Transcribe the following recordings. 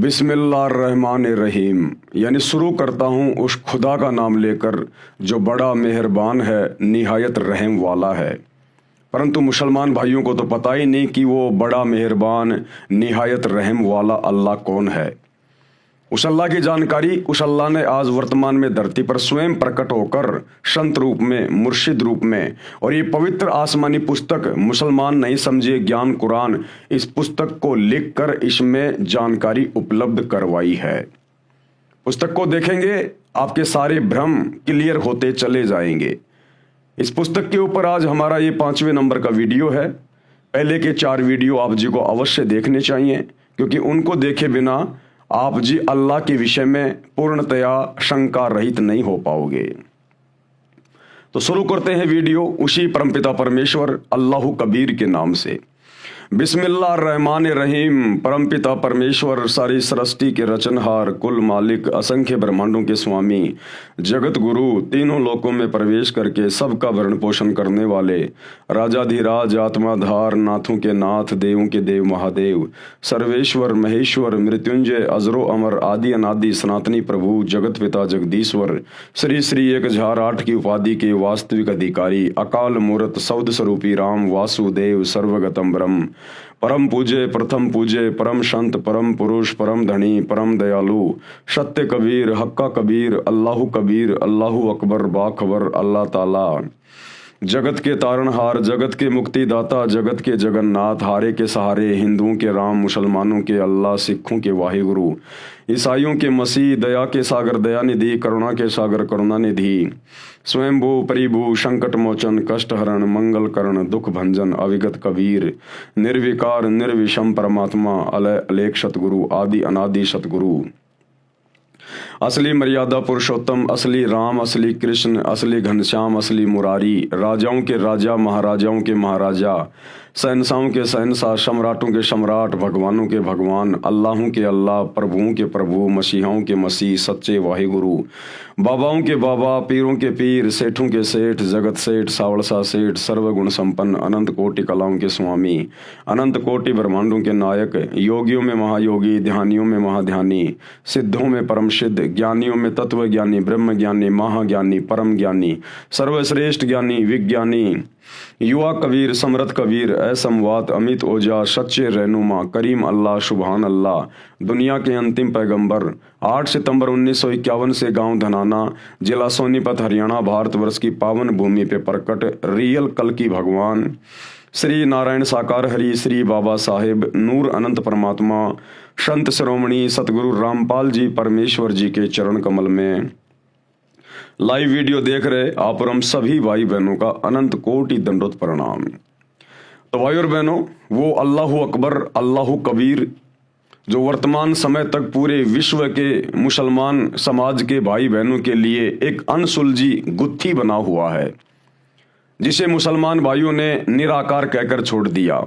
बिस्मिल्लाहिर्रहमानिर्रहीम यानी शुरू करता हूँ उस खुदा का नाम लेकर जो बड़ा मेहरबान है, निहायत रहम वाला है। परंतु मुसलमान भाइयों को तो पता ही नहीं कि वो बड़ा मेहरबान, निहायत रहम वाला अल्लाह कौन है। उस अल्लाह की जानकारी उस अल्लाह ने आज वर्तमान में धरती पर स्वयं प्रकट होकर संत रूप में, मुर्शिद रूप में, और ये पवित्र आसमानी पुस्तक मुसलमान नहीं समझे ज्ञान कुरान, इस पुस्तक को लिखकर इसमें जानकारी उपलब्ध करवाई है। पुस्तक को देखेंगे आपके सारे भ्रम क्लियर होते चले जाएंगे। इस पुस्तक के ऊपर आज हमारा ये 5वें नंबर का वीडियो है। पहले के 4 वीडियो आप जी को अवश्य देखने चाहिए, क्योंकि उनको देखे बिना आप जी अल्लाह के विषय में पूर्णतया शंका रहित नहीं हो पाओगे। तो शुरू करते हैं वीडियो उसी परमपिता परमेश्वर अल्लाह कबीर के नाम से। बिस्मिल्लाहिर्रहमानिर्रहीम। परमपिता परमेश्वर सारी सृष्टि के रचनहार, कुल मालिक, असंख्य ब्रह्मांडों के स्वामी, जगत गुरु, तीनों लोकों में प्रवेश करके सबका भरण पोषण करने वाले, राजाधिराज, आत्माधार, नाथों के नाथ, देवों के देव महादेव, सर्वेश्वर, महेश्वर, मृत्युंजय, अजरो अमर, आदि अनादि, सनातनी प्रभु, जगत पिता जगदीश्वर, श्री श्री 1008 की उपाधि के वास्तविक अधिकारी, अकाल मूर्त, सौद स्वरूपी राम, वासुदेव, सर्वगतम ब्रह्म, परम पूज्य, प्रथम पूज्य, परम संत, परम पुरुष, परम धनी, परम दयालु, सत्य कबीर, हक्का कबीर, अल्लाहु अकबर, बाखबर अल्लाह ताला, जगत के तारणहार, जगत के मुक्तिदाता, जगत के जगन्नाथ, हारे के सहारे, हिंदुओं के राम, मुसलमानों के अल्लाह, सिखों के वाहिगुरु, ईसाइयों के मसीह, दया के सागर दयानिधि, करुणा के सागर करुणानिधि, स्वयंभू परिभू, संकट मोचन, कष्ट हरण, मंगल करण, दुख भंजन, अविगत कबीर, निर्विकार निर्विषम परमात्मा, अलय अलेख सतगुरु, आदि अनादि सतगुरु, असली मर्यादा पुरुषोत्तम, असली राम, असली कृष्ण, असली घनश्याम, असली मुरारी, राजाओं के राजा, महाराजाओं के महाराजा, शहंशाहों के शहंशाह, सम्राटों के सम्राट, भगवानों के भगवान, अल्लाहों के अल्लाह, प्रभुओं के प्रभु, मसीहाओं के मसीह, सच्चे वाहिगुरु, बाबाओं के बाबा, पीरों के पीर, सेठों के सेठ, जगत सेठ, सावड़सा सेठ, सर्वगुण संपन्न, अनंत कोटि कलाओं के स्वामी, अनंत कोटि ब्रह्मांडों के नायक, योगियों में महायोगी, ध्यानियों में महाध्यानी, सिद्धों में परम सिद्ध, ज्ञानियों में तत्व ज्ञानी, ब्रह्म ज्ञानी, महाज्ञानी, परम ज्ञानी, सर्वश्रेष्ठ ज्ञानी, विज्ञानी, युवा कबीर, समरथ कबीर, असमवात, अमित ओजा, सच्चे रहनुमा, करीम अल्लाह, सुबहान अल्लाह, दुनिया के अंतिम पैगंबर, 8 सितंबर 1951 से गांव धनाना, जिला सोनीपत, हरियाणा, भारतवर्ष की पावन भूमि पे प्रकट रियल कल की भगवान, श्री नारायण साकार हरि, श्री बाबा साहेब नूर अनंत परमात्मा, संत शिरोमणि सतगुरु रामपाल जी परमेश्वर जी के चरण कमल में लाइव वीडियो देख रहे आप और हम सभी भाई बहनों का अनंत कोटि दंडोत प्रणाम। तो भाई और बहनों, वो अल्लाहु अकबर, अल्लाहु कबीर जो वर्तमान समय तक पूरे विश्व के मुसलमान समाज के भाई बहनों के लिए एक अनसुलझी गुत्थी बना हुआ है, जिसे मुसलमान भाइयों ने निराकार कहकर छोड़ दिया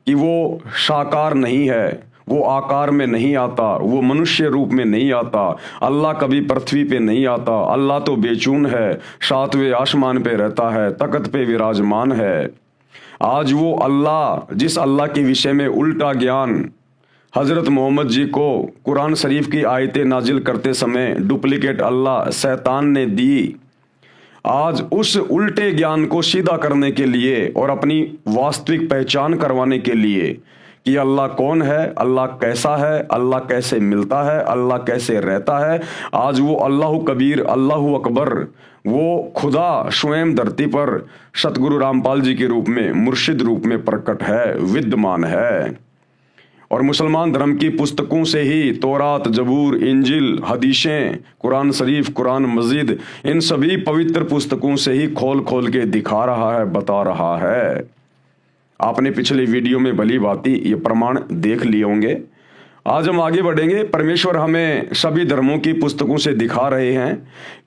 कि वो साकार नहीं है, वो आकार में नहीं आता, वो मनुष्य रूप में नहीं आता, अल्लाह कभी पृथ्वी पे नहीं आता, अल्लाह तो बेचून है, 7वें आसमान पे रहता है, तख्त पे विराजमान है। आज वो अल्लाह, जिस अल्लाह के विषय में उल्टा ज्ञान हजरत मोहम्मद जी को कुरान शरीफ की आयतें नाजिल करते समय डुप्लीकेट अल्लाह शैतान ने दी, आज उस उल्टे ज्ञान को सीधा करने के लिए और अपनी वास्तविक पहचान करवाने के लिए कि अल्लाह कौन है, अल्लाह कैसा है, अल्लाह कैसे मिलता है, अल्लाह कैसे रहता है, आज वो अल्लाहु कबीर, अल्लाहु अकबर, वो खुदा स्वयं धरती पर सतगुरु रामपाल जी के रूप में, मुर्शिद रूप में प्रकट है, विद्यमान है। और मुसलमान धर्म की पुस्तकों से ही तौरात, जबूर, इंजिल, हदीसें, कुरान शरीफ, कुरान मजीद, इन सभी पवित्र पुस्तकों से ही खोल खोल के दिखा रहा है, बता रहा है। आपने पिछले वीडियो में भली भांति ये प्रमाण देख लिए होंगे। आज हम आगे बढ़ेंगे। परमेश्वर हमें सभी धर्मों की पुस्तकों से दिखा रहे हैं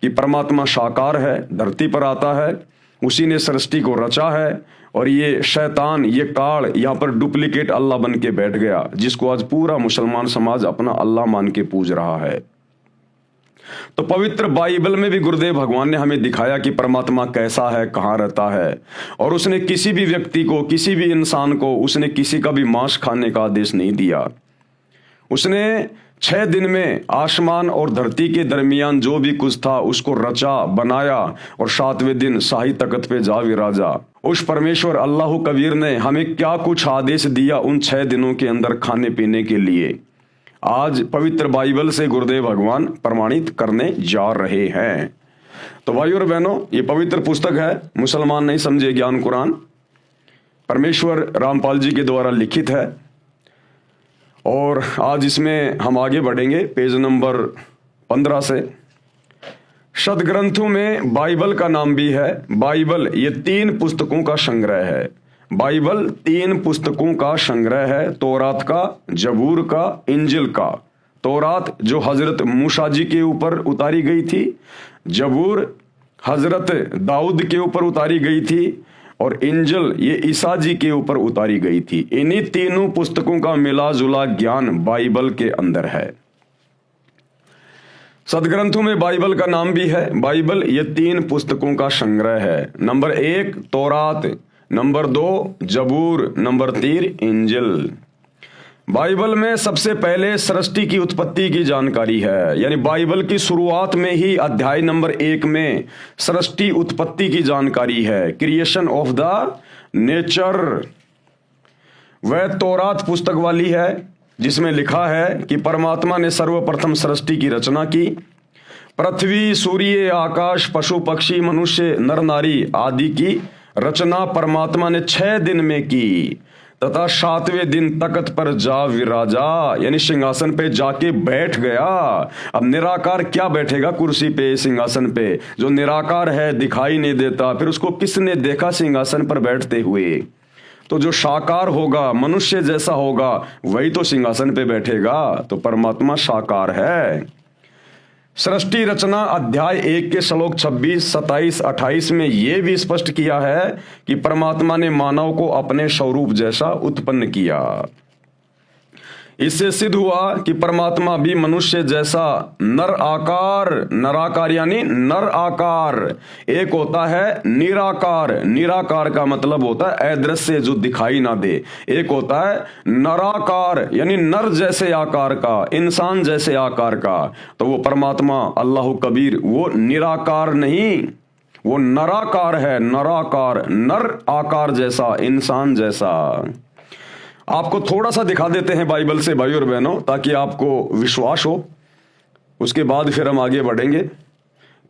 कि परमात्मा साकार है, धरती पर आता है, उसी ने सृष्टि को रचा है, और ये शैतान, ये काल यहाँ पर डुप्लीकेट अल्लाह बन के बैठ गया, जिसको आज पूरा मुसलमान समाज अपना अल्लाह मान के पूज रहा है। तो पवित्र बाइबल में भी गुरुदेव भगवान ने हमें दिखाया कि परमात्मा कैसा है, कहाँ रहता है, और उसने किसी भी व्यक्ति को, किसी भी इंसान को, उसने किसी का भी मांस खाने का आदेश नहीं दिया। उसने 6 दिन में आसमान और धरती के दरमियान जो भी कुछ था उसको रचा बनाया और 7वें दिन शाही तख्त पे जा विराजा। उस परमेश्वर अल्लाह कबीर ने हमें क्या कुछ आदेश दिया उन 6 दिनों के अंदर खाने पीने के लिए, आज पवित्र बाइबल से गुरुदेव भगवान प्रमाणित करने जा रहे हैं। तो भाइयों और बहनों, ये पवित्र पुस्तक है, मुसलमान नहीं समझे ज्ञान कुरान, परमेश्वर रामपाल जी के द्वारा लिखित है। और आज इसमें हम आगे बढ़ेंगे पेज नंबर 15 से। सदग्रंथों में बाइबल का नाम भी है। बाइबल ये 3 पुस्तकों का संग्रह है। बाइबल 3 पुस्तकों का संग्रह है, तौरात का, जबूर का, इंजिल का। तौरात जो हजरत मूसा जी के ऊपर उतारी गई थी, जबूर हजरत दाऊद के ऊपर उतारी गई थी, और इंजल ये ईसा जी के ऊपर उतारी गई थी। इन्हीं तीनों पुस्तकों का मिला जुला ज्ञान बाइबल के अंदर है। सदग्रंथों में बाइबल का नाम भी है। बाइबल ये 3 पुस्तकों का संग्रह है। नंबर 1 तौरात, नंबर 2 जबूर, नंबर 3 इंजिल। बाइबल में सबसे पहले सृष्टि की उत्पत्ति की जानकारी है, यानी बाइबल की शुरुआत में ही अध्याय नंबर 1 में सृष्टि उत्पत्ति की जानकारी है, क्रिएशन ऑफ द नेचर। वह तौरात पुस्तक वाली है जिसमें लिखा है कि परमात्मा ने सर्वप्रथम सृष्टि की रचना की। पृथ्वी, सूर्य, आकाश, पशु पक्षी, मनुष्य, नर नारी आदि की रचना परमात्मा ने 6 दिन में की तथा 7वें दिन तख्त पर जा विराजा, यानी सिंहासन पे जाके बैठ गया। अब निराकार क्या बैठेगा कुर्सी पे, सिंहासन पे? जो निराकार है, दिखाई नहीं देता, फिर उसको किसने देखा सिंहासन पर बैठते हुए? तो जो साकार होगा, मनुष्य जैसा होगा, वही तो सिंहासन पे बैठेगा। तो परमात्मा साकार है। सृष्टि रचना अध्याय 1 के श्लोक 26, 27, 28 में यह भी स्पष्ट किया है कि परमात्मा ने मानव को अपने स्वरूप जैसा उत्पन्न किया। इससे सिद्ध हुआ कि परमात्मा भी मनुष्य जैसा नर आकार, नराकार यानी नर आकार, एक होता है निराकार। निराकार का मतलब होता है अदृश्य, जो दिखाई ना दे। एक होता है नराकार यानी नर जैसे आकार का, इंसान जैसे आकार का। तो वो परमात्मा अल्लाह कबीर वो निराकार नहीं, वो नराकार है। नराकार, नर आकार जैसा, इंसान जैसा। आपको थोड़ा सा दिखा देते हैं बाइबल से भाई और बहनों, ताकि आपको विश्वास हो। उसके बाद फिर हम आगे बढ़ेंगे,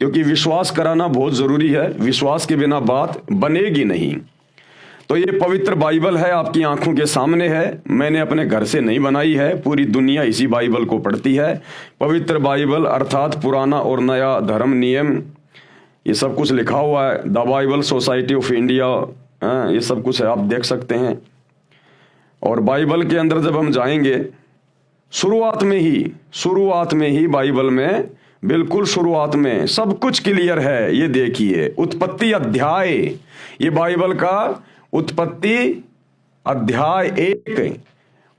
क्योंकि विश्वास कराना बहुत जरूरी है। विश्वास के बिना बात बनेगी नहीं। तो ये पवित्र बाइबल है, आपकी आंखों के सामने है। मैंने अपने घर से नहीं बनाई है, पूरी दुनिया इसी बाइबल को पढ़ती है। पवित्र बाइबल अर्थात पुराना और नया धर्म नियम, ये सब कुछ लिखा हुआ है। The Bible society of India, ये सब कुछ है, आप देख सकते हैं। और बाइबल के अंदर जब हम जाएंगे, शुरुआत में ही बाइबल में, बिल्कुल शुरुआत में सब कुछ क्लियर है। ये देखिए, उत्पत्ति अध्याय, ये बाइबल का उत्पत्ति अध्याय 1,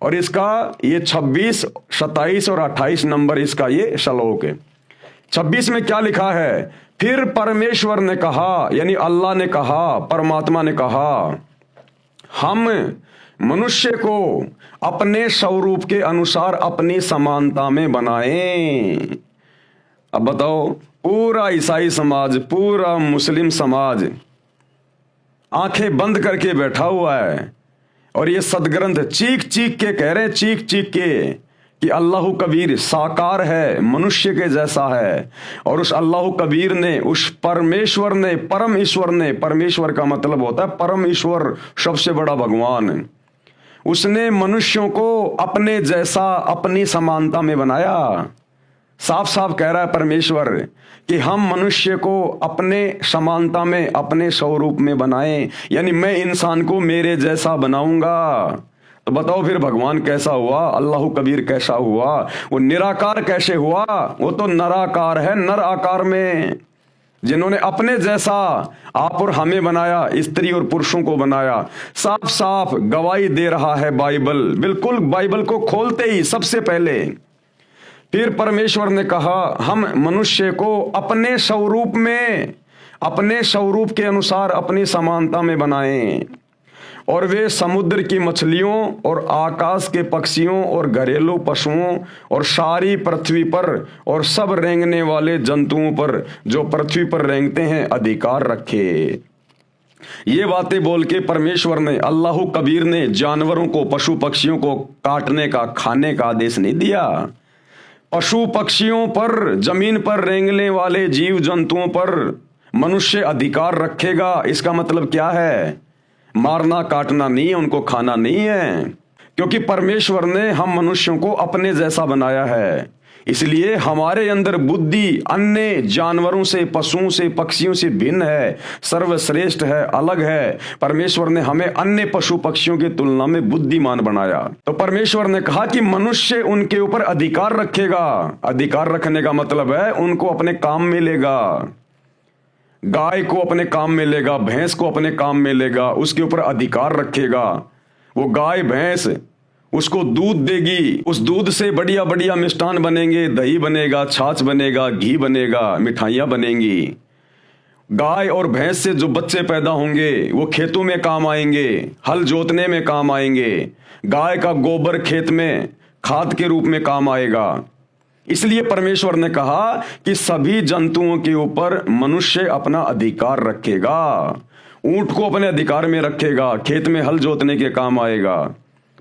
और इसका ये 26, 27 और 28 नंबर इसका ये श्लोक है। 26 में क्या लिखा है? फिर परमेश्वर ने कहा, यानी अल्लाह ने कहा, परमात्मा ने कहा, हम मनुष्य को अपने स्वरूप के अनुसार अपनी समानता में बनाएं। अब बताओ, पूरा ईसाई समाज, पूरा मुस्लिम समाज आंखें बंद करके बैठा हुआ है, और ये सदग्रंथ चीख चीख के कह रहे हैं, चीख चीख के, कि अल्लाह कबीर साकार है, मनुष्य के जैसा है। और उस अल्लाह कबीर ने, उस परमेश्वर ने, परम ईश्वर ने, परमेश्वर का मतलब होता है परम ईश्वर, सबसे बड़ा भगवान, उसने मनुष्यों को अपने जैसा, अपनी समानता में बनाया। साफ साफ कह रहा है परमेश्वर कि हम मनुष्य को अपने समानता में, अपने स्वरूप में बनाएं, यानी मैं इंसान को मेरे जैसा बनाऊंगा। तो बताओ फिर भगवान कैसा हुआ, अल्लाह कबीर कैसा हुआ, वो निराकार कैसे हुआ? वो तो नराकार है, नर आकार में, जिन्होंने अपने जैसा आप और हमें बनाया, स्त्री और पुरुषों को बनाया। साफ साफ गवाही दे रहा है बाइबल, बिल्कुल बाइबल को खोलते ही सबसे पहले। फिर परमेश्वर ने कहा, हम मनुष्य को अपने स्वरूप में, अपने स्वरूप के अनुसार अपनी समानता में बनाएं। और वे समुद्र की मछलियों और आकाश के पक्षियों और घरेलू पशुओं और सारी पृथ्वी पर और सब रेंगने वाले जंतुओं पर जो पृथ्वी पर रेंगते हैं अधिकार रखे। ये बातें बोल के परमेश्वर ने, अल्लाह कबीर ने जानवरों को, पशु पक्षियों को काटने का, खाने का आदेश नहीं दिया। पशु पक्षियों पर, जमीन पर रेंगने वाले जीव जंतुओं पर मनुष्य अधिकार रखेगा। इसका मतलब क्या है? मारना काटना नहीं है, उनको खाना नहीं है, क्योंकि परमेश्वर ने हम मनुष्यों को अपने जैसा बनाया है। इसलिए हमारे अंदर बुद्धि अन्य जानवरों से, पशुओं से, पक्षियों से भिन्न है, सर्वश्रेष्ठ है, अलग है। परमेश्वर ने हमें अन्य पशु पक्षियों की तुलना में बुद्धिमान बनाया। तो परमेश्वर ने कहा कि मनुष्य उनके ऊपर अधिकार रखेगा। अधिकार रखने का मतलब है उनको अपने काम में लेगा। गाय को अपने काम में लेगा, भैंस को अपने काम में लेगा, उसके ऊपर अधिकार रखेगा। वो गाय भैंस उसको दूध देगी, उस दूध से बढ़िया बढ़िया मिष्ठान बनेंगे, दही बनेगा, छाछ बनेगा, घी बनेगा, मिठाइयाँ बनेंगी। गाय और भैंस से जो बच्चे पैदा होंगे वो खेतों में काम आएंगे, हल जोतने में काम आएंगे। गाय का गोबर खेत में खाद के रूप में काम आएगा। इसलिए परमेश्वर ने कहा कि सभी जंतुओं के ऊपर मनुष्य अपना अधिकार रखेगा। ऊंट को अपने अधिकार में रखेगा, खेत में हल जोतने के काम आएगा।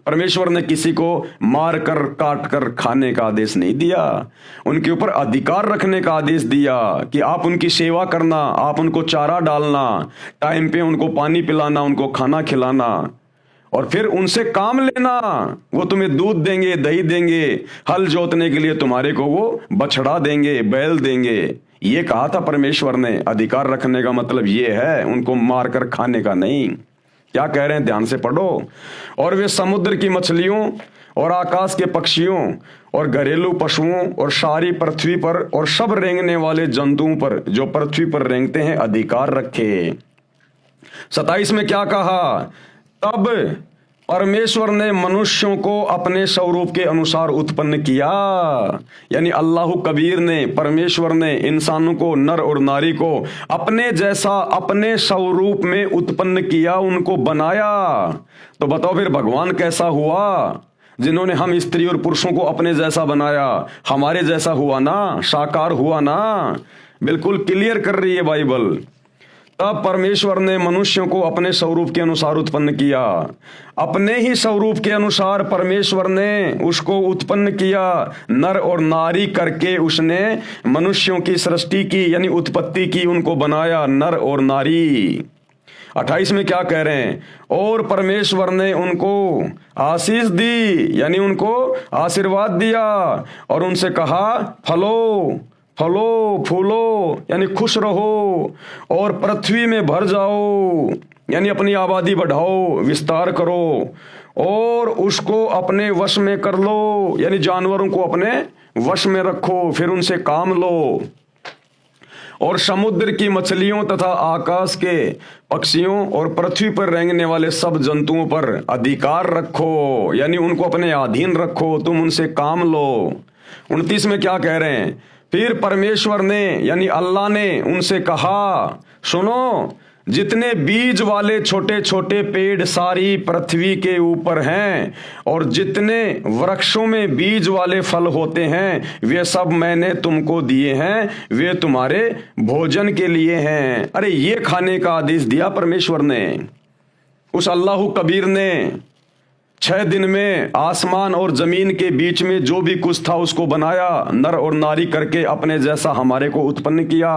परमेश्वर ने किसी को मार कर, काट कर खाने का आदेश नहीं दिया, उनके ऊपर अधिकार रखने का आदेश दिया कि आप उनकी सेवा करना, आप उनको चारा डालना, टाइम पे उनको पानी पिलाना, उनको खाना खिलाना, और फिर उनसे काम लेना। वो तुम्हें दूध देंगे, दही देंगे, हल जोतने के लिए तुम्हारे को वो बछड़ा देंगे, बैल देंगे। ये कहा था परमेश्वर ने। अधिकार रखने का मतलब ये है, उनको मार कर खाने का नहीं। क्या कह रहे हैं, ध्यान से पढ़ो। और वे समुद्र की मछलियों और आकाश के पक्षियों और घरेलू पशुओं और सारी पृथ्वी पर और सब रेंगने वाले जंतुओं पर जो पृथ्वी पर रेंगते हैं अधिकार रखे। 27 में क्या कहा? तब परमेश्वर ने मनुष्यों को अपने स्वरूप के अनुसार उत्पन्न किया। यानी अल्लाह कबीर ने, परमेश्वर ने इंसानों को, नर और नारी को अपने जैसा, अपने स्वरूप में उत्पन्न किया, उनको बनाया। तो बताओ फिर भगवान कैसा हुआ? जिन्होंने हम स्त्री और पुरुषों को अपने जैसा बनाया, हमारे जैसा हुआ ना, साकार हुआ ना। बिल्कुल क्लियर कर रही है बाइबल। तब परमेश्वर ने मनुष्यों को अपने स्वरूप के अनुसार उत्पन्न किया। अपने ही स्वरूप के अनुसार परमेश्वर ने उसको उत्पन्न किया, नर और नारी करके उसने मनुष्यों की सृष्टि की, यानी उत्पत्ति की, उनको बनाया, नर और नारी। 28 में क्या कह रहे हैं? और परमेश्वर ने उनको आशीष दी, यानी उनको आशीर्वाद दिया, और उनसे कहा फलो फलो फूलो, यानी खुश रहो और पृथ्वी में भर जाओ, यानी अपनी आबादी बढ़ाओ, विस्तार करो, और उसको अपने वश में कर लो, यानी जानवरों को अपने वश में रखो, फिर उनसे काम लो। और समुद्र की मछलियों तथा आकाश के पक्षियों और पृथ्वी पर रेंगने वाले सब जंतुओं पर अधिकार रखो, यानी उनको अपने अधीन रखो, तुम उनसे काम लो। 29 में क्या कह रहे हैं? फिर परमेश्वर ने, यानी अल्लाह ने उनसे कहा, सुनो, जितने बीज वाले छोटे छोटे पेड़ सारी पृथ्वी के ऊपर हैं और जितने वृक्षों में बीज वाले फल होते हैं वे सब मैंने तुमको दिए हैं, वे तुम्हारे भोजन के लिए हैं। अरे ये खाने का आदेश दिया परमेश्वर ने। उस अल्लाह कबीर ने 6 दिन में आसमान और जमीन के बीच में जो भी कुछ था उसको बनाया, नर और नारी करके अपने जैसा हमारे को उत्पन्न किया,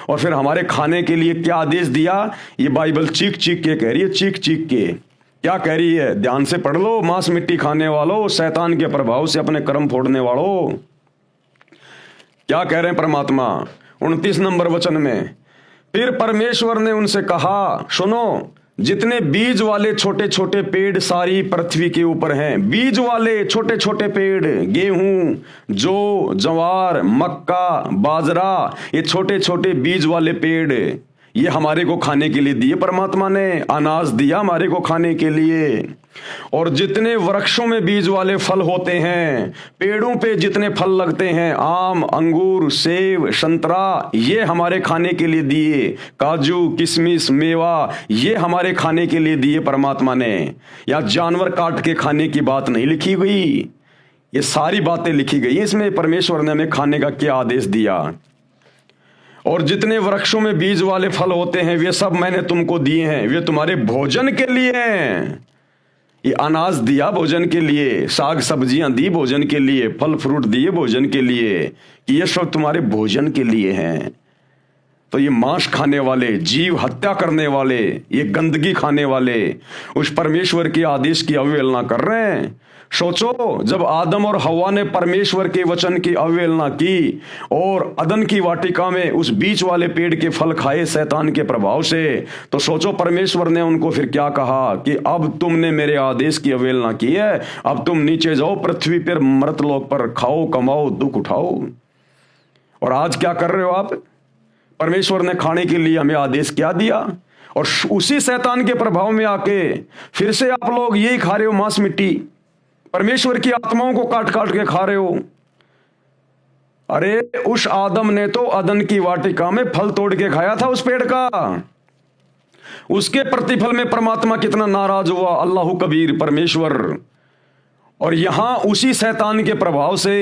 और फिर हमारे खाने के लिए क्या आदेश दिया? ये बाइबल चीख चीख के कह रही है, चीख चीख के। क्या कह रही है? ध्यान से पढ़ लो। मांस मिट्टी खाने वालों, शैतान के प्रभाव से अपने कर्म फोड़ने वालों, क्या कह रहे हैं परमात्मा? 29 नंबर वचन में, फिर परमेश्वर ने उनसे कहा, सुनो, जितने बीज वाले छोटे छोटे पेड़ सारी पृथ्वी के ऊपर हैं, बीज वाले छोटे छोटे पेड़, गेहूं, जौ, जवार, मक्का, बाजरा, ये छोटे छोटे बीज वाले पेड़, ये हमारे को खाने के लिए दिए। परमात्मा ने अनाज दिया हमारे को खाने के लिए। और जितने वृक्षों में बीज वाले फल होते हैं, पेड़ों पे जितने फल लगते हैं, आम, अंगूर, सेब, संतरा, ये हमारे खाने के लिए दिए, काजू, किशमिश, मेवा, ये हमारे खाने के लिए दिए परमात्मा ने। या जानवर काट के खाने की बात नहीं लिखी गई, ये सारी बातें लिखी गई इसमें परमेश्वर ने हमें खाने का क्या आदेश दिया। और जितने वृक्षों में बीज वाले फल होते हैं वे सब मैंने तुमको दिए हैं, वे तुम्हारे भोजन के लिए हैं। ये अनाज दिया भोजन के लिए, साग सब्जियां दी भोजन के लिए, फल फ्रूट दिए भोजन के लिए, कि ये सब तुम्हारे भोजन के लिए हैं। तो ये मांस खाने वाले, जीव हत्या करने वाले, ये गंदगी खाने वाले उस परमेश्वर के आदेश की अवहेलना कर रहे हैं। सोचो, जब आदम और हवा ने परमेश्वर के वचन की अवहेलना की और अदन की वाटिका में उस बीच वाले पेड़ के फल खाए शैतान के प्रभाव से, तो सोचो परमेश्वर ने उनको फिर क्या कहा कि अब तुमने मेरे आदेश की अवहेलना की है, अब तुम नीचे जाओ पृथ्वी पर, मृतलोक पर, खाओ, कमाओ, दुख उठाओ। और आज क्या कर रहे हो आप? परमेश्वर ने खाने के लिए हमें आदेश क्या दिया, और उसी शैतान के प्रभाव में आके फिर से आप लोग यही खा रहे हो, मांस मिट्टी, परमेश्वर की आत्माओं को काट काट के खा रहे हो। अरे उस आदम ने तो अदन की वाटिका में फल तोड़ के खाया था उस पेड़ का, उसके प्रतिफल में परमात्मा कितना नाराज हुआ, अल्लाह कबीर परमेश्वर। और यहां उसी शैतान के प्रभाव से,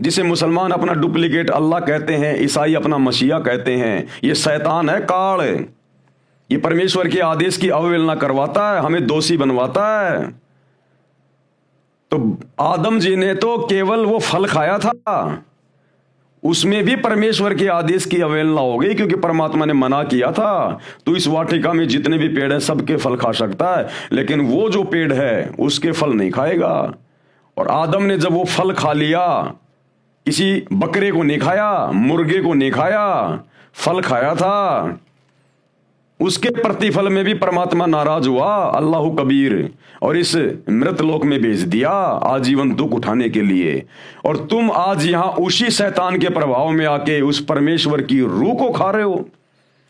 जिसे मुसलमान अपना डुप्लीकेट अल्लाह कहते हैं, ईसाई अपना मसीहा कहते हैं, ये शैतान है, काल। ये परमेश्वर के आदेश की अवहेलना करवाता है, हमें दोषी बनवाता है। तो आदम जी ने तो केवल वो फल खाया था, उसमें भी परमेश्वर के आदेश की अवहेलना हो गई, क्योंकि परमात्मा ने मना किया था तो इस वाटिका में जितने भी पेड़ हैं सबके फल खा सकता है, लेकिन वो जो पेड़ है उसके फल नहीं खाएगा। और आदम ने जब वो फल खा लिया, किसी बकरे को नहीं खाया, मुर्गे को नहीं खाया, फल खाया था, उसके प्रतिफल में भी परमात्मा नाराज हुआ, अल्लाह कबीर, और इस मृत लोक में भेज दिया आजीवन दुख उठाने के लिए। और तुम आज यहां उसी शैतान के प्रभाव में आके उस परमेश्वर की रूह को खा रहे हो,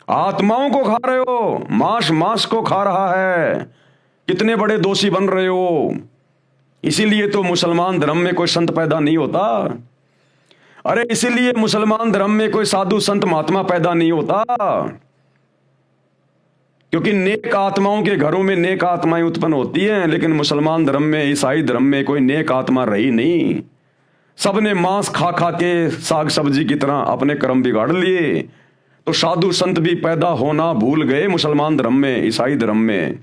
आत्माओं को खा रहे हो, मांस को खा रहा है। कितने बड़े दोषी बन रहे हो। इसीलिए तो मुसलमान धर्म में कोई संत पैदा नहीं होता। अरे इसीलिए मुसलमान धर्म में कोई साधु संत महात्मा पैदा नहीं होता, क्योंकि नेक आत्माओं के घरों में नेक आत्माएं उत्पन्न होती हैं। लेकिन मुसलमान धर्म में, ईसाई धर्म में कोई नेक आत्मा रही नहीं। सबने मांस खा खा के साग सब्जी की तरह अपने कर्म बिगाड़ लिए। तो साधु संत भी पैदा होना भूल गए मुसलमान धर्म में, ईसाई धर्म में।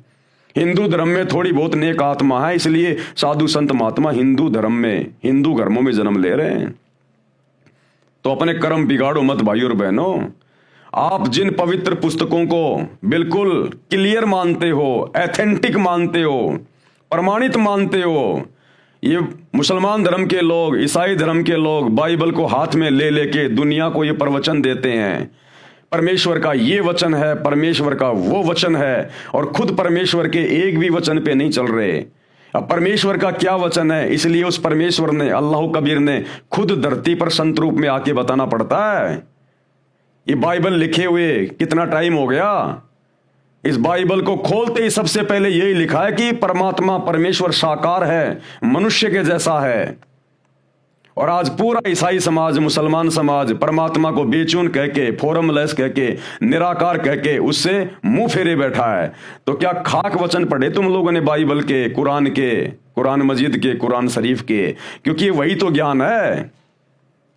हिंदू धर्म में थोड़ी बहुत नेक आत्मा है, इसलिए साधु संत महात्मा हिंदू धर्म में, हिंदू धर्मों में जन्म ले रहे हैं। तो अपने कर्म बिगाड़ो मत भाइयों और बहनों। आप जिन पवित्र पुस्तकों को बिल्कुल क्लियर मानते हो, एथेंटिक मानते हो, प्रमाणित मानते हो, ये मुसलमान धर्म के लोग, ईसाई धर्म के लोग बाइबल को हाथ में ले लेके दुनिया को ये प्रवचन देते हैं, परमेश्वर का ये वचन है, परमेश्वर का वो वचन है, और खुद परमेश्वर के एक भी वचन पे नहीं चल रहे। अब परमेश्वर का क्या वचन है, इसलिए उस परमेश्वर ने, अल्लाह कबीर ने खुद धरती पर संत रूप में आके बताना पड़ता है। ये बाइबल लिखे हुए कितना टाइम हो गया। इस बाइबल को खोलते ही सबसे पहले यही लिखा है कि परमात्मा, परमेश्वर साकार है, मनुष्य के जैसा है। और आज पूरा ईसाई समाज, मुसलमान समाज परमात्मा को बेचून कह के, फॉर्मलेस कह के, निराकार कह के उससे मुंह फेरे बैठा है। तो क्या खाक वचन पढ़े तुम लोगों ने बाइबल के, कुरान के, कुरान मजीद के, कुरान शरीफ के? क्योंकि वही तो ज्ञान है,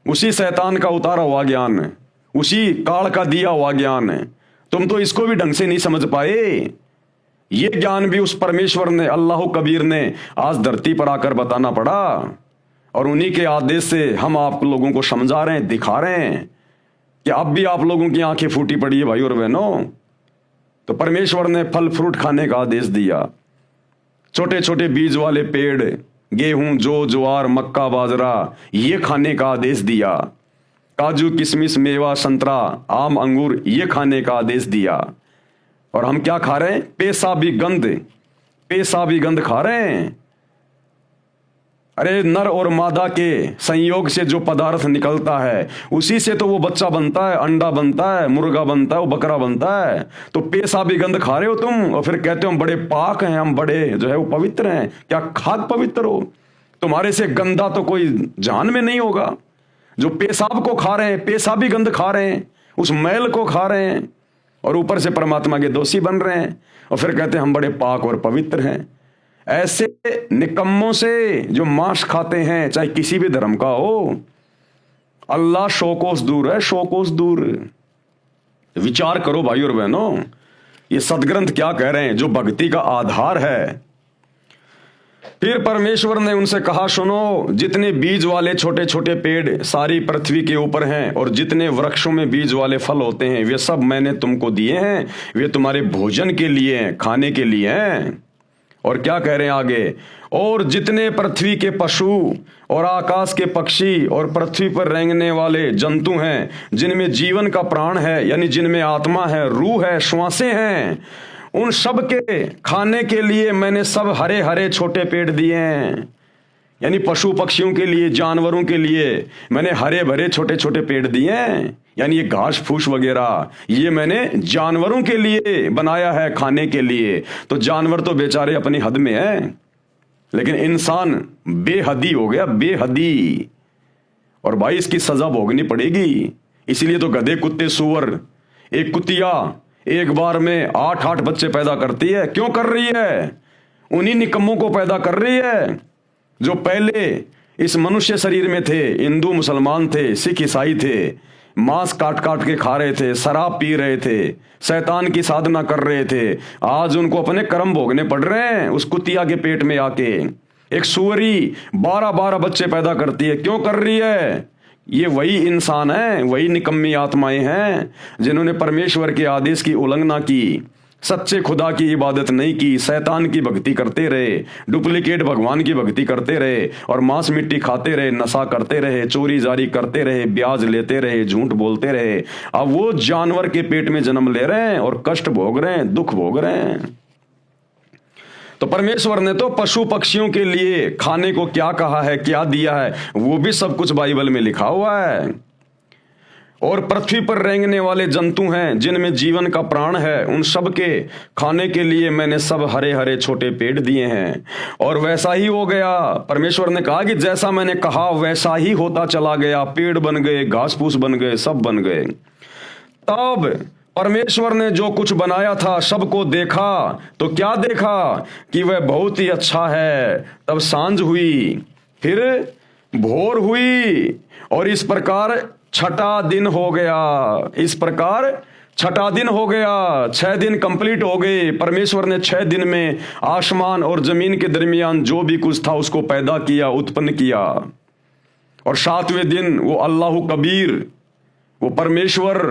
उसी शैतान का उतारा हुआ ज्ञान, उसी काल का दिया हुआ ज्ञान है। तुम तो इसको भी ढंग से नहीं समझ पाए। ये ज्ञान भी उस परमेश्वर ने, अल्लाह कबीर ने आज धरती पर आकर बताना पड़ा, और उन्हीं के आदेश से हम आप लोगों को समझा रहे हैं, दिखा रहे हैं कि अब भी आप लोगों की आंखें फूटी पड़ी है भाई और बहनों। तो परमेश्वर ने फल फ्रूट खाने का आदेश दिया। छोटे छोटे बीज वाले पेड़, गेहूं, जौ, ज्वार, मक्का, बाजरा, ये खाने का आदेश दिया। काजू, किशमिश, मेवा, संतरा, आम, अंगूर, ये खाने का आदेश दिया। और हम क्या खा रहे हैं? पेशाबी गंध खा रहे हैं। अरे नर और मादा के संयोग से जो पदार्थ निकलता है उसी से तो वो बच्चा बनता है, अंडा बनता है, मुर्गा बनता है, वो बकरा बनता है। तो पेशाबी गंध खा रहे हो तुम और फिर कहते हो हम बड़े पाक हैं, हम बड़े जो है वो पवित्र हैं। क्या खाक पवित्र हो? तुम्हारे से गंदा तो कोई जान में नहीं होगा। जो पेशाब को खा रहे हैं, पेशाबी गंध खा रहे हैं, उस मैल को खा रहे हैं और ऊपर से परमात्मा के दोषी बन रहे हैं और फिर कहते हैं हम बड़े पाक और पवित्र हैं। ऐसे निकम्मों से जो मांस खाते हैं, चाहे किसी भी धर्म का हो, अल्लाह शोकोस दूर है, शोकोस दूर। विचार करो भाई और बहनों, ये सदग्रंथ क्या कह रहे हैं, जो भक्ति का आधार है। फिर परमेश्वर ने उनसे कहा, सुनो, जितने बीज वाले छोटे छोटे पेड़ सारी पृथ्वी के ऊपर हैं और जितने वृक्षों में बीज वाले फल होते हैं वे सब मैंने तुमको दिए हैं, वे तुम्हारे भोजन के लिए हैं, खाने के लिए हैं। और क्या कह रहे हैं आगे, और जितने पृथ्वी के पशु और आकाश के पक्षी और पृथ्वी पर रेंगने वाले जंतु हैं, जिनमें जीवन का प्राण है, यानी जिनमें आत्मा है, रूह है, श्वासें हैं, उन सब के खाने के लिए मैंने सब हरे हरे छोटे पेड़ दिए हैं। यानी पशु पक्षियों के लिए, जानवरों के लिए मैंने हरे भरे छोटे छोटे पेड़ दिए हैं। यानी ये घास फूस वगैरह ये मैंने जानवरों के लिए बनाया है, खाने के लिए। तो जानवर तो बेचारे अपनी हद में है, लेकिन इंसान बेहदी हो गया, बेहदी। और भाई इसकी सजा भोगनी पड़ेगी। इसीलिए तो गधे, कुत्ते, सुअर, एक कुतिया एक बार में 8-8 बच्चे पैदा करती है। क्यों कर रही है? उन्हीं निकम्मों को पैदा कर रही है जो पहले इस मनुष्य शरीर में थे, हिंदू मुसलमान थे, सिख ईसाई थे, मांस काट काट के खा रहे थे, शराब पी रहे थे, शैतान की साधना कर रहे थे। आज उनको अपने कर्म भोगने पड़ रहे हैं उस कुतिया के पेट में आके। एक सुअरी 12-12 बच्चे पैदा करती है। क्यों कर रही है? ये वही इंसान है, वही निकम्मी आत्माएं हैं जिन्होंने परमेश्वर के आदेश की उल्लंघना की, सच्चे खुदा की इबादत नहीं की, शैतान की भक्ति करते रहे, डुप्लीकेट भगवान की भक्ति करते रहे और मांस मिट्टी खाते रहे, नशा करते रहे, चोरी जारी करते रहे, ब्याज लेते रहे, झूठ बोलते रहे। अब वो जानवर के पेट में जन्म ले रहे हैं और कष्ट भोग रहे हैं, दुख भोग रहे हैं। तो परमेश्वर ने तो पशु पक्षियों के लिए खाने को क्या कहा है, क्या दिया है, वो भी सब कुछ बाइबल में लिखा हुआ है। और पृथ्वी पर रेंगने वाले जंतु हैं जिनमें जीवन का प्राण है, उन सब के खाने के लिए मैंने सब हरे हरे छोटे पेड़ दिए हैं। और वैसा ही हो गया। परमेश्वर ने कहा कि जैसा मैंने कहा वैसा ही होता चला गया। पेड़ बन गए, घास फूस बन गए, सब बन गए। तब परमेश्वर ने जो कुछ बनाया था सबको देखा, तो क्या देखा कि वह बहुत ही अच्छा है। तब सांझ हुई, फिर भोर हुई और इस प्रकार छठा दिन हो गया। इस प्रकार छठा दिन हो गया। 6 दिन कंप्लीट हो गए। परमेश्वर ने 6 दिन में आसमान और जमीन के दरमियान जो भी कुछ था उसको पैदा किया, उत्पन्न किया। और 7वें दिन वो अल्लाह कबीर, वो परमेश्वर,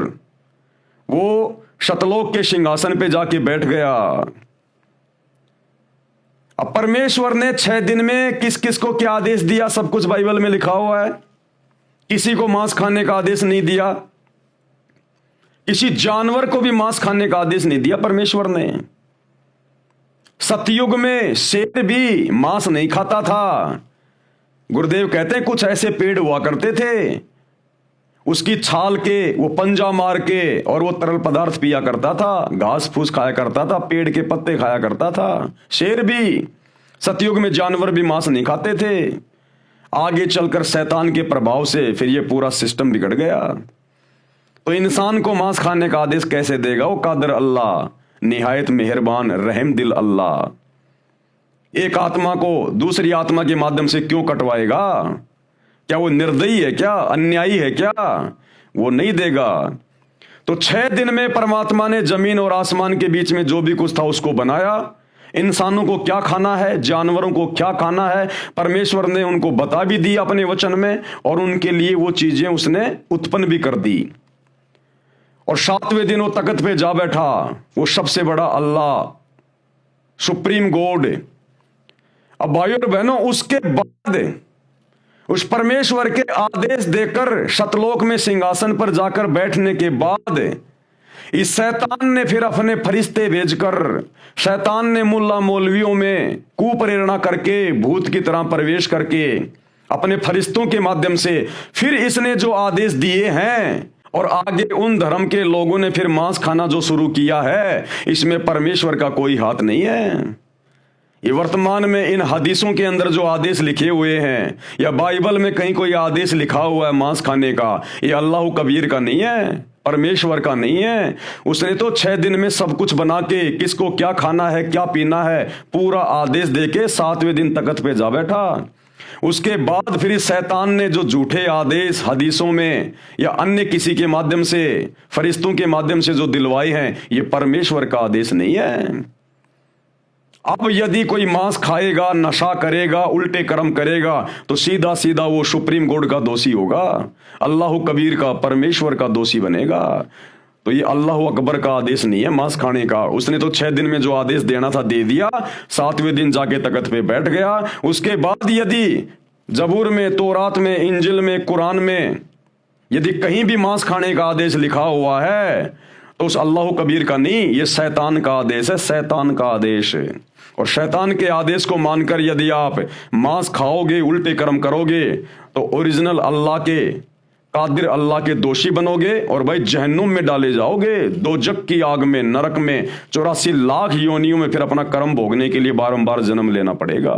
वो शतलोक के सिंहासन पे जाके बैठ गया। अब परमेश्वर ने 6 दिन में किस किस को क्या आदेश दिया, सब कुछ बाइबल में लिखा हुआ है। किसी को मांस खाने का आदेश नहीं दिया, किसी जानवर को भी मांस खाने का आदेश नहीं दिया परमेश्वर ने। सतयुग में शेर भी मांस नहीं खाता था। गुरुदेव कहते हैं कुछ ऐसे पेड़ हुआ करते थे, उसकी छाल के वो पंजा मार के और वो तरल पदार्थ पिया करता था, घास फूस खाया करता था, पेड़ के पत्ते खाया करता था। शेर भी, सतयुग में जानवर भी मांस नहीं खाते थे। आगे चलकर शैतान के प्रभाव से फिर ये पूरा सिस्टम बिगड़ गया। तो इंसान को मांस खाने का आदेश कैसे देगा? वो कादर अल्लाह, निहायत मेहरबान, रहम दिल अल्लाह। एक आत्मा को दूसरी आत्मा के माध्यम से क्यों कटवाएगा? क्या वो निर्दयी है क्या? अन्यायी है क्या? वो नहीं देगा। तो 6 दिन में परमात्मा ने जमीन और आसमान के बीच में जो भी कुछ था उसको बनाया। इंसानों को क्या खाना है, जानवरों को क्या खाना है, परमेश्वर ने उनको बता भी दिया अपने वचन में, और उनके लिए वो चीजें उसने उत्पन्न भी कर दी। और 7वें दिन वो तख्त पे जा बैठा, वो सबसे बड़ा अल्लाह, सुप्रीम गॉड। अब भाइयों और बहनों, उसके बाद उस परमेश्वर के आदेश देकर शतलोक में सिंहासन पर जाकर बैठने के बाद इस शैतान ने फिर अपने फरिश्ते भेजकर, शैतान ने मुल्ला मौलवियों में कुप्रेरणा करके, भूत की तरह प्रवेश करके, अपने फरिश्तों के माध्यम से फिर इसने जो आदेश दिए हैं, और आगे उन धर्म के लोगों ने फिर मांस खाना जो शुरू किया है, इसमें परमेश्वर का कोई हाथ नहीं है। ये वर्तमान में इन हदीसों के अंदर जो आदेश लिखे हुए हैं, या बाइबल में कहीं कोई आदेश लिखा हुआ है मांस खाने का, ये अल्लाह कबीर का नहीं है, परमेश्वर का नहीं है। उसने तो 6 दिन में सब कुछ बना के, किसको क्या खाना है, क्या पीना है, पूरा आदेश देके 7वें दिन तख्त पे जा बैठा। उसके बाद फिर इस शैतान ने जो झूठे आदेश हदीसों में या अन्य किसी के माध्यम से, फरिश्तों के माध्यम से जो दिलवाए हैं, ये परमेश्वर का आदेश नहीं है। अब यदि कोई मांस खाएगा, नशा करेगा, उल्टे कर्म करेगा, तो सीधा सीधा वो सुप्रीम कोर्ट का दोषी होगा, अल्लाह कबीर का, परमेश्वर का दोषी बनेगा। तो ये अल्लाह अकबर का आदेश नहीं है मांस खाने का। उसने तो 6 दिन में जो आदेश देना था दे दिया, 7वें दिन जाके तख्त पे बैठ गया। उसके बाद यदि जबूर में, तौरात में, इंजिल में, कुरान में यदि कहीं भी मांस खाने का आदेश लिखा हुआ है, तो उस अल्लाह कबीर का नहीं, ये शैतान का आदेश है, शैतान का आदेश है। और शैतान के आदेश को मानकर यदि आप मांस खाओगे, उल्टे कर्म करोगे, तो ओरिजिनल अल्लाह के, कादिर अल्लाह के दोषी बनोगे, और भाई जहन्नुम में डाले जाओगे, दोजक की आग में, नरक में 84 लाख योनियों में फिर अपना कर्म भोगने के लिए बारंबार जन्म लेना पड़ेगा।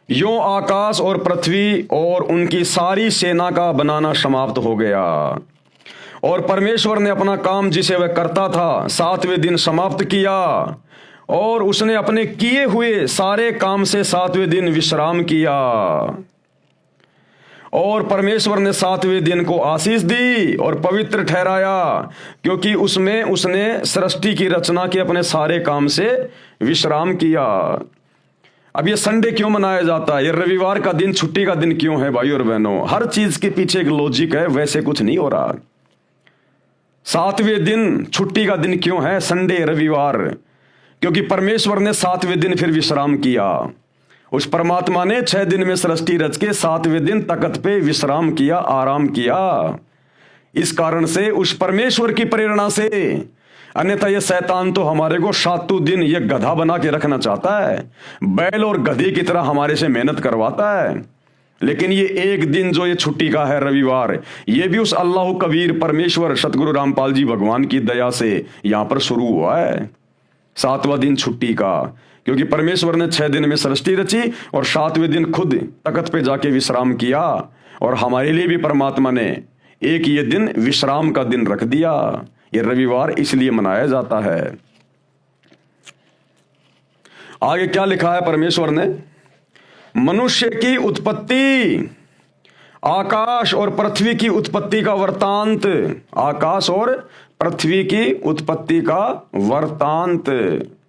यों आकाश और पृथ्वी और उनकी सारी सेना का बनाना समाप्त हो गया, और परमेश्वर ने अपना काम जिसे वह करता था 7वें दिन समाप्त किया, और उसने अपने किए हुए सारे काम से 7वें दिन विश्राम किया। और परमेश्वर ने 7वें दिन को आशीष दी और पवित्र ठहराया, क्योंकि उसमें उसने सृष्टि की रचना के अपने सारे काम से विश्राम किया। अब ये संडे क्यों मनाया जाता है, ये रविवार का दिन छुट्टी का दिन क्यों है भाई और बहनों? हर चीज के पीछे एक लॉजिक है, वैसे कुछ नहीं हो रहा। 7वें दिन छुट्टी का दिन क्यों है, संडे, रविवार? क्योंकि परमेश्वर ने 7वें दिन फिर विश्राम किया। उस परमात्मा ने 6 दिन में सृष्टि रच के 7वें दिन तख्त पे विश्राम किया, आराम किया। इस कारण से, उस परमेश्वर की प्रेरणा से, अन्यथा ये शैतान तो हमारे को 7 दिन ये गधा बना के रखना चाहता है, बैल और गधे की तरह हमारे से मेहनत करवाता है। लेकिन ये एक दिन जो ये छुट्टी का है, रविवार, ये भी उस अल्लाह कबीर परमेश्वर सतगुरु रामपाल जी भगवान की दया से यहां पर शुरू हुआ है, 7वां दिन छुट्टी का। क्योंकि परमेश्वर ने 6 दिन में सृष्टि रची और 7वें दिन खुद तख्त पे जाके विश्राम किया, और हमारे लिए भी परमात्मा ने एक ये दिन विश्राम का दिन रख दिया। ये रविवार इसलिए मनाया जाता है। आगे क्या लिखा है परमेश्वर ने? मनुष्य की उत्पत्ति, आकाश और पृथ्वी की उत्पत्ति का वृतांत, आकाश और पृथ्वी की उत्पत्ति का वृतांत,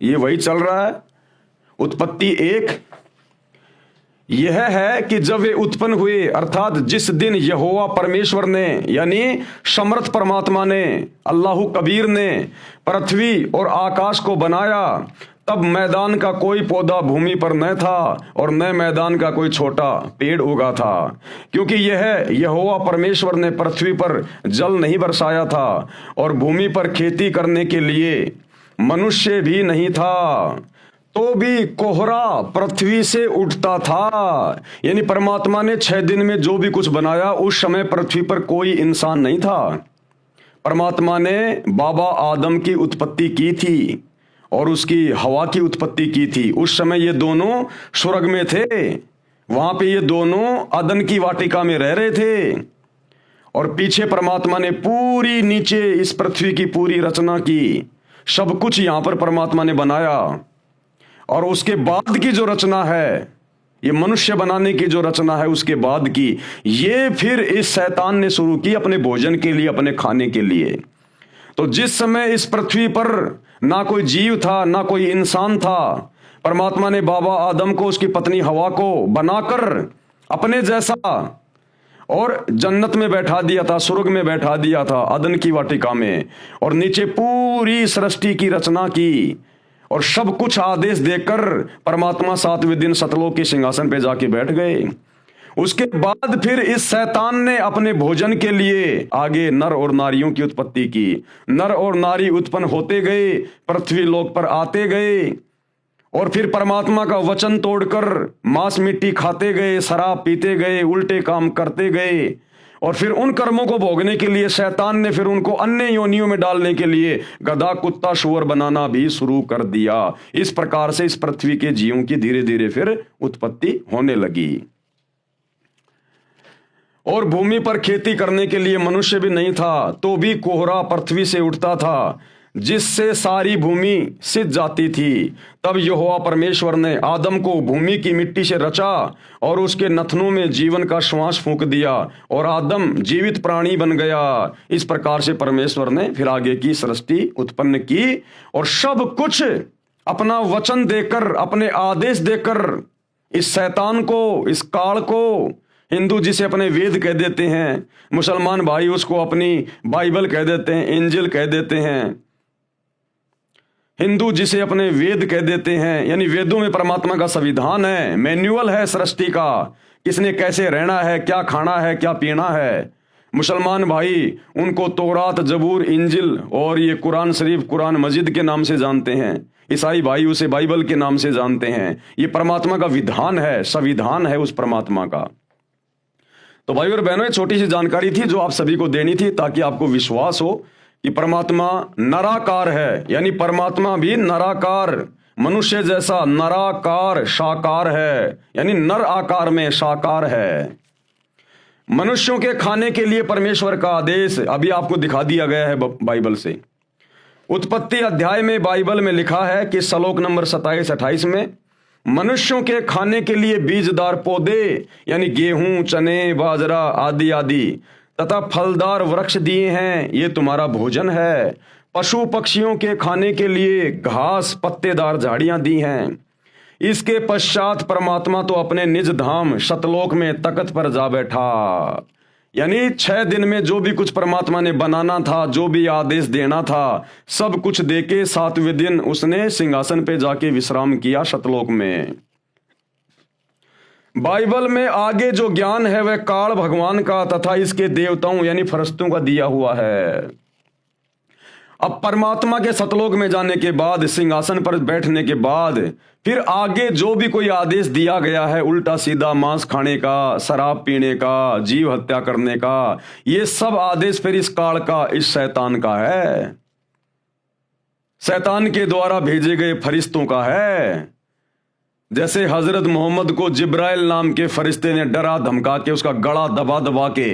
ये वही चल रहा है। उत्पत्ति 1 यह है कि जब वे उत्पन्न हुए, अर्थात जिस दिन यहोवा परमेश्वर ने, यानी समर्थ परमात्मा ने, अल्लाह कबीर ने पृथ्वी और आकाश को बनाया, तब मैदान का कोई पौधा भूमि पर न था और न मैदान का कोई छोटा पेड़ उगा था, क्योंकि यह यहोवा परमेश्वर ने पृथ्वी पर जल नहीं बरसाया था और भूमि पर खेती करने के लिए मनुष्य भी नहीं था, तो भी कोहरा पृथ्वी से उठता था। यानी परमात्मा ने 6 दिन में जो भी कुछ बनाया, उस समय पृथ्वी पर कोई इंसान नहीं था। परमात्मा ने बाबा आदम की उत्पत्ति की थी और उसकी हवा की उत्पत्ति की थी। उस समय ये दोनों स्वर्ग में थे, वहां पे ये दोनों अदन की वाटिका में रह रहे थे, और पीछे परमात्मा ने पूरी नीचे इस पृथ्वी की पूरी रचना की, सब कुछ यहां पर परमात्मा ने बनाया। और उसके बाद की जो रचना है, ये मनुष्य बनाने की जो रचना है, उसके बाद की, ये फिर इस शैतान ने शुरू की अपने भोजन के लिए, अपने खाने के लिए। तो जिस समय इस पृथ्वी पर ना कोई जीव था, ना कोई इंसान था, परमात्मा ने बाबा आदम को, उसकी पत्नी हवा को बनाकर अपने जैसा और जन्नत में बैठा दिया था, स्वर्ग में बैठा दिया था, अदन की वाटिका में, और नीचे पूरी सृष्टि की रचना की, और सब कुछ आदेश देकर परमात्मा 7वें दिन सतलोक के सिंहासन पे जाके बैठ गए। उसके बाद फिर इस शैतान ने अपने भोजन के लिए आगे नर और नारियों की उत्पत्ति की। नर और नारी उत्पन्न होते गए, पृथ्वी लोक पर आते गए, और फिर परमात्मा का वचन तोड़कर मांस मिट्टी खाते गए, शराब पीते गए, उल्टे काम करते गए, और फिर उन कर्मों को भोगने के लिए शैतान ने फिर उनको अन्य योनियों में डालने के लिए गधा, कुत्ता, शुअर बनाना भी शुरू कर दिया। इस प्रकार से इस पृथ्वी के जीवों की धीरे धीरे फिर उत्पत्ति होने लगी। और भूमि पर खेती करने के लिए मनुष्य भी नहीं था, तो भी कोहरा पृथ्वी से उठता था, जिससे सारी भूमि सिज जाती थी। तब यहोवा परमेश्वर ने आदम को भूमि की मिट्टी से रचा और उसके नथनों में जीवन का श्वास फूंक दिया, और आदम जीवित प्राणी बन गया। इस प्रकार से परमेश्वर ने फिर आगे की सृष्टि उत्पन्न की, और सब कुछ अपना वचन देकर, अपने आदेश देकर इस शैतान को, इस काल को, हिंदू जिसे अपने वेद कह देते हैं, मुसलमान भाई उसको अपनी बाइबल कह देते हैं, इंजिल कह देते हैं, हिंदू जिसे अपने वेद कह देते हैं, यानी वेदों में परमात्मा का संविधान है, मैन्युअल है सृष्टि का, किसने कैसे रहना है, क्या खाना है, क्या पीना है। मुसलमान भाई उनको तौरात, जबूर, इंजिल और ये कुरान शरीफ, कुरान मजिद के नाम से जानते हैं। ईसाई भाई उसे बाइबल के नाम से जानते हैं। ये परमात्मा का विधान है, संविधान है उस परमात्मा का। तो भाई और बहनों, ये छोटी सी जानकारी थी जो आप सभी को देनी थी, ताकि आपको विश्वास हो कि परमात्मा नराकार है, यानी परमात्मा भी नराकार, मनुष्य जैसा नराकार साकार है, यानी नर आकार में साकार है। मनुष्यों के खाने के लिए परमेश्वर का आदेश अभी आपको दिखा दिया गया है बाइबल से। उत्पत्ति अध्याय में बाइबल में लिखा है कि श्लोक नंबर 27-28 में, मनुष्यों के खाने के लिए बीजदार पौधे यानी गेहूं, चने, बाजरा आदि आदि तथा फलदार वृक्ष दिए हैं, ये तुम्हारा भोजन है। पशु पक्षियों के खाने के लिए घास, पत्तेदार झाड़ियां दी हैं। इसके पश्चात परमात्मा तो अपने निज धाम सतलोक में तख्त पर जा बैठा। यानी 6 दिन में जो भी कुछ परमात्मा ने बनाना था, जो भी आदेश देना था, सब कुछ देके 7वें दिन उसने सिंहासन पे जाके विश्राम किया सतलोक में। बाइबल में आगे जो ज्ञान है वह काल भगवान का तथा इसके देवताओं यानी फरिश्तों का दिया हुआ है। अब परमात्मा के सतलोक में जाने के बाद, सिंहासन पर बैठने के बाद, फिर आगे जो भी कोई आदेश दिया गया है, उल्टा सीधा मांस खाने का, शराब पीने का, जीव हत्या करने का, ये सब आदेश फिर इस काल का, इस शैतान का है, शैतान के द्वारा भेजे गए फरिश्तों का है। जैसे हजरत मोहम्मद को जिब्राइल नाम के फरिश्ते ने डरा धमका के उसका गला दबा दबा के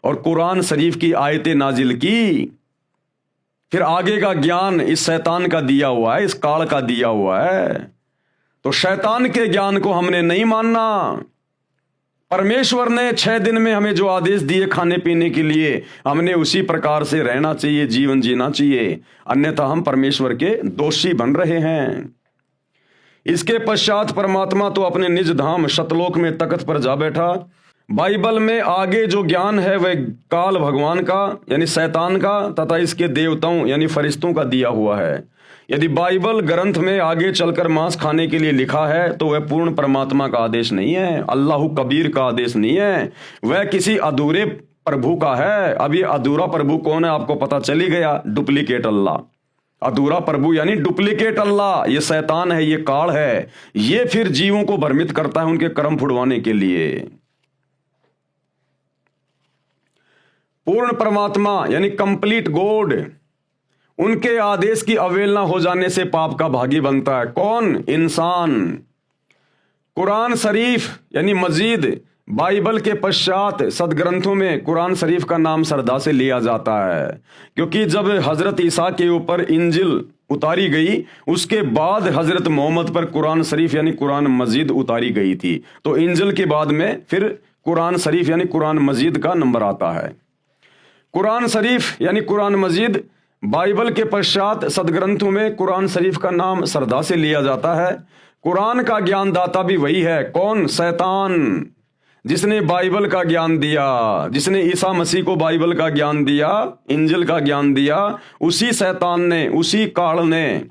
और कुरान शरीफ की आयतें नाजिल की, फिर आगे का ज्ञान इस शैतान का दिया हुआ है, इस काल का दिया हुआ है। तो शैतान के ज्ञान को हमने नहीं मानना। परमेश्वर ने 6 दिन में हमें जो आदेश दिए खाने पीने के लिए, हमने उसी प्रकार से रहना चाहिए, जीवन जीना चाहिए, अन्यथा हम परमेश्वर के दोषी बन रहे हैं। इसके पश्चात परमात्मा तो अपने निज धाम सतलोक में तख्त पर जा बैठा। बाइबल में आगे जो ज्ञान है वह काल भगवान का यानी शैतान का तथा इसके देवताओं यानी फरिश्तों का दिया हुआ है। यदि बाइबल ग्रंथ में आगे चलकर मांस खाने के लिए लिखा है तो वह पूर्ण परमात्मा का आदेश नहीं है, अल्लाह कबीर का आदेश नहीं है, वह किसी अधूरे प्रभु का है। अब ये अधूरा प्रभु कौन है आपको पता चली गया, डुप्लीकेट अल्लाह। अधूरा प्रभु यानी डुप्लीकेट अल्लाह, ये शैतान है, ये काल है, ये फिर जीवों को भ्रमित करता है उनके कर्म फुड़वाने के लिए। पूर्ण परमात्मा यानी कंप्लीट गॉड, उनके आदेश की अवहेलना हो जाने से पाप का भागी बनता है। कौन? इंसान। कुरान शरीफ यानी मजीद, बाइबल के पश्चात सदग्रंथों में कुरान शरीफ का नाम श्रद्धा से लिया जाता है, क्योंकि जब हजरत ईसा के ऊपर इंजिल उतारी गई उसके बाद हजरत मोहम्मद पर कुरान शरीफ यानी कुरान मजीद उतारी गई थी, तो इंजिल के बाद में फिर कुरान शरीफ यानी कुरान मजीद का नंबर आता है। कुरान शरीफ यानी कुरान मजीद बाइबल के पश्चात सदग्रंथों में कुरान शरीफ का नाम श्रद्धा से लिया जाता है। कुरान का ज्ञानदाता भी वही है। कौन? शैतान, जिसने बाइबल का ज्ञान दिया, जिसने ईसा मसीह को बाइबल का ज्ञान दिया, इंजिल का ज्ञान दिया, उसी शैतान ने, उसी काल ने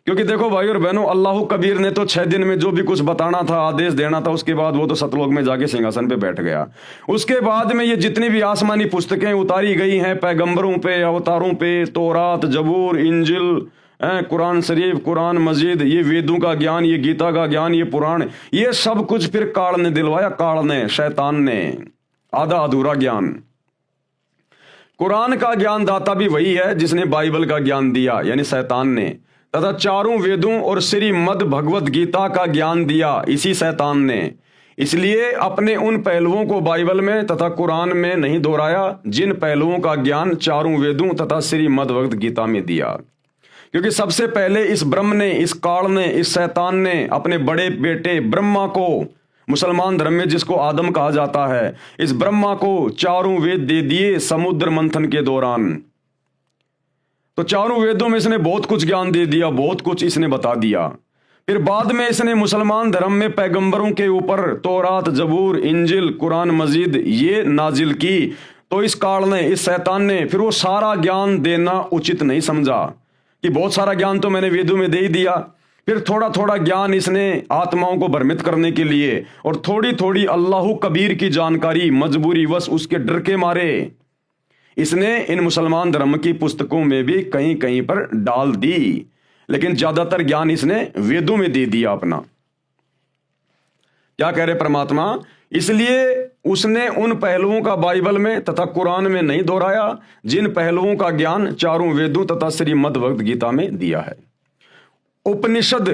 क्योंकि देखो भाई और बहनों, अल्लाह कबीर ने तो 6 दिन में जो भी कुछ बताना था, आदेश देना था, उसके बाद वो तो सतलोक में जाके सिंहासन पे बैठ गया। उसके बाद में ये जितनी भी आसमानी पुस्तकें उतारी गई हैं पैगंबरों पे, अवतारों पे, तौरात, जबूर, इंजिल, कुरान शरीफ, कुरान मजीद, ये वेदों का ज्ञान, ये गीता का ज्ञान, ये पुराण, ये सब कुछ फिर काल ने दिलवाया, काल ने, शैतान ने, आधा अधूरा ज्ञान। कुरान का ज्ञान दाता भी वही है जिसने बाइबल का ज्ञान दिया, यानी शैतान ने, तथा चारों वेदों और श्रीमद् भगवत गीता का ज्ञान दिया इसी शैतान ने। इसलिए अपने उन पहलुओं को बाइबल में तथा कुरान में नहीं दोहराया जिन पहलुओं का ज्ञान चारों वेदों तथा श्रीमद् भगवत गीता में दिया। क्योंकि सबसे पहले इस ब्रह्म ने, इस काल ने, इस शैतान ने अपने बड़े बेटे ब्रह्मा को, मुसलमान धर्म में जिसको आदम कहा जाता है, इस ब्रह्मा को चारों वेद दे दिए समुद्र मंथन के दौरान। तो चारों वेदों में इसने बहुत कुछ ज्ञान दे दिया, बहुत कुछ इसने बता दिया। फिर बाद में इसने मुसलमान धर्म में पैगंबरों के ऊपर तौरात, जबूर, इंजिल, कुरान मजीद ये नाजिल की। तो इस काल ने, इस शैतान ने फिर वो सारा ज्ञान देना उचित नहीं समझा कि बहुत सारा ज्ञान तो मैंने वेदों में दे ही दिया। फिर थोड़ा थोड़ा ज्ञान इसने आत्माओं को भ्रमित करने के लिए और थोड़ी थोड़ी अल्लाह कबीर की जानकारी मजबूरी वश उसके डर के मारे इसने इन मुसलमान धर्म की पुस्तकों में भी कहीं कहीं पर डाल दी, लेकिन ज्यादातर ज्ञान इसने वेदों में दे दिया अपना। क्या कह रहे परमात्मा? इसलिए उसने उन पहलुओं का बाइबल में तथा कुरान में नहीं दोहराया जिन पहलुओं का ज्ञान चारों वेदों तथा श्रीमद् भगवत गीता में दिया है। उपनिषद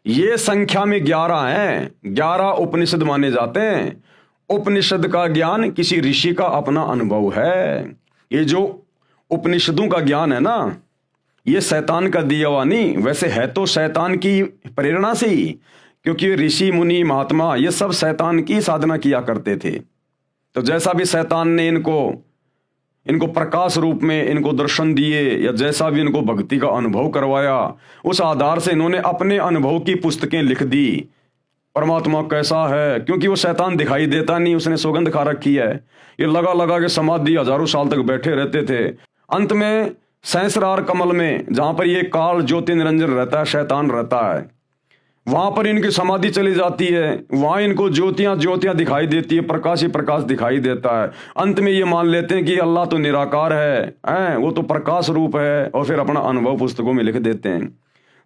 ये संख्या में 11 हैं, 11 उपनिषद माने जाते हैं। उपनिषद का ज्ञान किसी ऋषि का अपना अनुभव है। ये जो उपनिषदों का ज्ञान है ना, ये शैतान का दिया हुआ नहीं, वैसे है तो शैतान की प्रेरणा से ही, क्योंकि ऋषि मुनि महात्मा ये सब शैतान की साधना किया करते थे। तो जैसा भी शैतान ने इनको प्रकाश रूप में इनको दर्शन दिए या जैसा भी इनको भक्ति का अनुभव करवाया, उस आधार से इन्होंने अपने अनुभव की पुस्तकें लिख दी। परमात्मा कैसा है, क्योंकि वो शैतान दिखाई देता नहीं, उसने सौगंध खा रखी है। ये लगा लगा के समाधि हजारों साल तक बैठे रहते थे। अंत में सहस्रार कमल में, जहां पर ये काल ज्योति निरंजन रहता है, शैतान रहता है, वहां पर इनकी समाधि चली जाती है। वहां इनको ज्योतियां ज्योतियां दिखाई देती है, प्रकाश ही प्रकाश दिखाई देता है। अंत में ये मान लेते हैं कि अल्लाह तो निराकार है, वो तो प्रकाश रूप है, और फिर अपना अनुभव पुस्तकों में लिख देते हैं।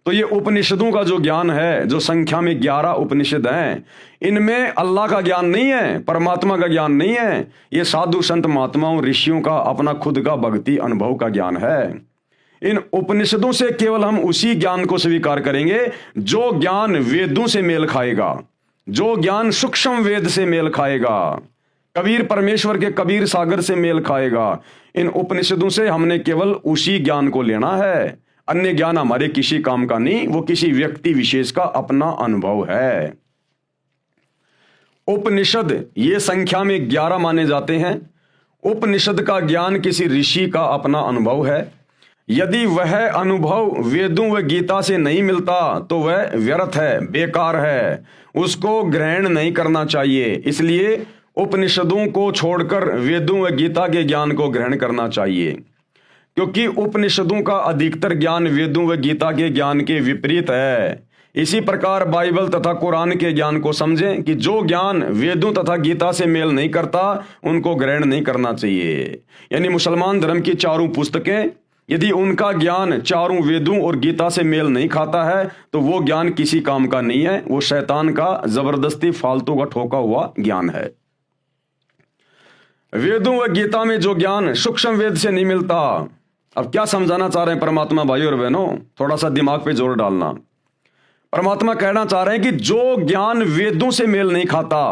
तो ये उपनिषदों का जो ज्ञान है, जो संख्या में 11 उपनिषद हैं, इनमें अल्लाह का ज्ञान नहीं है, परमात्मा का ज्ञान नहीं है। ये साधु संत महात्माओं ऋषियों का अपना खुद का भक्ति अनुभव का ज्ञान है। इन उपनिषदों से केवल हम उसी ज्ञान को स्वीकार करेंगे जो ज्ञान वेदों से मेल खाएगा, जो ज्ञान सूक्ष्म वेद से मेल खाएगा, कबीर परमेश्वर के कबीर सागर से मेल खाएगा। इन उपनिषदों से हमने केवल उसी ज्ञान को लेना है। अन्य ज्ञान हमारे किसी काम का नहीं, वो किसी व्यक्ति विशेष का अपना अनुभव है। उपनिषद ये संख्या में 11 माने जाते हैं। उपनिषद का ज्ञान किसी ऋषि का अपना अनुभव है। यदि वह अनुभव वेदों व गीता से नहीं मिलता तो वह व्यर्थ है, बेकार है, उसको ग्रहण नहीं करना चाहिए। इसलिए उपनिषदों को छोड़कर वेदों व गीता के ज्ञान को ग्रहण करना चाहिए, क्योंकि उपनिषदों का अधिकतर ज्ञान वेदों व गीता के ज्ञान के विपरीत है। इसी प्रकार बाइबल तथा कुरान के ज्ञान को समझें कि जो ज्ञान वेदों तथा गीता से मेल नहीं करता उनको ग्रहण नहीं करना चाहिए। यानी मुसलमान धर्म की चारों पुस्तकें, यदि उनका ज्ञान चारों वेदों और गीता से मेल नहीं खाता है तो वो ज्ञान किसी काम का नहीं है, वो शैतान का जबरदस्ती फालतू का ठोका हुआ ज्ञान है। वेदों व गीता में जो ज्ञान सूक्ष्म वेद से नहीं मिलता, अब क्या समझाना चाह रहे हैं परमात्मा? भाइयों और बहनों, थोड़ा सा दिमाग पे जोर डालना। परमात्मा कहना चाह रहे हैं कि जो ज्ञान वेदों से मेल नहीं खाता,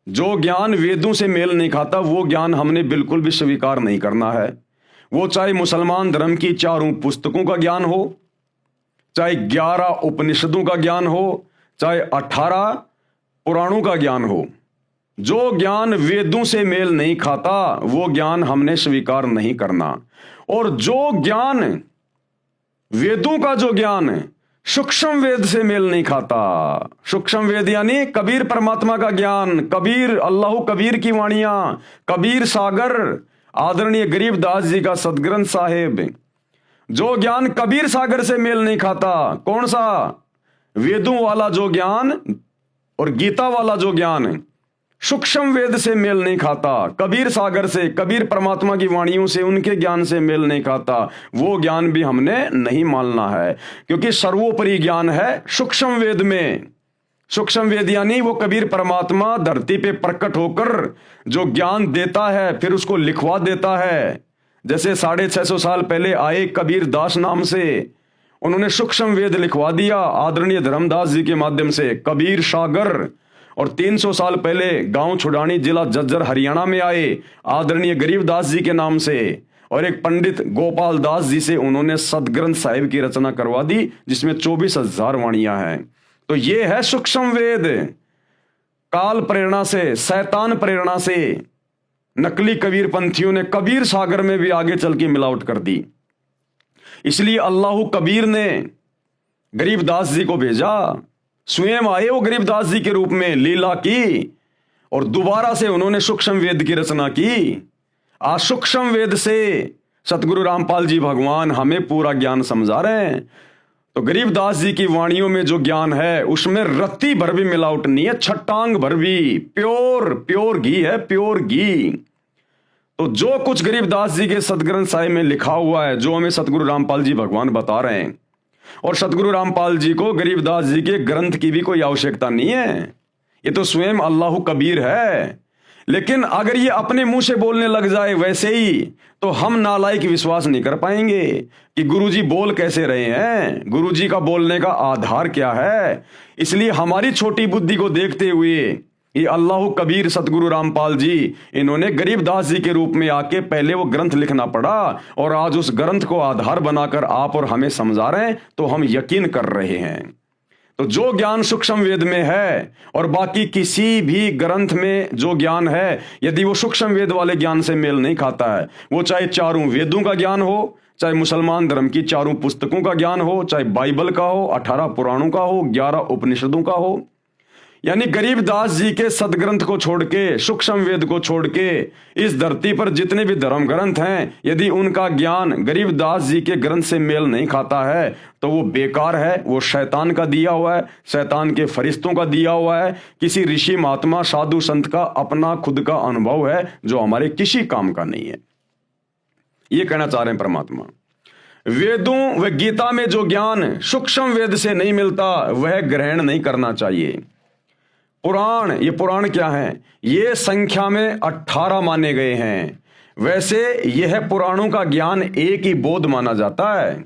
जो ज्ञान वेदों से मेल नहीं खाता, वो ज्ञान हमने बिल्कुल भी स्वीकार नहीं करना है। वो चाहे मुसलमान धर्म की चारों पुस्तकों का ज्ञान हो, चाहे 11 उपनिषदों का ज्ञान हो, चाहे 18 पुराणों का ज्ञान हो। जो ज्ञान वेदों से मेल नहीं खाता वो ज्ञान हमने स्वीकार नहीं करना। और जो ज्ञान वेदों का जो ज्ञान सूक्ष्म वेद से मेल नहीं खाता, सूक्ष्म वेद यानी कबीर परमात्मा का ज्ञान, कबीर अल्लाह कबीर की वाणियां, कबीर सागर, आदरणीय गरीबदास जी का सदग्रंथ साहिब, जो ज्ञान कबीर सागर से मेल नहीं खाता। कौन सा? वेदों वाला जो ज्ञान और गीता वाला जो ज्ञान सूक्ष्म वेद से मेल नहीं खाता, कबीर सागर से, कबीर परमात्मा की वाणियों से, उनके ज्ञान से मेल नहीं खाता। वो ज्ञान भी हमने नहीं मानना है, क्योंकि सर्वोपरि ज्ञान है सूक्ष्म वेद में। सूक्ष्म वेद यानी वो कबीर परमात्मा धरती पे प्रकट होकर जो ज्ञान देता है, फिर उसको लिखवा देता है। जैसे 650 साल पहले आए कबीर दास नाम से, उन्होंने सूक्ष्म वेद लिखवा दिया आदरणीय धर्मदास जी के माध्यम से, कबीर सागर। और 300 साल पहले गांव छुड़ानी, जिला झज्जर, हरियाणा में आए आदरणीय गरीबदास जी के नाम से, और एक पंडित गोपाल दास जी से उन्होंने सदग्रंथ साहिब की रचना करवा दी, जिसमें 24,000 वाणियां हैं। तो ये है सूक्ष्म वेद। काल प्रेरणा से, शैतान प्रेरणा से नकली कबीर पंथियों ने कबीर सागर में भी आगे चल के मिलावट कर दी। इसलिए अल्लाह कबीर ने गरीबदास जी को भेजा, स्वयं आए वो गरीबदास जी के रूप में, लीला की, और दोबारा से उन्होंने सूक्ष्म वेद की रचना की। आज सूक्ष्म वेद से सतगुरु रामपाल जी भगवान हमें पूरा ज्ञान समझा रहे हैं। तो गरीबदास जी की वाणियों में जो ज्ञान है उसमें रत्ती भर भी मिलावट नहीं है, छटांग भर भी प्योर घी है, प्योर घी। तो जो कुछ गरीबदास जी के सदग्रंथ साहिब में लिखा हुआ है, जो हमें सतगुरु रामपाल जी भगवान बता रहे हैं, और सतगुरु रामपाल जी को गरीबदास जी के ग्रंथ की भी कोई आवश्यकता नहीं है, ये तो स्वयं अल्लाह कबीर है। लेकिन अगर ये अपने मुंह से बोलने लग जाए वैसे ही, तो हम नालायक विश्वास नहीं कर पाएंगे कि गुरुजी बोल कैसे रहे हैं, गुरुजी का बोलने का आधार क्या है। इसलिए हमारी छोटी बुद्धि को देखते हुए ये अल्लाह कबीर सतगुरु रामपाल जी, इन्होंने गरीबदास जी के रूप में आके पहले वो ग्रंथ लिखना पड़ा, और आज उस ग्रंथ को आधार बनाकर आप और हमें समझा रहे हैं, तो हम यकीन कर रहे हैं। तो जो ज्ञान सूक्ष्म वेद में है और बाकी किसी भी ग्रंथ में जो ज्ञान है, यदि वो सूक्ष्म वेद वाले ज्ञान से मेल नहीं खाता है, वो चाहे चारों वेदों का ज्ञान हो, चाहे मुसलमान धर्म की चारों पुस्तकों का ज्ञान हो, चाहे बाइबल का हो, 18 पुराणों का हो, 11 उपनिषदों का हो, यानी गरीबदास जी के सदग्रंथ को छोड़ के, सूक्ष्म वेद को छोड़ के इस धरती पर जितने भी धर्म ग्रंथ हैं, यदि उनका ज्ञान गरीबदास जी के ग्रंथ से मेल नहीं खाता है, तो वो बेकार है, वो शैतान का दिया हुआ है, शैतान के फरिश्तों का दिया हुआ है, किसी ऋषि महात्मा साधु संत का अपना खुद का अनुभव है, जो हमारे किसी काम का नहीं है। ये कहना चाह रहे हैं परमात्मा। वेदों व गीता में जो ज्ञान सूक्ष्म वेद से नहीं मिलता, वह ग्रहण नहीं करना चाहिए। पुराण, ये पुराण क्या है? ये संख्या में 18 माने गए हैं। वैसे यह पुराणों का ज्ञान एक ही बोध माना जाता है।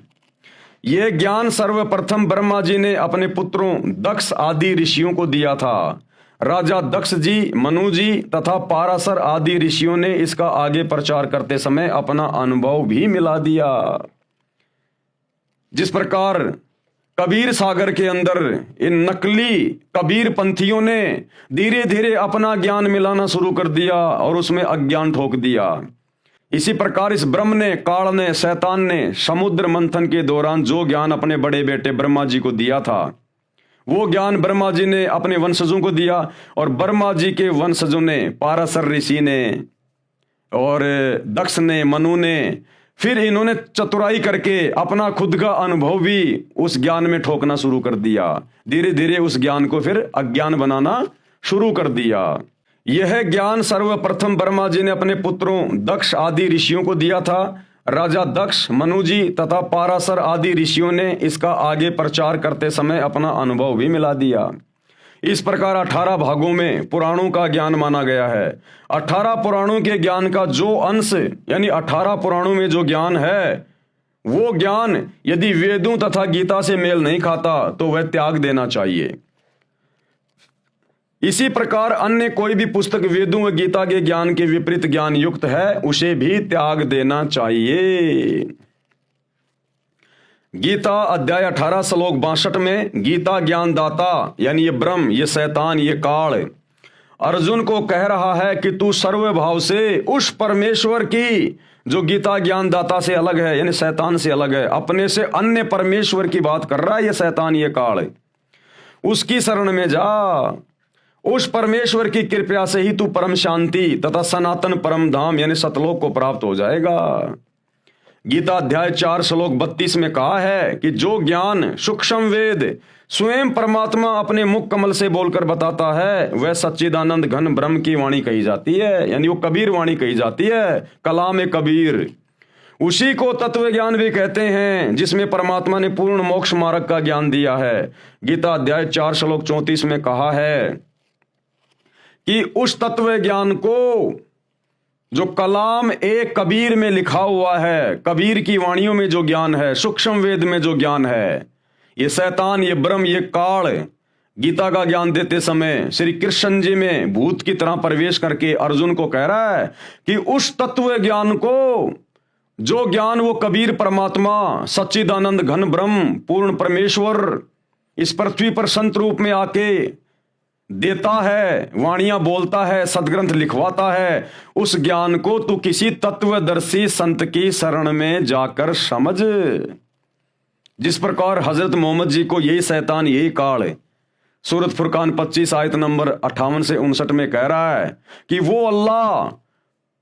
यह ज्ञान सर्वप्रथम ब्रह्मा जी ने अपने पुत्रों दक्ष आदि ऋषियों को दिया था। राजा दक्ष जी, मनु जी तथा पाराशर आदि ऋषियों ने इसका आगे प्रचार करते समय अपना अनुभव भी मिला दिया। जिस प्रकार कबीर सागर के अंदर इन नकली कबीर पंथियों ने धीरे धीरे अपना ज्ञान मिलाना शुरू कर दिया और उसमें अज्ञान ठोक दिया, इसी प्रकार इस ब्रह्म ने, काल ने, शैतान ने समुद्र मंथन के दौरान जो ज्ञान अपने बड़े बेटे ब्रह्मा जी को दिया था, वो ज्ञान ब्रह्मा जी ने अपने वंशजों को दिया, और ब्रह्मा जी के वंशजों ने, पाराशर ऋषि ने और दक्ष ने, मनु ने, फिर इन्होंने चतुराई करके अपना खुद का अनुभव भी उस ज्ञान में ठोकना शुरू कर दिया। धीरे धीरे उस ज्ञान को फिर अज्ञान बनाना शुरू कर दिया। यह ज्ञान सर्वप्रथम ब्रह्मा जी ने अपने पुत्रों दक्ष आदि ऋषियों को दिया था। राजा दक्ष, मनु जी तथा पाराशर आदि ऋषियों ने इसका आगे प्रचार करते समय अपना अनुभव भी मिला दिया। इस प्रकार 18 भागों में पुराणों का ज्ञान माना गया है। 18 पुराणों के ज्ञान का जो अंश, यानी 18 पुराणों में जो ज्ञान है, वो ज्ञान यदि वेदों तथा गीता से मेल नहीं खाता तो वह त्याग देना चाहिए। इसी प्रकार अन्य कोई भी पुस्तक वेदों व गीता के ज्ञान के विपरीत ज्ञान युक्त है, उसे भी त्याग देना चाहिए। गीता अध्याय 18 श्लोक 62 में गीता ज्ञान दाता, यानी ये ब्रह्म, ये शैतान, ये काल अर्जुन को कह रहा है कि तू सर्वभाव से उस परमेश्वर की, जो गीता ज्ञान दाता से अलग है, यानी शैतान से अलग है, अपने से अन्य परमेश्वर की बात कर रहा है ये शैतान, ये काल, उसकी शरण में जा। उस परमेश्वर की कृपा से ही तू परम शांति तथा सनातन परम धाम यानी सतलोक को प्राप्त हो जाएगा। गीता अध्याय 4 श्लोक 32 में कहा है कि जो ज्ञान सूक्ष्म वेद स्वयं परमात्मा अपने मुख कमल से बोलकर बताता है वह सच्चिदानंद घन ब्रह्म की वाणी कही जाती है, यानी वो कबीर वाणी कही जाती है, कलाम कबीर। उसी को तत्व ज्ञान भी कहते हैं जिसमें परमात्मा ने पूर्ण मोक्ष मार्ग का ज्ञान दिया है। गीता अध्याय 4 श्लोक 34 में कहा है कि उस तत्व ज्ञान को जो कलाम एक कबीर में लिखा हुआ है, कबीर की वाणियों में जो ज्ञान है, सूक्ष्म वेद में जो ज्ञान है, ये शैतान, ये ब्रह्म, ये काल गीता का ज्ञान देते समय श्री कृष्ण जी में भूत की तरह प्रवेश करके अर्जुन को कह रहा है कि उस तत्व ज्ञान को, जो ज्ञान वो कबीर परमात्मा सच्चिदानंद घन ब्रह्म पूर्ण परमेश्वर इस पृथ्वी पर संत रूप में आके देता है, वाणियां बोलता है, सदग्रंथ लिखवाता है, उस ज्ञान को तू किसी तत्वदर्शी संत की शरण में जाकर समझ। जिस प्रकार हजरत मोहम्मद जी को यही शैतान, यही काल सूरत फुरकान 25 आयत नंबर 58 से 59 में कह रहा है कि वो अल्लाह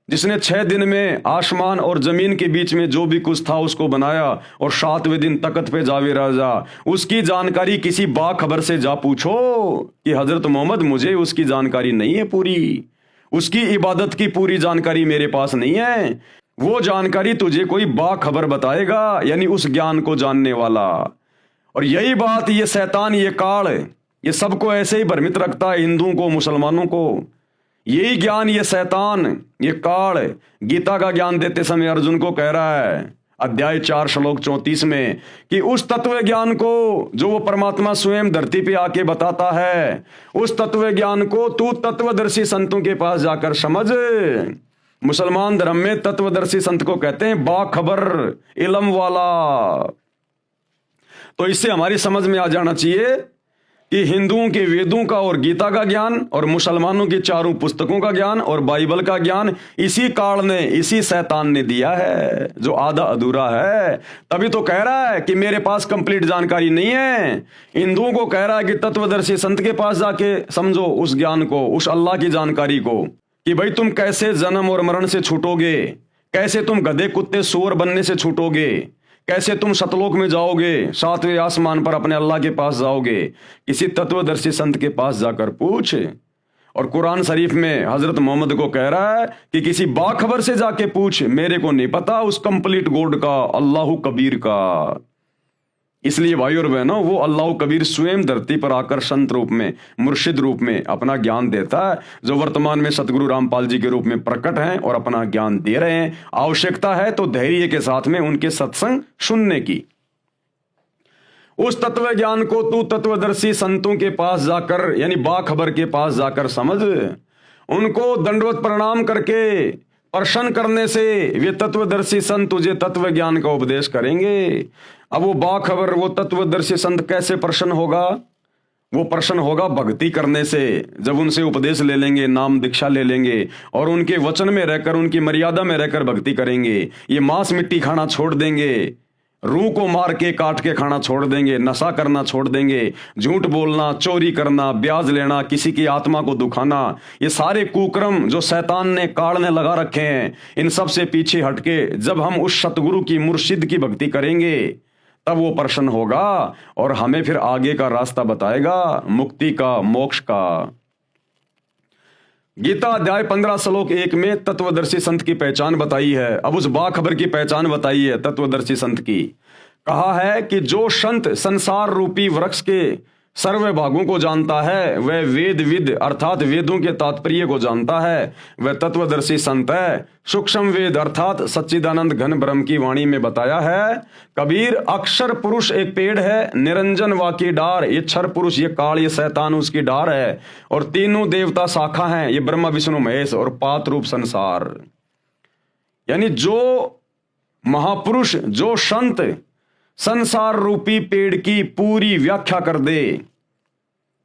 जिसने 6 दिन में आसमान और जमीन के बीच में जो भी कुछ था उसको बनाया और 7वें दिन तख्त पे जावे राजा, उसकी जानकारी किसी बाखबर से जा पूछो कि हजरत मोहम्मद मुझे उसकी जानकारी नहीं है पूरी, उसकी इबादत की पूरी जानकारी मेरे पास नहीं है। वो जानकारी तुझे कोई बाखबर बताएगा, यानी उस ज्ञान को जानने वाला। और यही बात ये शैतान, ये काल, ये सबको ऐसे ही भ्रमित रखता है, हिंदुओं को, मुसलमानों को। यही ज्ञान ये शैतान, ये काल गीता का ज्ञान देते समय अर्जुन को कह रहा है अध्याय 4 श्लोक 34 में कि उस तत्व ज्ञान को जो वो परमात्मा स्वयं धरती पे आके बताता है, उस तत्व ज्ञान को तू तत्वदर्शी संतों के पास जाकर समझ। मुसलमान धर्म में तत्वदर्शी संत को कहते हैं बाखबर, इल्म वाला। तो इससे हमारी समझ में आ जाना चाहिए कि हिंदुओं के वेदों का और गीता का ज्ञान और मुसलमानों की चारों पुस्तकों का ज्ञान और बाइबल का ज्ञान इसी काल ने, इसी शैतान ने दिया है, जो आधा अधूरा है। तभी तो कह रहा है कि मेरे पास कंप्लीट जानकारी नहीं है। हिंदुओं को कह रहा है कि तत्वदर्शी संत के पास जाके समझो उस ज्ञान को, उस अल्लाह की जानकारी को, कि भाई तुम कैसे जन्म और मरण से छूटोगे, कैसे तुम गधे कुत्ते सूअर बनने से छूटोगे, कैसे तुम सतलोक में जाओगे, 7वें आसमान पर अपने अल्लाह के पास जाओगे। किसी तत्वदर्शी संत के पास जाकर पूछ। और कुरान शरीफ में हजरत मोहम्मद को कह रहा है कि किसी बाखबर से जाके पूछ, मेरे को नहीं पता उस कंप्लीट गॉड का, अल्लाह कबीर का। इसलिए भाई और बहनों, वो अल्लाह कबीर स्वयं धरती पर आकर संत रूप में, मुर्शिद रूप में अपना ज्ञान देता है, जो वर्तमान में सतगुरु रामपाल जी के रूप में प्रकट हैं और अपना ज्ञान दे रहे हैं। आवश्यकता है तो धैर्य के साथ में उनके सत्संग सुनने की। उस तत्व ज्ञान को तू तत्वदर्शी संतों के पास जाकर, यानी बाखबर के पास जाकर समझ। उनको दंडवत प्रणाम करके प्रश्न करने से वे तत्वदर्शी संत तुझे तत्व ज्ञान का उपदेश करेंगे। अब वो बाखबर, वो तत्वदर्शी संत कैसे प्रश्न होगा? वो प्रश्न होगा भक्ति करने से। जब उनसे उपदेश ले लेंगे, नाम दीक्षा ले लेंगे और उनके वचन में रहकर, उनकी मर्यादा में रहकर भक्ति करेंगे। ये मांस मिट्टी खाना छोड़ देंगे, रूह को मार के काट के खाना छोड़ देंगे, नशा करना छोड़ देंगे, झूठ बोलना, चोरी करना, ब्याज लेना, किसी की आत्मा को दुखाना, ये सारे कुकर्म जो शैतान ने, काल ने लगा रखे हैं, इन सब से पीछे हटके जब हम उस सतगुरु की, मुर्शिद की भक्ति करेंगे, तब वो प्रश्न होगा और हमें फिर आगे का रास्ता बताएगा, मुक्ति का, मोक्ष का। गीता अध्याय 15 श्लोक 1 में तत्वदर्शी संत की पहचान बताई है। अब उस बाखबर की पहचान बताई है तत्वदर्शी संत की। कहा है कि जो संत संसार रूपी वृक्ष के सर्व भागों को जानता है, वह वेद विद अर्थात वेदों के तात्पर्य को जानता है, वह तत्वदर्शी संत है। सूक्ष्म वेद अर्थात सच्चिदानंद घन ब्रह्म की वाणी में बताया है। कबीर अक्षर पुरुष एक पेड़ है, निरंजन वाकी डार, ये क्षर पुरुष, ये काल, ये शैतान उसकी डार है, और तीनों देवता शाखा हैं, ये ब्रह्मा विष्णु महेश, और पात रूप संसार। यानी जो महापुरुष, जो संत संसार रूपी पेड़ की पूरी व्याख्या कर दे,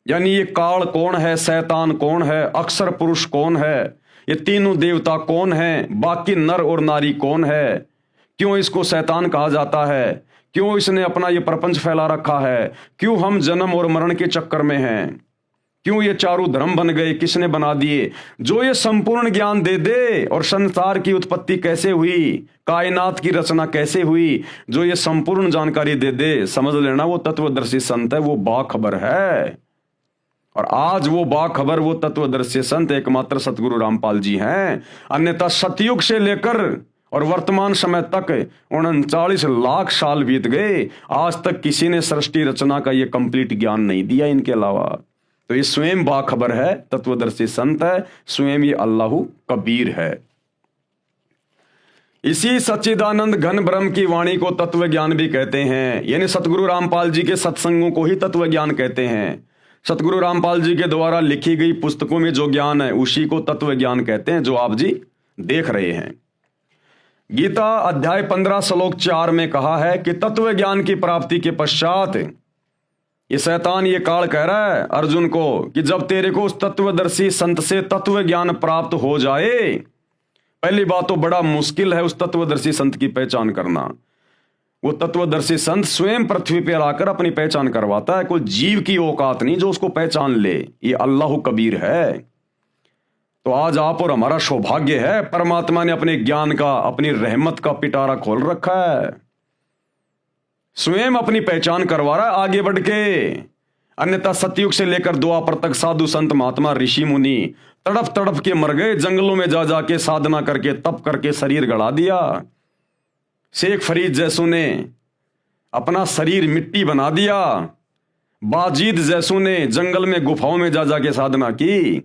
यानी ये काल कौन है, शैतान कौन है, अक्षर पुरुष कौन है, ये तीनों देवता कौन है, बाकी नर और नारी कौन है, क्यों इसको शैतान कहा जाता है, क्यों इसने अपना ये प्रपंच फैला रखा है, क्यों हम जन्म और मरण के चक्कर में हैं, क्यों ये चारों धर्म बन गए, किसने बना दिए? जो ये संपूर्ण ज्ञान दे दे और संसार की उत्पत्ति कैसे हुई, कायनात की रचना कैसे हुई, जो ये संपूर्ण जानकारी दे दे, समझ लेना वो तत्वदर्शी संत है, वो बाखबर है। और आज वो बाखबर, वो तत्वदर्शी संत एकमात्र सतगुरु रामपाल जी हैं। अन्यथा सतयुग से लेकर और वर्तमान समय तक 39 लाख साल बीत गए, आज तक किसी ने सृष्टि रचना का ये कंप्लीट ज्ञान नहीं दिया इनके अलावा। तो ये स्वयं बाखबर है, तत्वदर्शी संत है, स्वयं ये अल्लाह कबीर है। इसी सच्चिदानंद घन ब्रह्म की वाणी को तत्व ज्ञान भी कहते हैं, यानी सतगुरु रामपाल जी के सत्संगों को ही तत्व ज्ञान कहते हैं। सतगुरु रामपाल जी के द्वारा लिखी गई पुस्तकों में जो ज्ञान है उसी को तत्व ज्ञान कहते हैं, जो आप जी देख रहे हैं। गीता अध्याय 15 श्लोक 4 में कहा है कि तत्व ज्ञान की प्राप्ति के पश्चात ये शैतान ये काल कह रहा है अर्जुन को कि जब तेरे को उस तत्वदर्शी संत से तत्व ज्ञान प्राप्त हो जाए, पहली बात तो बड़ा मुश्किल है उस तत्वदर्शी संत की पहचान करना। वो तत्वदर्शी संत स्वयं पृथ्वी पर आकर अपनी पहचान करवाता है, कोई जीव की औकात नहीं जो उसको पहचान ले। ये अल्लाह कबीर है। तो आज आप और हमारा सौभाग्य है, परमात्मा ने अपने ज्ञान का, अपनी रहमत का पिटारा खोल रखा है, स्वयं अपनी पहचान करवा रहा है आगे बढ़ के। अन्यथा सतयुग से लेकर द्वापर तक साधु संत महात्मा ऋषि मुनि तड़प तड़प के मर गए, जंगलों में जा जाके साधना करके तप करके शरीर गड़ा दिया। शेख फरीद जैसों ने अपना शरीर मिट्टी बना दिया। बाजीद जैसों ने जंगल में गुफाओं में जा जाके साधना की।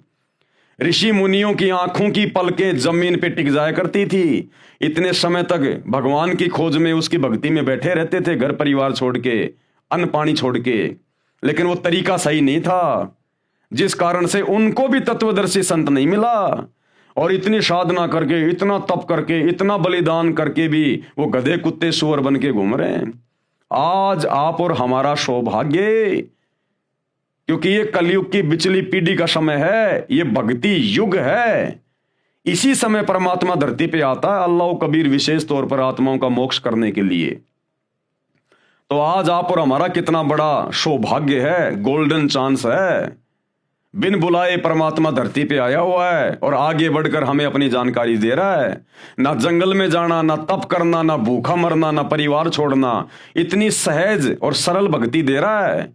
ऋषि मुनियों की आंखों की पलकें जमीन पे टिक जाया करती थी। इतने समय तक भगवान की खोज में, उसकी भक्ति में बैठे रहते थे, घर परिवार छोड़ के, अन्न पानी छोड़ के, लेकिन वो तरीका सही नहीं था, जिस कारण से उनको भी तत्वदर्शी संत नहीं मिला। और इतनी साधना करके, इतना तप करके, इतना बलिदान करके भी वो गधे कुत्ते सुअर बन के घूम रहे हैं। आज आप और हमारा सौभाग्य, क्योंकि ये कलयुग की बिचली पीढ़ी का समय है, ये भक्ति युग है। इसी समय परमात्मा धरती पे आता है, अल्लाह कबीर विशेष तौर पर आत्माओं का मोक्ष करने के लिए। तो आज आप और हमारा कितना बड़ा सौभाग्य है, गोल्डन चांस है। बिन बुलाए परमात्मा धरती पे आया हुआ है और आगे बढ़कर हमें अपनी जानकारी दे रहा है। ना जंगल में जाना, ना तप करना, ना भूखा मरना, ना परिवार छोड़ना, इतनी सहज और सरल भक्ति दे रहा है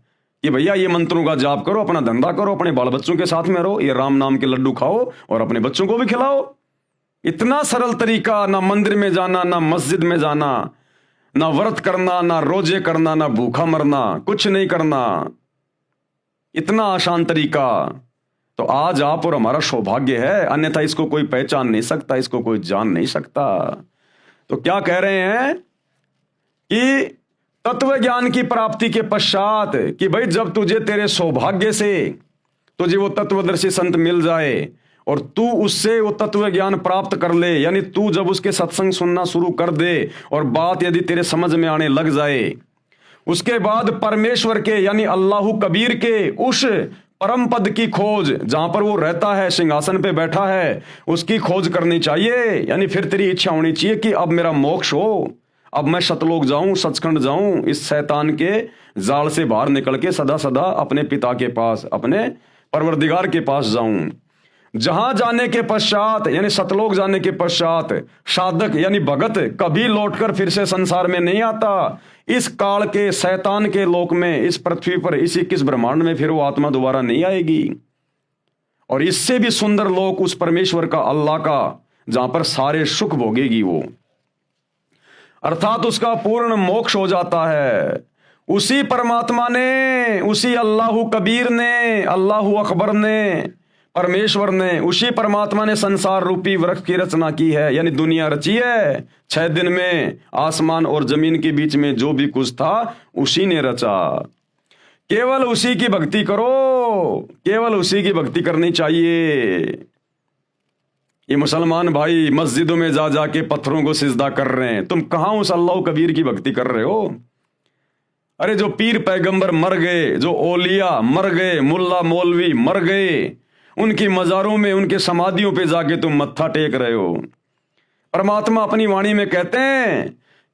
कि भैया ये मंत्रों का जाप करो, अपना धंधा करो, अपने बाल बच्चों के साथ में रहो, ये राम नाम के लड्डू खाओ और अपने बच्चों को भी खिलाओ। इतना सरल तरीका, ना मंदिर में जाना, ना मस्जिद में जाना, ना व्रत करना, ना रोजे करना, ना भूखा मरना, कुछ नहीं करना, इतना आसान तरीका। तो आज आप और हमारा सौभाग्य है, अन्यथा इसको कोई पहचान नहीं सकता, इसको कोई जान नहीं सकता। तो क्या कह रहे हैं कि तत्व ज्ञान की प्राप्ति के पश्चात, कि भाई जब तुझे तेरे सौभाग्य से तुझे वो तत्वदर्शी संत मिल जाए और तू उससे वो तत्व ज्ञान प्राप्त कर ले, यानी तू जब उसके सत्संग सुनना शुरू कर दे और बात यदि तेरे समझ में आने लग जाए, उसके बाद परमेश्वर के यानी अल्लाह कबीर के उस परम पद की खोज, जहां पर वो रहता है, सिंहासन पे बैठा है, उसकी खोज करनी चाहिए। यानी फिर तेरी इच्छा होनी चाहिए कि अब मेरा मोक्ष हो, अब मैं सतलोक जाऊं, सचखंड जाऊं, इस शैतान के जाल से बाहर निकल के सदा सदा अपने पिता के पास, अपने परवरदिगार के पास जाऊं। जहां जाने के पश्चात यानी सतलोक जाने के पश्चात साधक यानी भगत कभी लौटकर फिर से संसार में नहीं आता। इस काल के शैतान के लोक में, इस पृथ्वी पर, इस 21 ब्रह्मांड में फिर वो आत्मा दोबारा नहीं आएगी। और इससे भी सुंदर लोक उस परमेश्वर का, अल्लाह का, जहां पर सारे सुख भोगेगी वो, अर्थात उसका पूर्ण मोक्ष हो जाता है। उसी परमात्मा ने, उसी अल्लाह कबीर ने, अल्लाह अकबर ने, परमेश्वर ने, उसी परमात्मा ने संसार रूपी वृक्ष की रचना की है, यानी दुनिया रची है। 6 दिन में आसमान और जमीन के बीच में जो भी कुछ था उसी ने रचा। केवल उसी की भक्ति करो, केवल उसी की भक्ति करनी चाहिए। ये मुसलमान भाई मस्जिदों में जा जाके पत्थरों को सिजदा कर रहे हैं, तुम कहां उस अल्लाह कबीर की भक्ति कर रहे हो? अरे जो पीर पैगंबर मर गए, जो ओलिया मर गए, मुल्ला मौलवी मर गए, उनकी मजारों में, उनके समाधियों पे जाके तुम मत्था टेक रहे हो। परमात्मा अपनी वाणी में कहते हैं,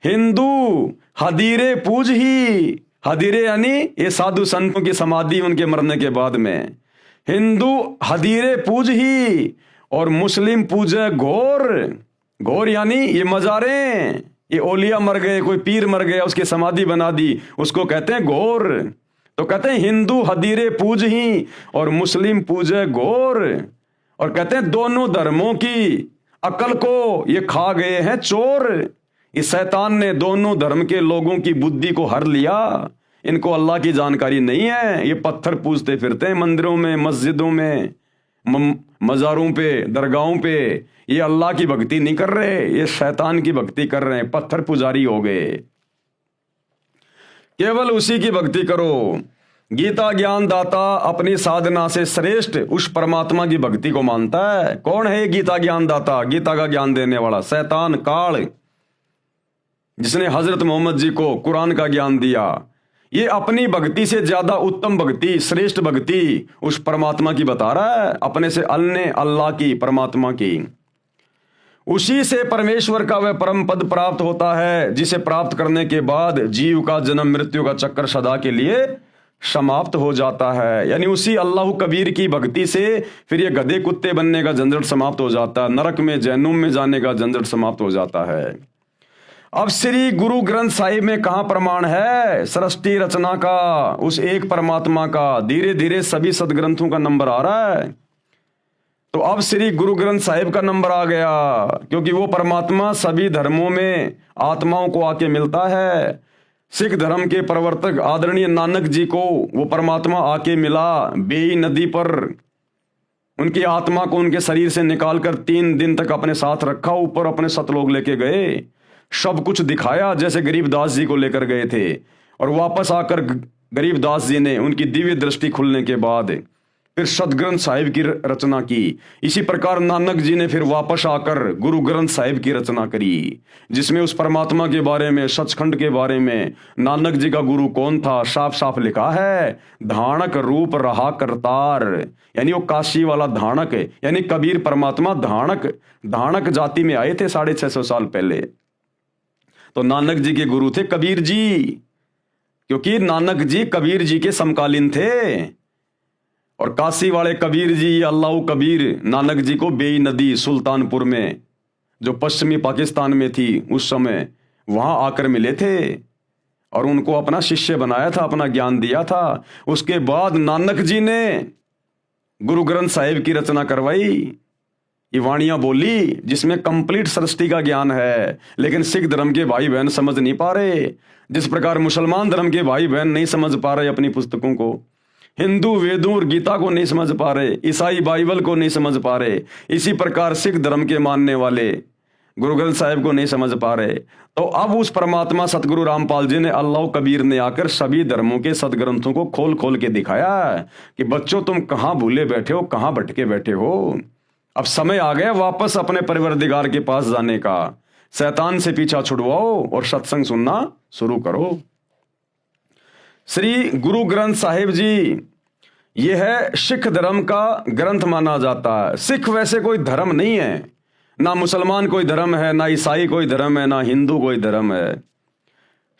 हिंदू हदीरे पूज ही, हदीरे यानी ये साधु संतों की समाधि उनके मरने के बाद में, हिंदू हदीरे पूज ही और मुस्लिम पूजे घोर। घोर यानी ये मजारें, ये ओलिया मर गए, कोई पीर मर गया, उसकी समाधि बना दी, उसको कहते हैं घोर। तो कहते हैं हिंदू हदीरे पूज ही और मुस्लिम पूजे घोर। और कहते हैं दोनों धर्मों की अकल को ये खा गए हैं चोर। इस शैतान ने दोनों धर्म के लोगों की बुद्धि को हर लिया। इनको अल्लाह की जानकारी नहीं है। ये पत्थर पूजते फिरते हैं मंदिरों में, मस्जिदों में, मज़ारों पे, दरगाहों पे। ये अल्लाह की भक्ति नहीं कर रहे, ये शैतान की भक्ति कर रहे हैं। पत्थर पुजारी हो गए। केवल उसी की भक्ति करो। गीता ज्ञान दाता अपनी साधना से श्रेष्ठ उस परमात्मा की भक्ति को मानता है। कौन है ये गीता ज्ञान दाता? गीता का ज्ञान देने वाला शैतान काल, जिसने हजरत मोहम्मद जी को कुरान का ज्ञान दिया। ये अपनी भक्ति से ज्यादा उत्तम भक्ति, श्रेष्ठ भक्ति उस परमात्मा की बता रहा है, अपने से अन्य अल्लाह की, परमात्मा की। उसी से परमेश्वर का वह परम पद प्राप्त होता है, जिसे प्राप्त करने के बाद जीव का जन्म मृत्यु का चक्कर सदा के लिए समाप्त हो जाता है। यानी उसी अल्लाह कबीर की भक्ति से फिर ये गधे कुत्ते बनने का झंझट समाप्त हो जाता है, नरक में जहन्नुम में जाने का झंझट समाप्त हो जाता है। अब श्री गुरु ग्रंथ साहिब में कहां प्रमाण है सृष्टि रचना का, उस एक परमात्मा का? धीरे धीरे सभी सदग्रंथों का नंबर आ रहा है। तो अब श्री गुरु ग्रंथ साहिब का नंबर आ गया, क्योंकि वो परमात्मा सभी धर्मों में आत्माओं को आके मिलता है। सिख धर्म के प्रवर्तक आदरणीय नानक जी को वो परमात्मा आके मिला बेई नदी पर। उनकी आत्मा को उनके शरीर से निकालकर 3 दिन तक अपने साथ रखा, ऊपर अपने सतलोक लेके गए, सब कुछ दिखाया जैसे गरीबदास जी को लेकर गए थे। और वापस आकर गरीबदास जी ने उनकी दिव्य दृष्टि खुलने के बाद फिर सदग्रंथ साहिब की रचना की। इसी प्रकार नानक जी ने फिर वापस आकर गुरु ग्रंथ साहिब की रचना करी, जिसमें उस परमात्मा के बारे में, सचखंड के बारे में, नानक जी का गुरु कौन था, साफ साफ लिखा है। धाणक रूप रहा करतार, यानी वो काशी वाला धाणक, यानी कबीर परमात्मा धाणक जाति में आए थे 650 साल पहले। तो नानक जी के गुरु थे कबीर जी, क्योंकि नानक जी कबीर जी के समकालीन थे। और काशी वाले कबीर जी, अल्लाह कबीर, नानक जी को बेई नदी सुल्तानपुर में, जो पश्चिमी पाकिस्तान में थी उस समय, वहां आकर मिले थे और उनको अपना शिष्य बनाया था, अपना ज्ञान दिया था। उसके बाद नानक जी ने गुरु ग्रंथ साहिब की रचना करवाई, ये वाणियां बोली, जिसमें कंप्लीट सृष्टि का ज्ञान है। लेकिन सिख धर्म के भाई बहन समझ नहीं पा रहे, जिस प्रकार मुसलमान धर्म के भाई बहन नहीं समझ पा रहे अपनी पुस्तकों को, हिंदू वेदों और गीता को नहीं समझ पा रहे, ईसाई बाइबल को नहीं समझ पा रहे, इसी प्रकार सिख धर्म के मानने वाले गुरु ग्रंथ साहिब को नहीं समझ पा रहे। तो अब उस परमात्मा सतगुरु रामपाल जी ने, अल्लाह कबीर ने आकर सभी धर्मों के सदग्रंथों को खोल खोल के दिखाया कि बच्चों तुम कहां भूले बैठे हो, कहां भटके बैठे हो। अब समय आ गया वापस अपने परवरदिगार के पास जाने का। शैतान से पीछा छुड़वाओ और सत्संग सुनना शुरू करो। श्री गुरु ग्रंथ साहिब जी यह है सिख धर्म का ग्रंथ माना जाता है। सिख वैसे कोई धर्म नहीं है, ना मुसलमान कोई धर्म है, ना ईसाई कोई धर्म है, ना हिंदू कोई धर्म है।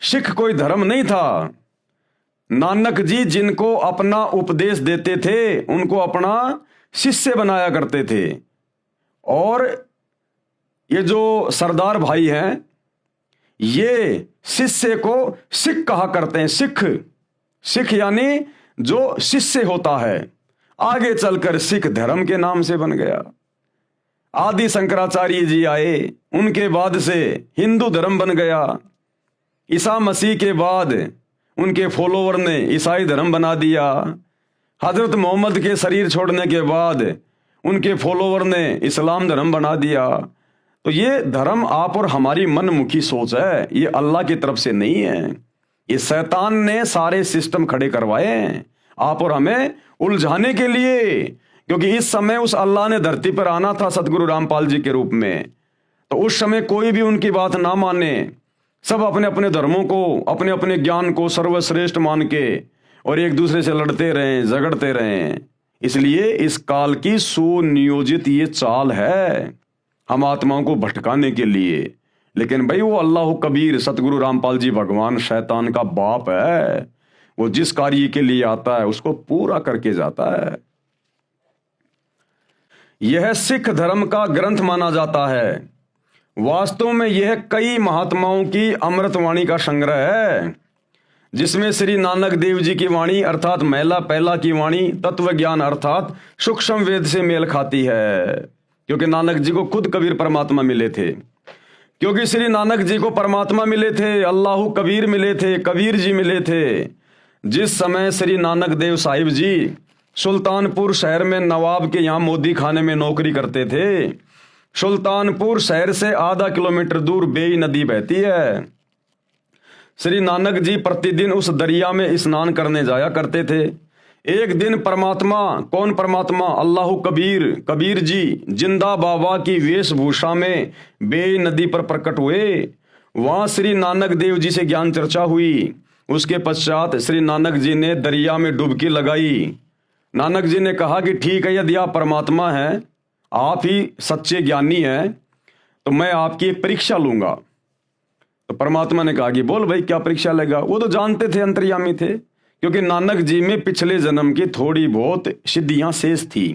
सिख कोई धर्म नहीं था। नानक जी जिनको अपना उपदेश देते थे, उनको अपना शिष्य बनाया करते थे। और ये जो सरदार भाई हैं, ये शिष्य को सिख कहा करते हैं। सिख यानी जो शिष्य होता है। आगे चलकर सिख धर्म के नाम से बन गया। आदि शंकराचार्य जी आए, उनके बाद से हिंदू धर्म बन गया। ईसा मसीह के बाद उनके फॉलोवर ने ईसाई धर्म बना दिया। हजरत मोहम्मद के शरीर छोड़ने के बाद उनके फॉलोवर ने इस्लाम धर्म बना दिया। तो ये धर्म आप और हमारी मनमुखी सोच है, ये अल्लाह की तरफ से नहीं है। ये शैतान ने सारे सिस्टम खड़े करवाए हैं आप और हमें उलझाने के लिए, क्योंकि इस समय उस अल्लाह ने धरती पर आना था सतगुरु रामपाल जी के रूप में। तो उस समय कोई भी उनकी बात ना माने, सब अपने अपने धर्मों को, अपने अपने ज्ञान को सर्वश्रेष्ठ मान के और एक दूसरे से लड़ते रहें, झगड़ते रहें। इसलिए इस काल की सुनियोजित ये चाल है हम आत्माओं को भटकाने के लिए। लेकिन भाई वो अल्लाह कबीर सतगुरु रामपाल जी भगवान शैतान का बाप है। वो जिस कार्य के लिए आता है उसको पूरा करके जाता है। यह सिख धर्म का ग्रंथ माना जाता है। वास्तव में यह कई महात्माओं की अमृतवाणी का संग्रह है, जिसमें श्री नानक देव जी की वाणी अर्थात महिला पहला की वाणी तत्व ज्ञान अर्थात सूक्ष्म वेद से मेल खाती है, क्योंकि नानक जी को खुद कबीर परमात्मा मिले थे। क्योंकि श्री नानक जी को परमात्मा मिले थे, अल्लाह कबीर मिले थे, कबीर जी मिले थे। जिस समय श्री नानक देव साहिब जी सुल्तानपुर शहर में नवाब के यहाँ मोदी खाने में नौकरी करते थे, सुल्तानपुर शहर से आधा किलोमीटर दूर बेई नदी बहती है। श्री नानक जी प्रतिदिन उस दरिया में स्नान करने जाया करते थे। एक दिन परमात्मा, कौन परमात्मा? अल्लाह कबीर, कबीर जी जिंदा बाबा की वेशभूषा में बेई नदी पर प्रकट हुए। वहां श्री नानक देव जी से ज्ञान चर्चा हुई। उसके पश्चात श्री नानक जी ने दरिया में डुबकी लगाई। नानक जी ने कहा कि ठीक है, यदि आप परमात्मा हैं, आप ही सच्चे ज्ञानी हैं, तो मैं आपकी एक परीक्षा लूंगा। तो परमात्मा ने कहा कि बोल भाई, क्या परीक्षा लेगा? वो तो जानते थे, अंतर्यामी थे, क्योंकि नानक जी में पिछले जन्म की थोड़ी बहुत सिद्धियां शेष थी।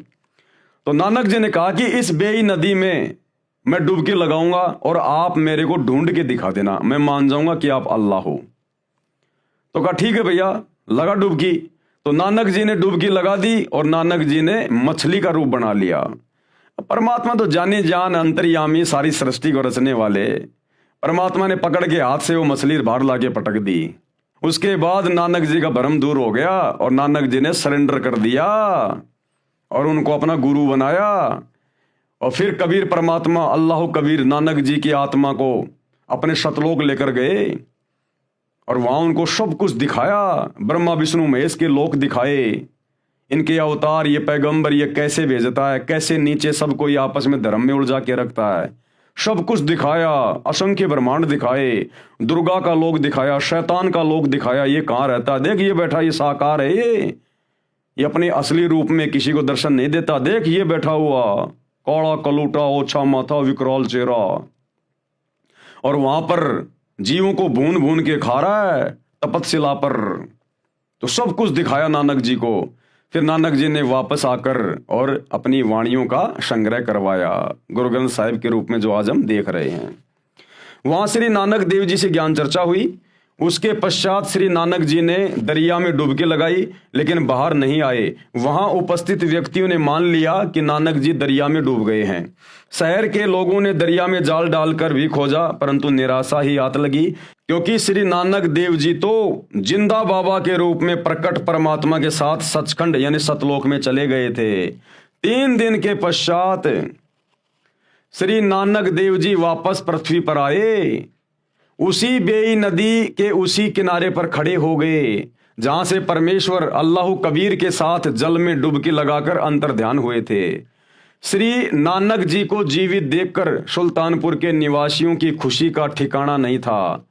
तो नानक जी ने कहा कि इस बेई नदी में मैं डुबकी लगाऊंगा और आप मेरे को ढूंढ के दिखा देना, मैं मान जाऊंगा कि आप अल्लाह हो। तो कहा ठीक है भैया, लगा डुबकी। तो नानक जी ने डुबकी लगा दी और नानक जी ने मछली का रूप बना लिया। परमात्मा तो जाने जान अंतर्यामी, सारी सृष्टि को रचने वाले परमात्मा ने पकड़ के हाथ से वो मछली बाहर लाके पटक दी। उसके बाद नानक जी का भ्रम दूर हो गया और नानक जी ने सरेंडर कर दिया और उनको अपना गुरु बनाया। और फिर कबीर परमात्मा अल्लाह कबीर नानक जी की आत्मा को अपने सतलोक लेकर गए और वहां उनको सब कुछ दिखाया। ब्रह्मा विष्णु महेश के लोक दिखाए, इनके अवतार, ये पैगंबर ये कैसे भेजता है, कैसे नीचे सबको ये आपस में धर्म में उलझा के रखता है, सब कुछ दिखाया। असंख्य ब्रह्मांड दिखाए, दुर्गा का लोक दिखाया, शैतान का लोक दिखाया, ये कहाँ रहता है, देख ये बैठा, ये साकार है, ये अपने असली रूप में किसी को दर्शन नहीं देता, देख ये बैठा हुआ, कौड़ा कलूटा, ओछा माथा, विकराल चेहरा, और वहां पर जीवों को भून भून के खा रहा है तपतशिला पर। तो सब कुछ दिखाया नानक जी को। फिर नानक जी ने वापस आकर और अपनी वाणियों का संग्रह करवाया गुरु ग्रंथ साहिब के रूप में, जो आज हम देख रहे हैं। वहां श्री नानक देव जी से ज्ञान चर्चा हुई। उसके पश्चात श्री नानक जी ने दरिया में डुबकी लगाई, लेकिन बाहर नहीं आए। वहां उपस्थित व्यक्तियों ने मान लिया कि नानक जी दरिया में डूब गए हैं। शहर के लोगों ने दरिया में जाल डालकर भी खोजा, परंतु निराशा ही हाथ लगी, क्योंकि श्री नानक देव जी तो जिंदा बाबा के रूप में प्रकट परमात्मा के साथ सचखंड यानी सतलोक में चले गए थे। 3 दिन के पश्चात श्री नानक देव जी वापस पृथ्वी पर आए। उसी बेई नदी के उसी किनारे पर खड़े हो गए जहां से परमेश्वर अल्लाह कबीर के साथ जल में डुबकी लगाकर अंतर ध्यान हुए थे। श्री नानक जी को जीवित देखकर सुल्तानपुर के निवासियों की खुशी का ठिकाना नहीं था।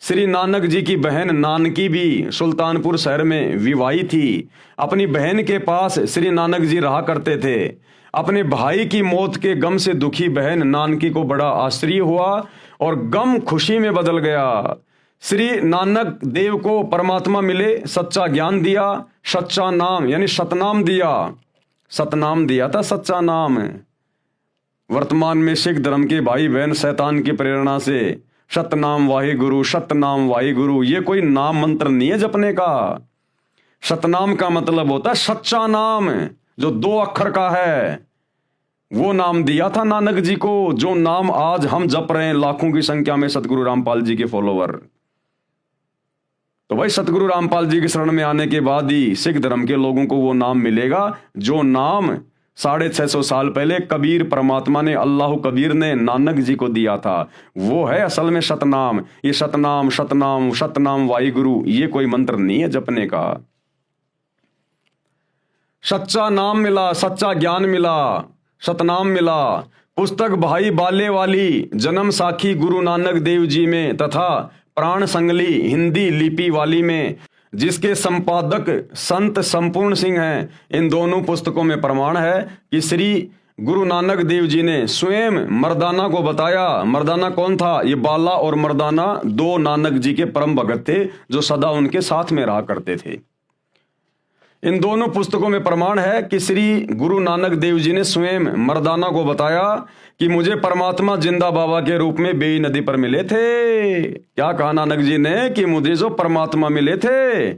श्री नानक जी की बहन नानकी भी सुल्तानपुर शहर में विवाही थी। अपनी बहन के पास श्री नानक जी रहा करते थे। अपने भाई की मौत के गम से दुखी बहन नानकी को बड़ा आश्चर्य हुआ और गम खुशी में बदल गया। श्री नानक देव को परमात्मा मिले, सच्चा ज्ञान दिया, सच्चा नाम यानी सतनाम दिया। सतनाम दिया था, सच्चा नाम। वर्तमान में सिख धर्म के भाई बहन शैतान की प्रेरणा से सतनाम वाहिगुरु, सतनाम वाहिगुरु, ये कोई नाम मंत्र नहीं है जपने का। सतनाम का मतलब होता है सच्चा नाम, जो 2 अक्षर का है। वो नाम दिया था नानक जी को, जो नाम आज हम जप रहे हैं लाखों की संख्या में सतगुरु रामपाल जी के फॉलोवर। तो भाई सतगुरु रामपाल जी की शरण में आने के बाद ही सिख धर्म के लोगों को वो नाम मिलेगा, जो नाम 650 साल पहले कबीर परमात्मा ने, अल्लाह कबीर ने नानक जी को दिया था। वो है असल में सतनाम। ये सतनाम सतनाम सतनाम वाहिगुरु, ये कोई मंत्र नहीं है जपने का। सच्चा नाम मिला, सच्चा ज्ञान मिला, सतनाम मिला। पुस्तक भाई बाले वाली जन्म साखी गुरु नानक देव जी में तथा प्राण संगली हिंदी लिपि वाली में, जिसके संपादक संत संपूर्ण सिंह हैं। इन दोनों पुस्तकों में प्रमाण है कि श्री गुरु नानक देव जी ने स्वयं मर्दाना को बताया। मर्दाना कौन था? ये बाला और मर्दाना 2 नानक जी के परम भगत थे, जो सदा उनके साथ में रहा करते थे। इन दोनों पुस्तकों में प्रमाण है कि श्री गुरु नानक देव जी ने स्वयं मर्दाना को बताया कि मुझे परमात्मा जिंदा बाबा के रूप में बेई नदी पर मिले थे। क्या कहा नानक जी ने कि मुझे जो परमात्मा मिले थे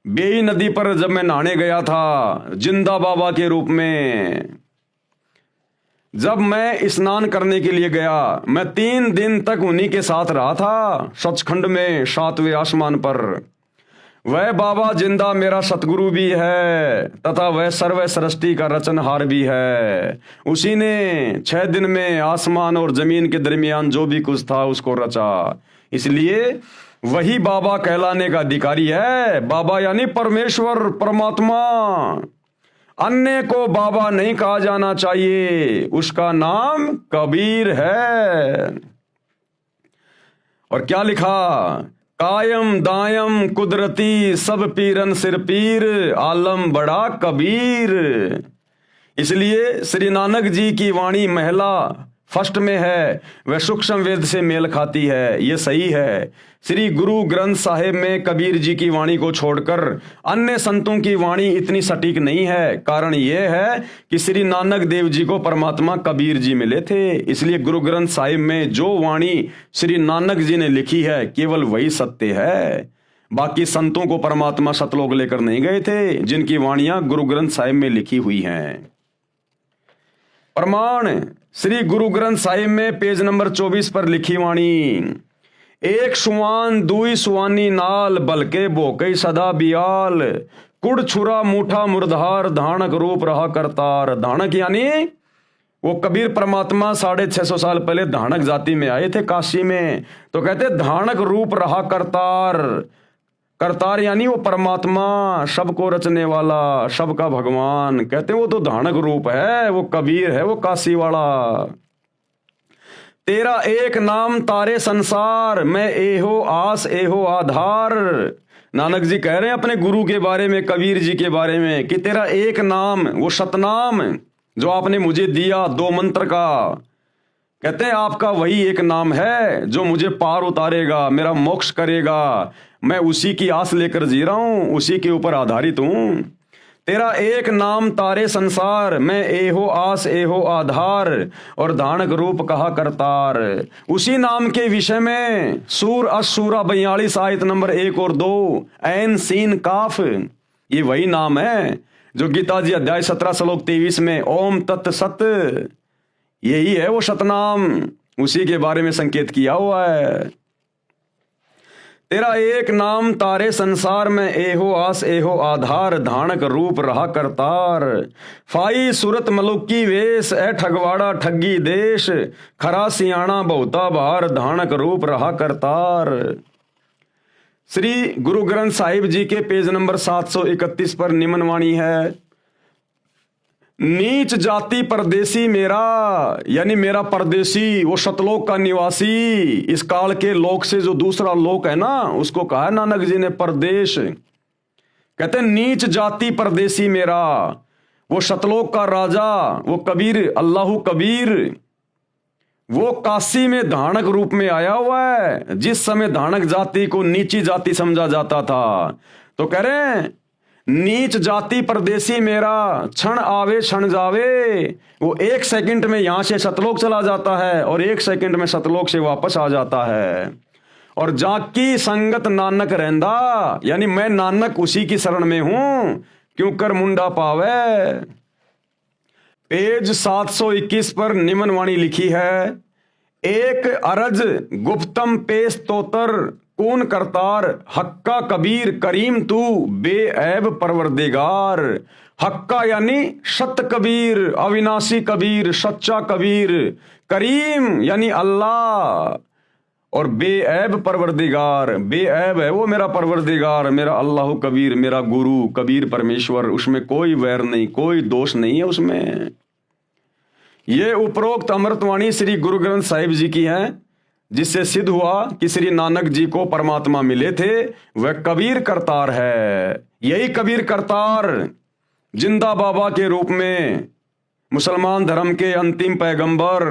बेई नदी पर जब मैं नहाने गया था जिंदा बाबा के रूप में। जब मैं स्नान करने के लिए गया मैं 3 दिन तक उन्हीं के साथ रहा था सचखंड में 7वें आसमान पर। वह बाबा जिंदा मेरा सतगुरु भी है तथा वह सर्व सृष्टि का रचनहार भी है। उसी ने 6 दिन में आसमान और जमीन के दरमियान जो भी कुछ था उसको रचा, इसलिए वही बाबा कहलाने का अधिकारी है। बाबा यानी परमेश्वर परमात्मा। अन्य को बाबा नहीं कहा जाना चाहिए, उसका नाम कबीर है। और क्या लिखा, कायम दायम कुदरती सब पीरन सिर पीर आलम बड़ा कबीर। इसलिए श्री नानक जी की वाणी महिला फर्स्ट में है, वह सूक्ष्म वेद से मेल खाती है, ये सही है। श्री गुरु ग्रंथ साहिब में कबीर जी की वाणी को छोड़कर अन्य संतों की वाणी इतनी सटीक नहीं है। कारण यह है कि श्री नानक देव जी को परमात्मा कबीर जी मिले थे, इसलिए गुरु ग्रंथ साहिब में जो वाणी श्री नानक जी ने लिखी है केवल वही सत्य है। बाकी संतों को परमात्मा सतलोक लेकर नहीं गए थे जिनकी वाणियां गुरु ग्रंथ साहिब में लिखी हुई हैं। प्रमाण श्री गुरु ग्रंथ साहिब में पेज नंबर 24 पर लिखी वाणी, एक सुवान दुई सुवानी नाल बलके भोकई सदा बियाल कुड़ छुरा मूठा मुरधार धानक रूप रहा करतार। धानक यानी वो कबीर परमात्मा 650 साल पहले धानक जाति में आए थे काशी में, तो कहते धानक रूप रहा करतार। करतार यानी वो परमात्मा, सबको रचने वाला, सबका भगवान। कहते वो तो धानक रूप है, वो कबीर है, वो काशी वाला। तेरा एक नाम तारे संसार मैं एहो आस एहो आधार। नानक जी कह रहे हैं अपने गुरु के बारे में, कबीर जी के बारे में, कि तेरा एक नाम, वो सतनाम जो आपने मुझे दिया 2 मंत्र का, कहते हैं आपका वही एक नाम है जो मुझे पार उतारेगा, मेरा मोक्ष करेगा। मैं उसी की आस लेकर जी रहा हूं, उसी के ऊपर आधारित हूं। तेरा एक नाम तारे संसार मैं एहो आस एहो आधार और धानक रूप कहा करतार। उसी नाम के विषय में सूर असूरा 42 आयत नंबर 1 और 2 ऐन सीन काफ, ये वही नाम है जो गीता जी अध्याय 17 श्लोक 23 में ओम तत् सत, यही है वो सतनाम, उसी के बारे में संकेत किया हुआ है। तेरा एक नाम तारे संसार में एहो आस एहो आधार धानक रूप रहा करतार। फाई सूरत मलुकी वेश ए ठगवाड़ा ठगी देश खरा सियाणा बहुता बार धानक रूप रहा करतार। श्री गुरु ग्रंथ साहिब जी के पेज नंबर 731 पर निम्न वाणी है, नीच जाति परदेसी मेरा, यानी मेरा परदेसी वो सतलोक का निवासी, इस काल के लोक से जो दूसरा लोक है ना उसको कहा है नानक जी ने परदेश। कहते हैं नीच जाति परदेसी मेरा, वो सतलोक का राजा, वो कबीर अल्लाह कबीर, वो काशी में धानक रूप में आया हुआ है। जिस समय धानक जाति को नीची जाति समझा जाता था, तो कह रहे हैं नीच जाति परदेसी मेरा, क्षण आवे क्षण जावे। वो 1 सेकंड में यहां से सतलोक चला जाता है और 1 सेकंड में सतलोक से वापस आ जाता है। और जाकी संगत नानक रहंदा, यानी मैं नानक उसी की शरण में हूं, क्यों कर मुंडा पावे। पेज 721 पर निम्न वाणी लिखी है, एक अरज गुप्तम पेश तोतर कौन करतार हक्का कबीर करीम तू बेऐब परवरदिगार। हक्का यानी सत्य कबीर, अविनाशी कबीर, सच्चा कबीर, करीम यानी अल्लाह, और बेऐब परवरदिगार, बेऐब है वो मेरा परवरदिगार, मेरा अल्लाह कबीर, मेरा गुरु कबीर परमेश्वर, उसमें कोई वैर नहीं, कोई दोष नहीं है उसमें। ये उपरोक्त अमृतवाणी श्री गुरु ग्रंथ साहिब जी की है, जिससे सिद्ध हुआ कि श्री नानक जी को परमात्मा मिले थे, वह कबीर करतार है। यही कबीर करतार जिंदा बाबा के रूप में मुसलमान धर्म के अंतिम पैगंबर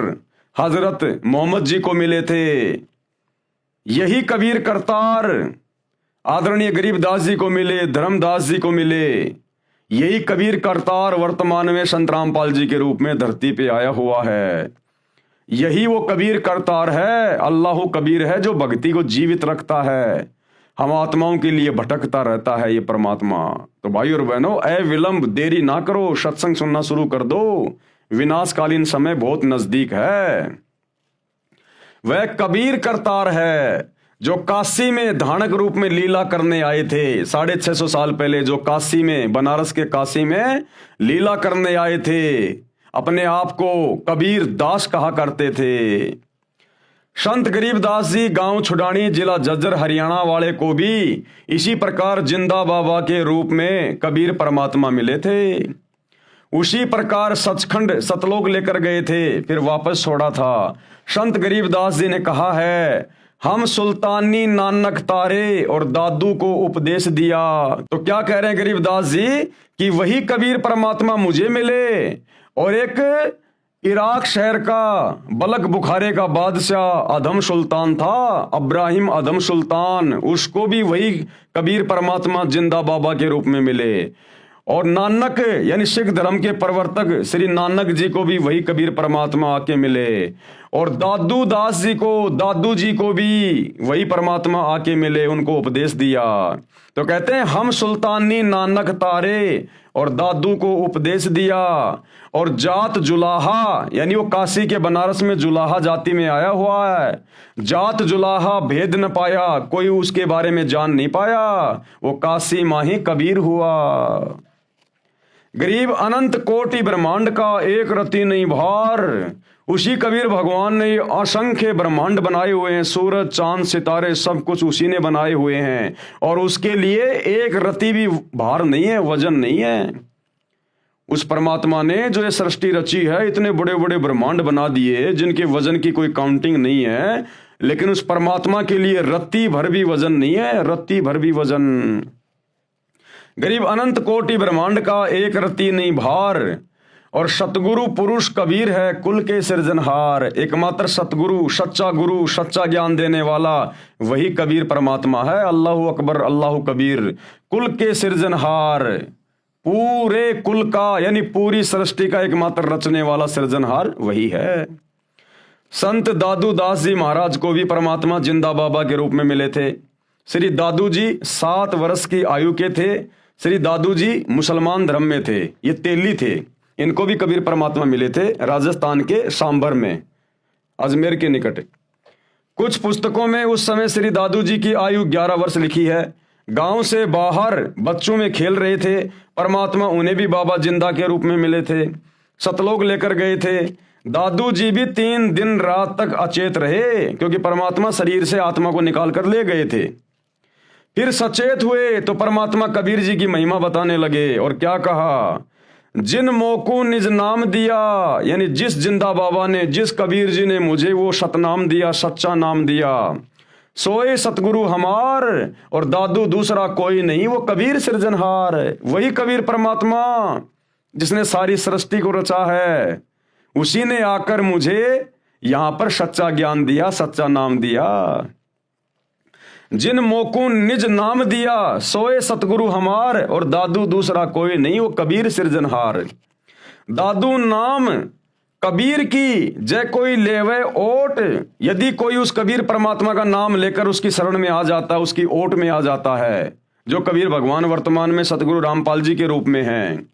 हजरत मोहम्मद जी को मिले थे। यही कबीर करतार आदरणीय गरीबदास जी को मिले, धर्मदास जी को मिले। यही कबीर करतार वर्तमान में संत रामपाल जी के रूप में धरती पे आया हुआ है। यही वो कबीर करतार है, अल्लाह कबीर है, जो भक्ति को जीवित रखता है, हम आत्माओं के लिए भटकता रहता है ये परमात्मा। तो भाई और बहनों, ए विलंब, देरी ना करो, सत्संग सुनना शुरू कर दो, विनाशकालीन समय बहुत नजदीक है। वह कबीर करतार है जो काशी में धानक रूप में लीला करने आए थे 650 साल पहले, जो काशी में, बनारस के काशी में लीला करने आए थे। अपने आप को कबीर दास कहा करते थे। संत गरीबदास जी गांव छुडानी, जिला झज्जर, हरियाणा वाले को भी इसी प्रकार जिंदा बाबा के रूप में कबीर परमात्मा मिले थे। उसी प्रकार सचखंड सतलोक लेकर गए थे, फिर वापस छोड़ा था। संत गरीबदास जी ने कहा है, हम सुल्तानी नानक तारे और दादू को उपदेश दिया। तो क्या कह रहे हैं गरीबदास जी कि वही कबीर परमात्मा मुझे मिले, और एक इराक शहर का बलक बुखारे का बादशाह अधम सुल्तान था, अब्राहिम अधम सुल्तान, उसको भी वही कबीर परमात्मा जिंदा बाबा के रूप में मिले। और नानक यानी सिख धर्म के प्रवर्तक श्री नानक जी को भी वही कबीर परमात्मा आके मिले। और दादू दास जी को, दादू जी को भी वही परमात्मा आके मिले, उनको उपदेश दिया। तो कहते हैं, हम सुल्तानी नानक तारे और दादू को उपदेश दिया। और जात जुलाहा, यानी वो काशी के बनारस में जुलाहा जाति में आया हुआ है। जात जुलाहा भेद न पाया, कोई उसके बारे में जान नहीं पाया, वो काशी माही कबीर हुआ। गरीब अनंत कोटि ब्रह्मांड का एक रति नहीं भार, उसी कबीर भगवान ने असंख्य ब्रह्मांड बनाए हुए हैं, सूरज चांद सितारे सब कुछ उसी ने बनाए हुए हैं, और उसके लिए एक रति भी भार नहीं है, वजन नहीं है। उस परमात्मा ने जो ये सृष्टि रची है, इतने बड़े बड़े ब्रह्मांड बना दिए जिनके वजन की कोई काउंटिंग नहीं है, लेकिन उस परमात्मा के लिए रत्ती भर भी वजन नहीं है, रत्ती भर भी वजन। गरीब अनंत कोटि ब्रह्मांड का एक रत्ती नहीं भार, और सतगुरु पुरुष कबीर है कुल के सृजनहार। एकमात्र सतगुरु, सच्चा गुरु, सच्चा ज्ञान देने वाला वही कबीर परमात्मा है। अल्लाहु अकबर, अल्लाहु कबीर। कुल के सृजनहार, पूरे कुल का यानी पूरी सृष्टि का एकमात्र रचने वाला सृजनहार वही है। संत दादू दास जी महाराज को भी परमात्मा जिंदा बाबा के रूप में मिले थे। श्री दादू जी 7 वर्ष की आयु के थे। श्री दादू जी मुसलमान धर्म में थे, ये तेली थे। इनको भी कबीर परमात्मा मिले थे राजस्थान के सांभर में, अजमेर के निकट। कुछ पुस्तकों में उस समय श्री दादू जी की आयु 11 वर्ष लिखी है। गांव से बाहर बच्चों में खेल रहे थे, परमात्मा उन्हें भी बाबा जिंदा के रूप में मिले थे, सतलोक लेकर गए थे। दादू जी भी 3 दिन रात तक अचेत रहे, क्योंकि परमात्मा शरीर से आत्मा को निकाल कर ले गए थे। फिर सचेत हुए तो परमात्मा कबीर जी की महिमा बताने लगे, और क्या कहा, जिन मोको निज नाम दिया, यानी जिस जिंदा बाबा ने, जिस कबीर जी ने मुझे वो सतनाम दिया, सच्चा नाम दिया, सोए सतगुरु हमार, और दादू दूसरा कोई नहीं, वो कबीर सृजनहार। वही कबीर परमात्मा जिसने सारी सृष्टि को रचा है, उसी ने आकर मुझे यहां पर सच्चा ज्ञान दिया, सच्चा नाम दिया। जिन मोकू निज नाम दिया, सोए सतगुरु हमार, और दादू दूसरा कोई नहीं, वो कबीर सृजनहार। दादू नाम कबीर की जय कोई लेवे ओट, यदि कोई उस कबीर परमात्मा का नाम लेकर उसकी शरण में आ जाता, उसकी ओट में आ जाता है, जो कबीर भगवान वर्तमान में सतगुरु रामपाल जी के रूप में हैं।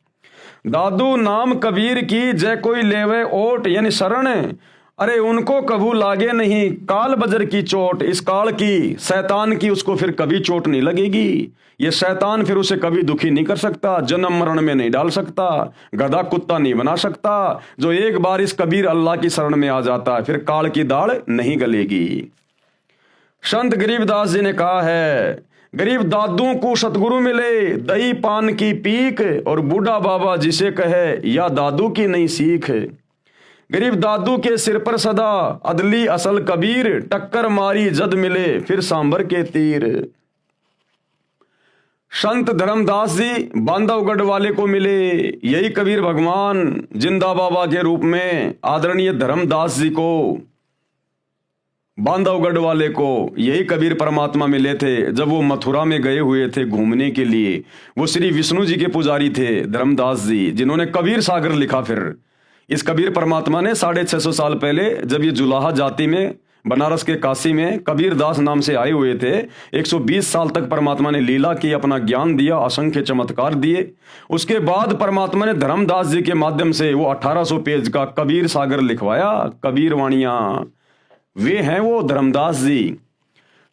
दादू नाम कबीर की जय कोई लेवे ओट, यानी शरण, अरे उनको कभू लागे नहीं काल बजर की चोट। इस काल की, शैतान की उसको फिर कभी चोट नहीं लगेगी। ये शैतान फिर उसे कभी दुखी नहीं कर सकता, जन्म मरण में नहीं डाल सकता, गधा कुत्ता नहीं बना सकता। जो एक बार इस कबीर अल्लाह की शरण में आ जाता है, फिर काल की दाढ़ नहीं गलेगी। संत गरीबदास जी ने कहा है, गरीब दादू को सतगुरु मिले दही पान की पीक, और बूढ़ा बाबा जिसे कहे या दादू की नहीं सीख। गरीब दादू के सिर पर सदा अदली असल कबीर, टक्कर मारी जद मिले फिर सांबर के तीर। संत धर्मदास जी बांधवगढ़ वाले को मिले, यही कबीर भगवान जिंदा बाबा के रूप में आदरणीय धर्मदास जी को बांधवगढ़ वाले को यही कबीर परमात्मा मिले थे जब वो मथुरा में गए हुए थे घूमने के लिए। वो श्री विष्णु जी के पुजारी थे धर्मदास जी, जिन्होंने कबीर सागर लिखा। फिर इस कबीर परमात्मा ने 650 साल पहले जब ये जुलाहा जाति में बनारस के काशी में कबीर दास नाम से आए हुए थे, 120 साल तक परमात्मा ने लीला की, अपना ज्ञान दिया, असंख्य चमत्कार दिए। उसके बाद परमात्मा ने धर्मदास जी के माध्यम से वो 1800 पेज का कबीर सागर लिखवाया, कबीर वाणियां। वे हैं वो धर्मदास जी।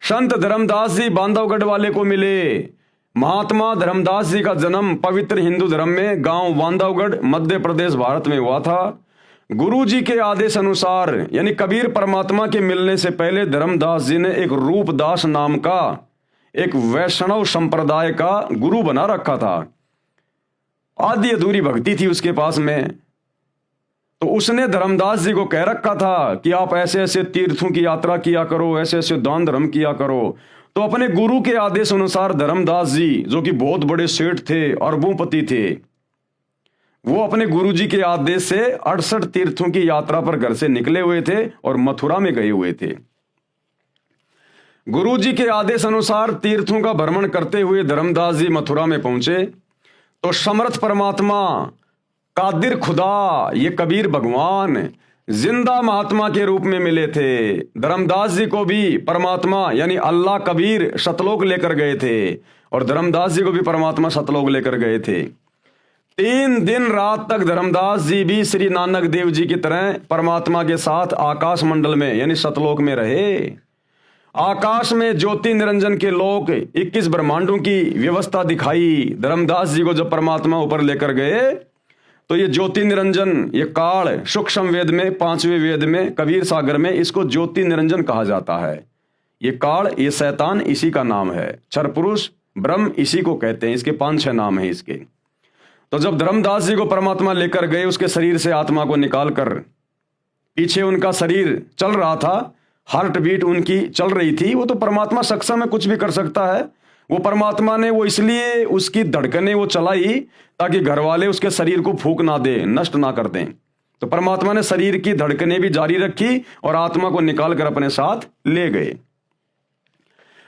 संत धर्मदास जी बांधवगढ़ वाले को मिले। महात्मा धर्मदास जी का जन्म पवित्र हिंदू धर्म में गांव बांधवगढ़ मध्य प्रदेश भारत में हुआ था। गुरु जी के आदेश अनुसार यानी कबीर परमात्मा के मिलने से पहले धर्मदास जी ने एक रूपदास नाम का एक वैष्णव संप्रदाय का गुरु बना रखा था। आधी अधूरी भक्ति थी उसके पास में। तो उसने धर्मदास जी को कह रखा था कि आप ऐसे ऐसे तीर्थों की यात्रा किया करो, ऐसे ऐसे दान धर्म किया करो। तो अपने गुरु के आदेश अनुसार धर्मदास जी, जो कि बहुत बड़े सेठ थे, अरबोंपति थे, वो अपने गुरु जी के आदेश से 68 तीर्थों की यात्रा पर घर से निकले हुए थे और मथुरा में गए हुए थे। गुरु जी के आदेश अनुसार तीर्थों का भ्रमण करते हुए धर्मदास जी मथुरा में पहुंचे तो समर्थ परमात्मा, कादिर खुदा, ये कबीर भगवान जिंदा महात्मा के रूप में मिले थे। धर्मदास जी को भी परमात्मा यानी अल्लाह कबीर सतलोक लेकर गए थे और धर्मदास जी को भी परमात्मा सतलोक लेकर गए थे। 3 दिन रात तक धर्मदास जी भी श्री नानक देव जी की तरह परमात्मा के साथ आकाश मंडल में यानी सतलोक में रहे। आकाश में ज्योति निरंजन के लोक 21 ब्रह्मांडों की व्यवस्था दिखाई। धर्मदास जी को जब परमात्मा ऊपर लेकर गए तो ये ज्योति निरंजन, ये काल सूक्ष्म वेद में 5वें वेद में कबीर सागर में इसको ज्योति निरंजन कहा जाता है। ये काल, ये शैतान इसी का नाम है। क्षर पुरुष ब्रह्म इसी को कहते हैं। इसके 5-6 नाम है इसके। तो जब धर्मदास जी को परमात्मा लेकर गए, उसके शरीर से आत्मा को निकालकर, पीछे उनका शरीर चल रहा था, हार्ट बीट उनकी चल रही थी। वो तो परमात्मा सक्षम है, कुछ भी कर सकता है। वो परमात्मा ने वो इसलिए उसकी धड़कने वो चलाई ताकि घर वाले उसके शरीर को फूंक ना दे, नष्ट ना कर दें। तो परमात्मा ने शरीर की धड़कने भी जारी रखी और आत्मा को निकाल कर अपने साथ ले गए।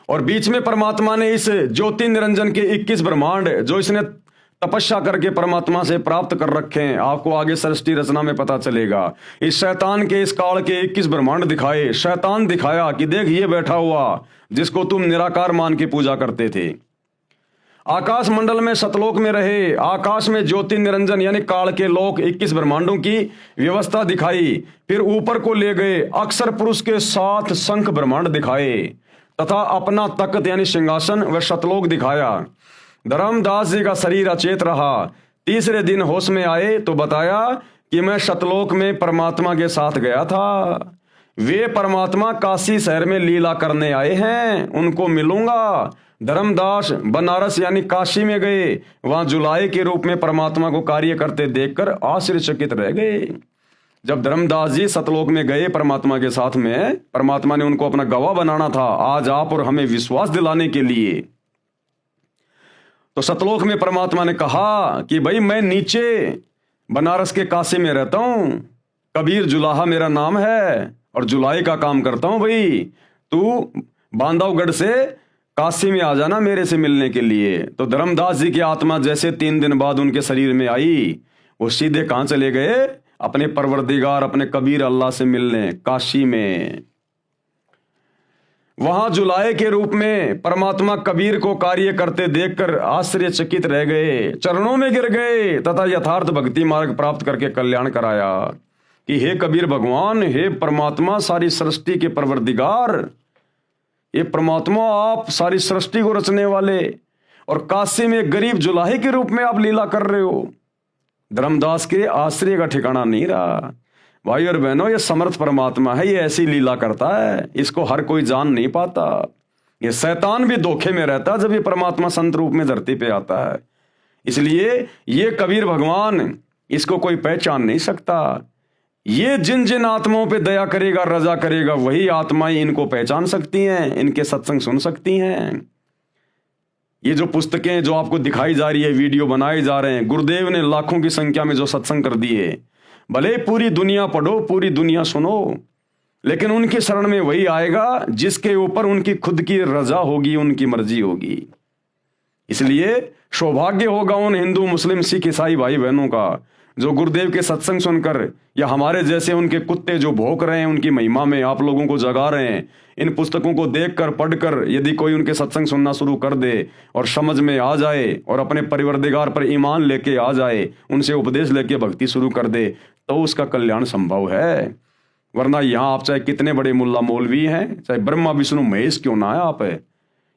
और बीच में परमात्मा ने इस ज्योति निरंजन के 21 ब्रह्मांड जो इसने तपस्या करके परमात्मा से प्राप्त कर रखे हैं, आपको आगे सृष्टि रचना में पता चलेगा। इस शैतान के इस काल के 21 ब्रह्मांड दिखाए। शैतान दिखाया कि देख ये बैठा हुआ जिसको तुम निराकार मान के पूजा करते थे। आकाश मंडल में सतलोक में रहे। आकाश में ज्योति निरंजन यानी काल के लोक 21 ब्रह्मांडों की व्यवस्था दिखाई। फिर ऊपर को ले गए, अक्षर पुरुष के 7 शंख ब्रह्मांड दिखाए तथा अपना तख्त यानी सिंहासन व सतलोक दिखाया। धर्मदास जी का शरीर अचेत रहा। तीसरे दिन होश में आए तो बताया कि मैं सतलोक में परमात्मा के साथ गया था। वे परमात्मा काशी शहर में लीला करने आए हैं, उनको मिलूंगा। धर्मदास बनारस यानी काशी में गए। वहां जुलाई के रूप में परमात्मा को कार्य करते देखकर आश्चर्यचकित रह गए। जब धर्मदास जी सतलोक में गए परमात्मा के साथ में, परमात्मा ने उनको अपना गवाह बनाना था आज आप और हमें विश्वास दिलाने के लिए। तो सतलोक में परमात्मा ने कहा कि भाई मैं नीचे बनारस के काशी में रहता हूं, कबीर जुलाहा मेरा नाम है और जुलाई का काम करता हूं। भाई तू बांधवगढ़ से काशी में आ जाना मेरे से मिलने के लिए। तो धर्मदास जी की आत्मा जैसे 3 दिन बाद उनके शरीर में आई, वो सीधे कहां चले गए? अपने परवरदिगार, अपने कबीर अल्लाह से मिलने काशी में। वहां जुलाए के रूप में परमात्मा कबीर को कार्य करते देखकर आश्चर्यचकित रह गए, चरणों में गिर गए तथा यथार्थ भक्ति मार्ग प्राप्त करके कल्याण कराया कि हे कबीर भगवान, हे परमात्मा, सारी सृष्टि के परवरदिगार, ये परमात्मा आप सारी सृष्टि को रचने वाले और काशी में गरीब जुलाहे के रूप में आप लीला कर रहे हो। धर्मदास के आश्चर्य का ठिकाना नहीं रहा। भाई और बहनों, ये समर्थ परमात्मा है, ये ऐसी लीला करता है, इसको हर कोई जान नहीं पाता। ये शैतान भी धोखे में रहता है जब ये परमात्मा संत रूप में धरती पे आता है। इसलिए ये कबीर भगवान, इसको कोई पहचान नहीं सकता। ये जिन जिन आत्माओं पे दया करेगा, रजा करेगा, वही आत्माएं इनको पहचान सकती हैं, इनके सत्संग सुन सकती हैं। ये जो पुस्तकें जो आपको दिखाई जा रही है, वीडियो बनाए जा रहे हैं, गुरुदेव ने लाखों की संख्या में जो सत्संग कर दिए, भले पूरी दुनिया पढ़ो, पूरी दुनिया सुनो, लेकिन उनकी शरण में वही आएगा जिसके ऊपर उनकी खुद की रजा होगी, उनकी मर्जी होगी। इसलिए सौभाग्य होगा उन हिंदू, मुस्लिम, सिख, ईसाई भाई बहनों का जो गुरुदेव के सत्संग सुनकर या हमारे जैसे उनके कुत्ते जो भौंक रहे हैं उनकी महिमा में आप लोगों को जगा रहे हैं, इन पुस्तकों को देखकर पढ़कर यदि कोई उनके सत्संग सुनना शुरू कर दे और समझ में आ जाए और अपने परिवरदिगार पर ईमान लेके आ जाए, उनसे उपदेश लेके भक्ति शुरू कर दे, तो उसका कल्याण संभव है। वरना यहाँ आप चाहे कितने बड़े मुल्ला मौलवी हैं, चाहे ब्रह्मा विष्णु महेश क्यों ना है आप है,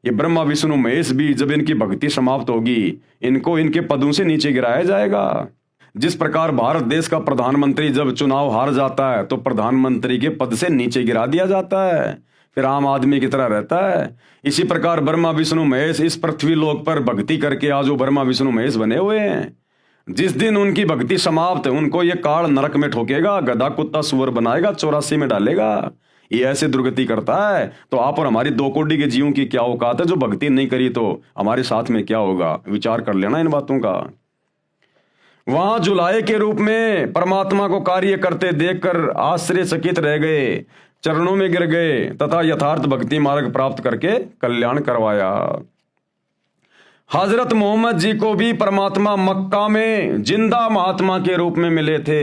ये ब्रह्मा विष्णु महेश भी जब इनकी भक्ति समाप्त होगी इनको इनके पदों से नीचे गिराया जाएगा। जिस प्रकार भारत देश का प्रधानमंत्री जब चुनाव हार जाता है तो प्रधानमंत्री के पद से नीचे गिरा दिया जाता है, फिर आम आदमी की तरह रहता है। इसी प्रकार ब्रह्मा विष्णु महेश इस पृथ्वी लोक पर भक्ति करके आज वो ब्रह्मा विष्णु महेश बने हुए हैं। जिस दिन उनकी भक्ति समाप्त उनको ये काल नरक में ठोकेगा, गधा कुत्ता सुअर बनाएगा, 84 में डालेगा। ये ऐसे दुर्गति करता है तो आप और हमारी 2 कोटि के जीवों की क्या औकात है जो भक्ति नहीं करी तो हमारे साथ में क्या होगा, विचार कर लेना इन बातों का। वहां जुलाहे के रूप में परमात्मा को कार्य करते देखकर आश्चर्यचकित रह गए, चरणों में गिर गए तथा यथार्थ भक्ति मार्ग प्राप्त करके कल्याण करवाया। हजरत मोहम्मद जी को भी परमात्मा मक्का में जिंदा महात्मा के रूप में मिले थे।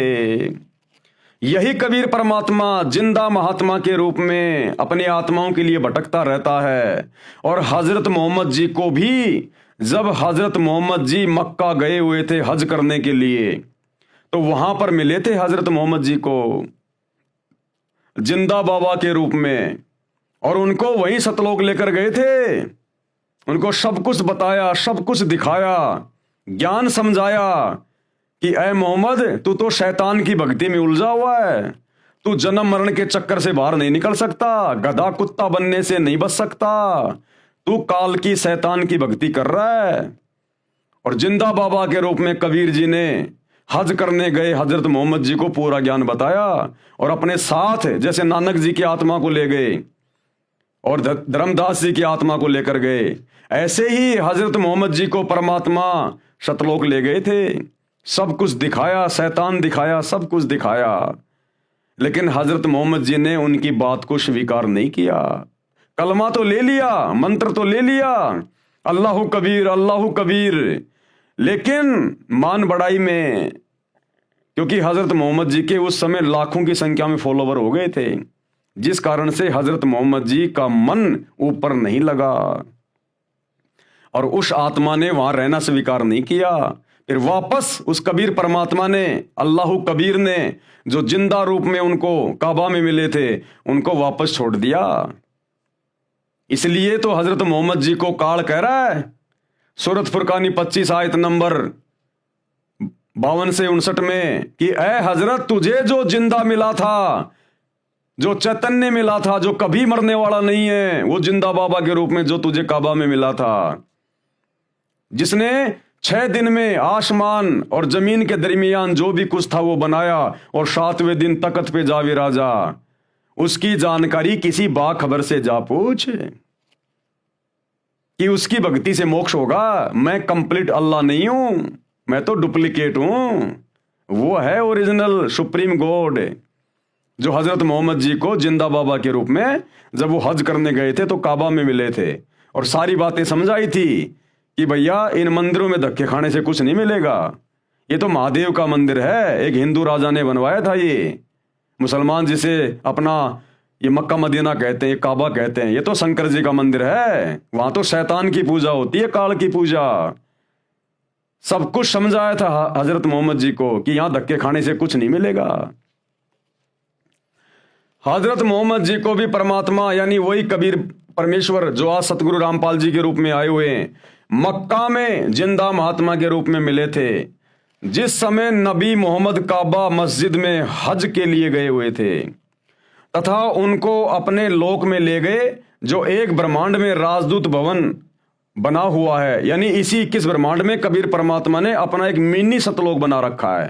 यही कबीर परमात्मा जिंदा महात्मा के रूप में अपनी आत्माओं के लिए भटकता रहता है। और हजरत मोहम्मद जी को भी जब हजरत मोहम्मद जी मक्का गए हुए थे हज करने के लिए तो वहां पर मिले थे हजरत मोहम्मद जी को जिंदा बाबा के रूप में, और उनको वहीं सतलोक लेकर गए थे। उनको सब कुछ बताया, सब कुछ दिखाया, ज्ञान समझाया कि ऐ मोहम्मद तू तो शैतान की भक्ति में उलझा हुआ है, तू जन्म मरण के चक्कर से बाहर नहीं निकल सकता, गधा कुत्ता बनने से नहीं बच सकता, तू काल की शैतान की भक्ति कर रहा है। और जिंदा बाबा के रूप में कबीर जी ने हज करने गए हजरत मोहम्मद जी को पूरा ज्ञान बताया और अपने साथ जैसे नानक जी की आत्मा को ले गए और धर्मदास जी की आत्मा को लेकर गए, ऐसे ही हजरत मोहम्मद जी को परमात्मा सतलोक ले गए थे। सब कुछ दिखाया, शैतान दिखाया, सब कुछ दिखाया, लेकिन हजरत मोहम्मद जी ने उनकी बात को स्वीकार नहीं किया। कलमा तो ले लिया, मंत्र तो ले लिया, अल्लाहु कबीर अल्लाहु कबीर, लेकिन मान बढ़ाई में, क्योंकि हजरत मोहम्मद जी के उस समय लाखों की संख्या में फॉलोवर हो गए थे, जिस कारण से हजरत मोहम्मद जी का मन ऊपर नहीं लगा और उस आत्मा ने वहां रहना स्वीकार नहीं किया। फिर वापस उस कबीर परमात्मा ने, अल्लाहु कबीर ने, जो जिंदा रूप में उनको काबा में मिले थे, उनको वापस छोड़ दिया। इसलिए तो हजरत मोहम्मद जी को काल कह रहा है सूरत फुरकानी 25 आयत नंबर 52 से 59 में कि ऐ हजरत तुझे जो जिंदा मिला था, जो चैतन्य मिला था, जो कभी मरने वाला नहीं है, वो जिंदा बाबा के रूप में जो तुझे काबा में मिला था, जिसने 6 दिन में आसमान और जमीन के दरमियान जो भी कुछ था वो बनाया और 7वें दिन तख्त पे जा विराजा, उसकी जानकारी किसी बाखबर से जा पूछ कि उसकी भक्ति से मोक्ष होगा। मैं कंप्लीट अल्लाह नहीं हूं, मैं तो डुप्लीकेट हूं। वो है ओरिजिनल सुप्रीम गॉड जो हजरत मोहम्मद जी को जिंदा बाबा के रूप में जब वो हज करने गए थे तो काबा में मिले थे और सारी बातें समझाई थी कि भैया इन मंदिरों में धक्के खाने से कुछ नहीं मिलेगा, ये तो महादेव का मंदिर है, एक हिंदू राजा ने बनवाया था, ये मुसलमान जिसे अपना ये मक्का मदीना कहते हैं, ये काबा कहते हैं, ये तो शंकर जी का मंदिर है, वहां तो शैतान की पूजा होती है, काल की पूजा। सब कुछ समझाया था हजरत मोहम्मद जी को कि यहां धक्के खाने से कुछ नहीं मिलेगा। हजरत मोहम्मद जी को भी परमात्मा यानी वही कबीर परमेश्वर जो आज सतगुरु रामपाल जी के रूप में आए हुए हैं, मक्का में जिंदा महात्मा के रूप में मिले थे। जिस समय नबी मोहम्मद काबा मस्जिद में हज के लिए गए हुए थे तथा उनको अपने लोक में ले गए जो एक ब्रह्मांड में राजदूत भवन बना हुआ है, यानी इसी 21 ब्रह्मांड में कबीर परमात्मा ने अपना एक मिनी सतलोक बना रखा है।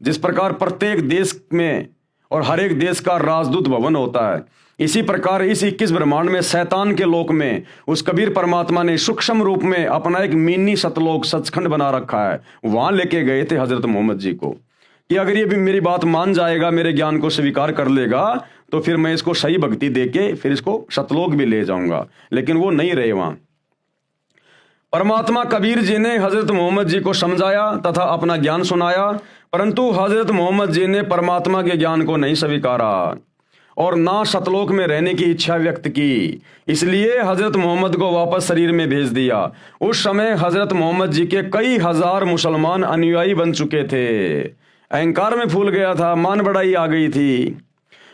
जिस प्रकार प्रत्येक देश में और हर एक देश का राजदूत भवन होता है, इसी प्रकार इस 21 ब्रह्मांड में शैतान के लोक में उस कबीर परमात्मा ने सूक्ष्म रूप में अपना एक मिनी सतलोक सचखंड बना रखा है। वहां लेके गए थे हजरत मोहम्मद जी को कि अगर ये भी मेरी बात मान जाएगा, मेरे ज्ञान को स्वीकार कर लेगा, तो फिर मैं इसको सही भक्ति देके फिर इसको सतलोक भी ले जाऊंगा, लेकिन वो नहीं रहे वहां। परमात्मा कबीर जी ने हजरत मोहम्मद जी को समझाया तथा अपना ज्ञान सुनाया, परंतु हजरत मोहम्मद जी ने परमात्मा के ज्ञान को नहीं स्वीकारा और ना सतलोक में रहने की इच्छा व्यक्त की। इसलिए हजरत मोहम्मद को वापस शरीर में भेज दिया। उस समय हजरत मोहम्मद जी के कई हजार मुसलमान अनुयायी बन चुके थे। अहंकार में फूल गया था, मान बढ़ाई आ गई थी।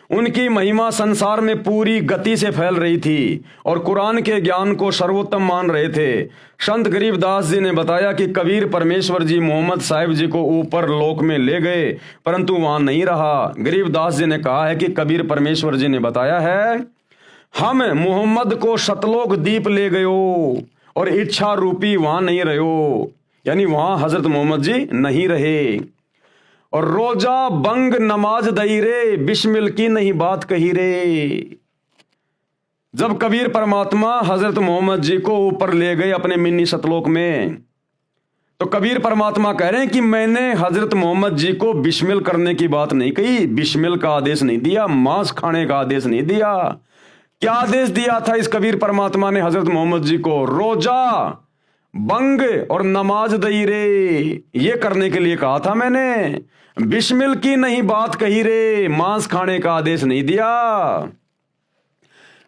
उनकी महिमा संसार में पूरी गति से फैल रही थी और कुरान के ज्ञान को सर्वोत्तम मान रहे थे। संत गरीबदास जी ने बताया कि कबीर परमेश्वर जी मोहम्मद साहिब जी को ऊपर लोक में ले गए, परंतु वहां नहीं रहा। गरीबदास जी ने कहा है कि कबीर परमेश्वर जी ने बताया है, हम मोहम्मद को सतलोक दीप ले गयो और इच्छा रूपी वहां नहीं रहो, यानी वहां हजरत मोहम्मद जी नहीं रहे। और रोजा बंग नमाज दई रे, बिस्मिल की नहीं बात कही रे। जब कबीर परमात्मा हजरत मोहम्मद जी को ऊपर ले गए अपने मिनी सतलोक में, तो कबीर परमात्मा कह रहे हैं कि मैंने हजरत मोहम्मद जी को बिस्मिल करने की बात नहीं कही, बिस्मिल का आदेश नहीं दिया, मांस खाने का आदेश नहीं दिया। क्या आदेश दिया था इस कबीर परमात्मा ने हजरत मोहम्मद जी को? रोजा बंग और नमाज दई रे, ये करने के लिए कहा था मैंने। बिस्मिल की नहीं बात कही रे, मांस खाने का आदेश नहीं दिया।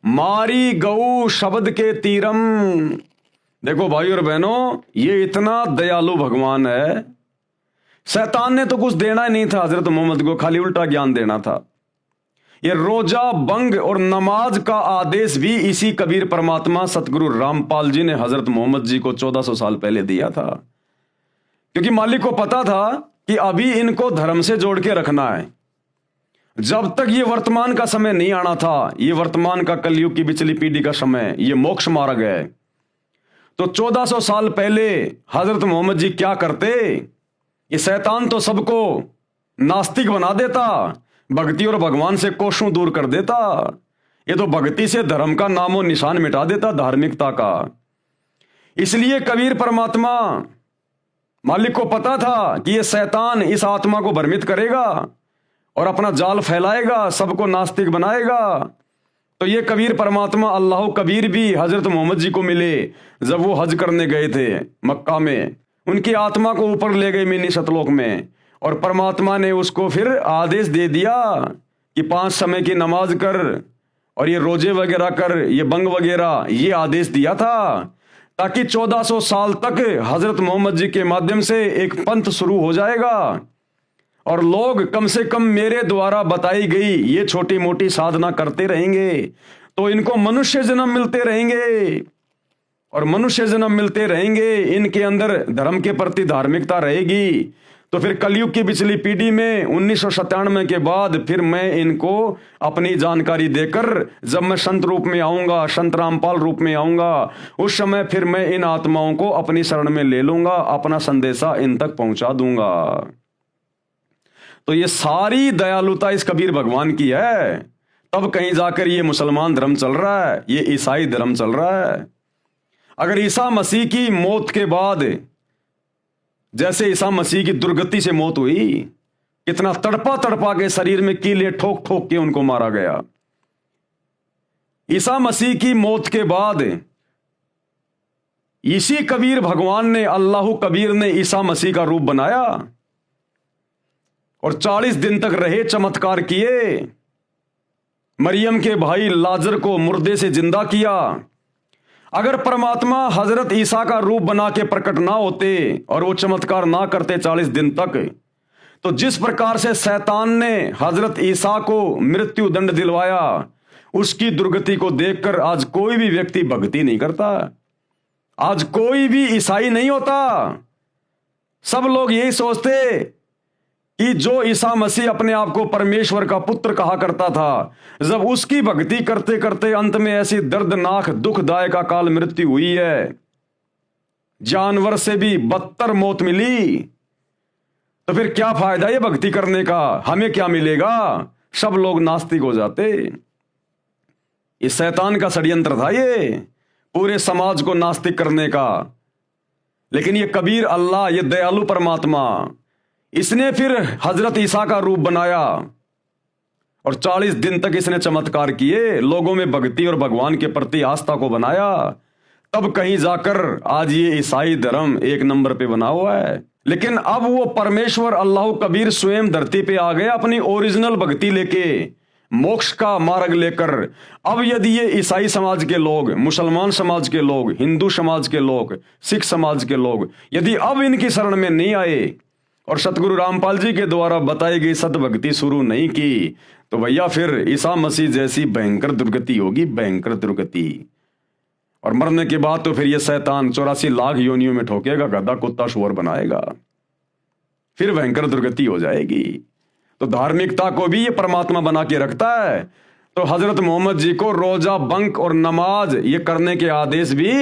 मारी गऊ शब्द के तीरम। देखो भाई और बहनों, ये इतना दयालु भगवान है। शैतान ने तो कुछ देना ही नहीं था हजरत मोहम्मद को, खाली उल्टा ज्ञान देना था। ये रोजा बंग और नमाज का आदेश भी इसी कबीर परमात्मा सतगुरु रामपाल जी ने हजरत मोहम्मद जी को 1400 साल पहले दिया था, क्योंकि मालिक को पता था कि अभी इनको धर्म से जोड़ के रखना है। जब तक ये वर्तमान का समय नहीं आना था, ये वर्तमान का कलयुग की पिछली पीढ़ी का समय, ये मोक्ष मार्ग है, तो 1400 साल पहले हजरत मोहम्मद जी क्या करते? ये शैतान तो सबको नास्तिक बना देता, भक्ति और भगवान से कोसों दूर कर देता। ये तो भक्ति से धर्म का नामो निशान मिटा देता, धार्मिकता का। इसलिए कबीर परमात्मा मालिक को पता था कि ये शैतान इस आत्मा को भ्रमित करेगा और अपना जाल फैलाएगा, सबको नास्तिक बनाएगा। तो ये कबीर परमात्मा अल्लाह कबीर भी हजरत मोहम्मद जी को मिले जब वो हज करने गए थे मक्का में। उनकी आत्मा को ऊपर ले गए मिनी सतलोक में, और परमात्मा ने उसको फिर आदेश दे दिया कि 5 समय की नमाज कर और ये रोजे वगैरह कर, ये बंग वगैरह, ये आदेश दिया था ताकि 1400 साल तक हजरत मोहम्मद जी के माध्यम से एक पंथ शुरू हो जाएगा और लोग कम से कम मेरे द्वारा बताई गई ये छोटी मोटी साधना करते रहेंगे, तो इनको मनुष्य जन्म मिलते रहेंगे और मनुष्य जन्म मिलते रहेंगे, इनके अंदर धर्म के प्रति धार्मिकता रहेगी। तो फिर कलयुग की पिछली पीढ़ी में 1997 के बाद फिर मैं इनको अपनी जानकारी देकर, जब मैं संत रूप में आऊंगा, संत रामपाल रूप में आऊंगा, उस समय फिर मैं इन आत्माओं को अपनी शरण में ले लूंगा, अपना संदेशा इन तक पहुंचा दूंगा। तो ये सारी दयालुता इस कबीर भगवान की है। तब कहीं जाकर ये मुसलमान धर्म चल रहा है, ये ईसाई धर्म चल रहा है। अगर ईसा मसीह की मौत के बाद, जैसे ईसा मसीह की दुर्गति से मौत हुई, कितना तड़पा तड़पा के शरीर में कीले ठोक ठोक के उनको मारा गया, ईसा मसीह की मौत के बाद इसी कबीर भगवान ने, अल्लाह कबीर ने ईसा मसीह का रूप बनाया और 40 दिन तक रहे, चमत्कार किए। मरियम के भाई लाजर को मुर्दे से जिंदा किया। अगर परमात्मा हजरत ईसा का रूप बना के प्रकट ना होते और वो चमत्कार ना करते 40 दिन तक, तो जिस प्रकार से शैतान ने हजरत ईसा को मृत्यु दंड दिलवाया, उसकी दुर्गति को देखकर आज कोई भी व्यक्ति भक्ति नहीं करता, आज कोई भी ईसाई नहीं होता। सब लोग यही सोचते कि जो ईसा मसीह अपने आप को परमेश्वर का पुत्र कहा करता था, जब उसकी भक्ति करते करते अंत में ऐसी दर्दनाक दुखदायक अकाल मृत्यु हुई है, जानवर से भी बदतर मौत मिली, तो फिर क्या फायदा ये भक्ति करने का? हमें क्या मिलेगा? सब लोग नास्तिक हो जाते। ये शैतान का षड्यंत्र था, ये पूरे समाज को नास्तिक करने का। लेकिन ये कबीर अल्लाह, ये दयालु परमात्मा, इसने फिर हजरत ईसा का रूप बनाया और 40 दिन तक इसने चमत्कार किए, लोगों में भक्ति और भगवान के प्रति आस्था को बनाया। तब कहीं जाकर आज ये ईसाई धर्म एक नंबर पे बना हुआ है। लेकिन अब वो परमेश्वर अल्लाह कबीर स्वयं धरती पे आ गया अपनी ओरिजिनल भक्ति लेके, मोक्ष का मार्ग लेकर। अब यदि ये ईसाई समाज के लोग, मुसलमान समाज के लोग, हिंदू समाज के लोग, सिख समाज के लोग यदि अब इनकी शरण में नहीं आए और सतगुरु रामपाल जी के द्वारा बताई गई सतभक्ति शुरू नहीं की, तो भैया फिर ईसा मसीह जैसी भयंकर दुर्गति होगी, भयंकर दुर्गति। और मरने के बाद तो फिर ये शैतान 84 लाख योनियों में ठोकेगा, गधा कुत्ता शुअर बनाएगा, फिर भयंकर दुर्गति हो जाएगी। तो धार्मिकता को भी ये परमात्मा बना के रखता है। तो हजरत मोहम्मद जी को रोजा, बंक और नमाज ये करने के आदेश भी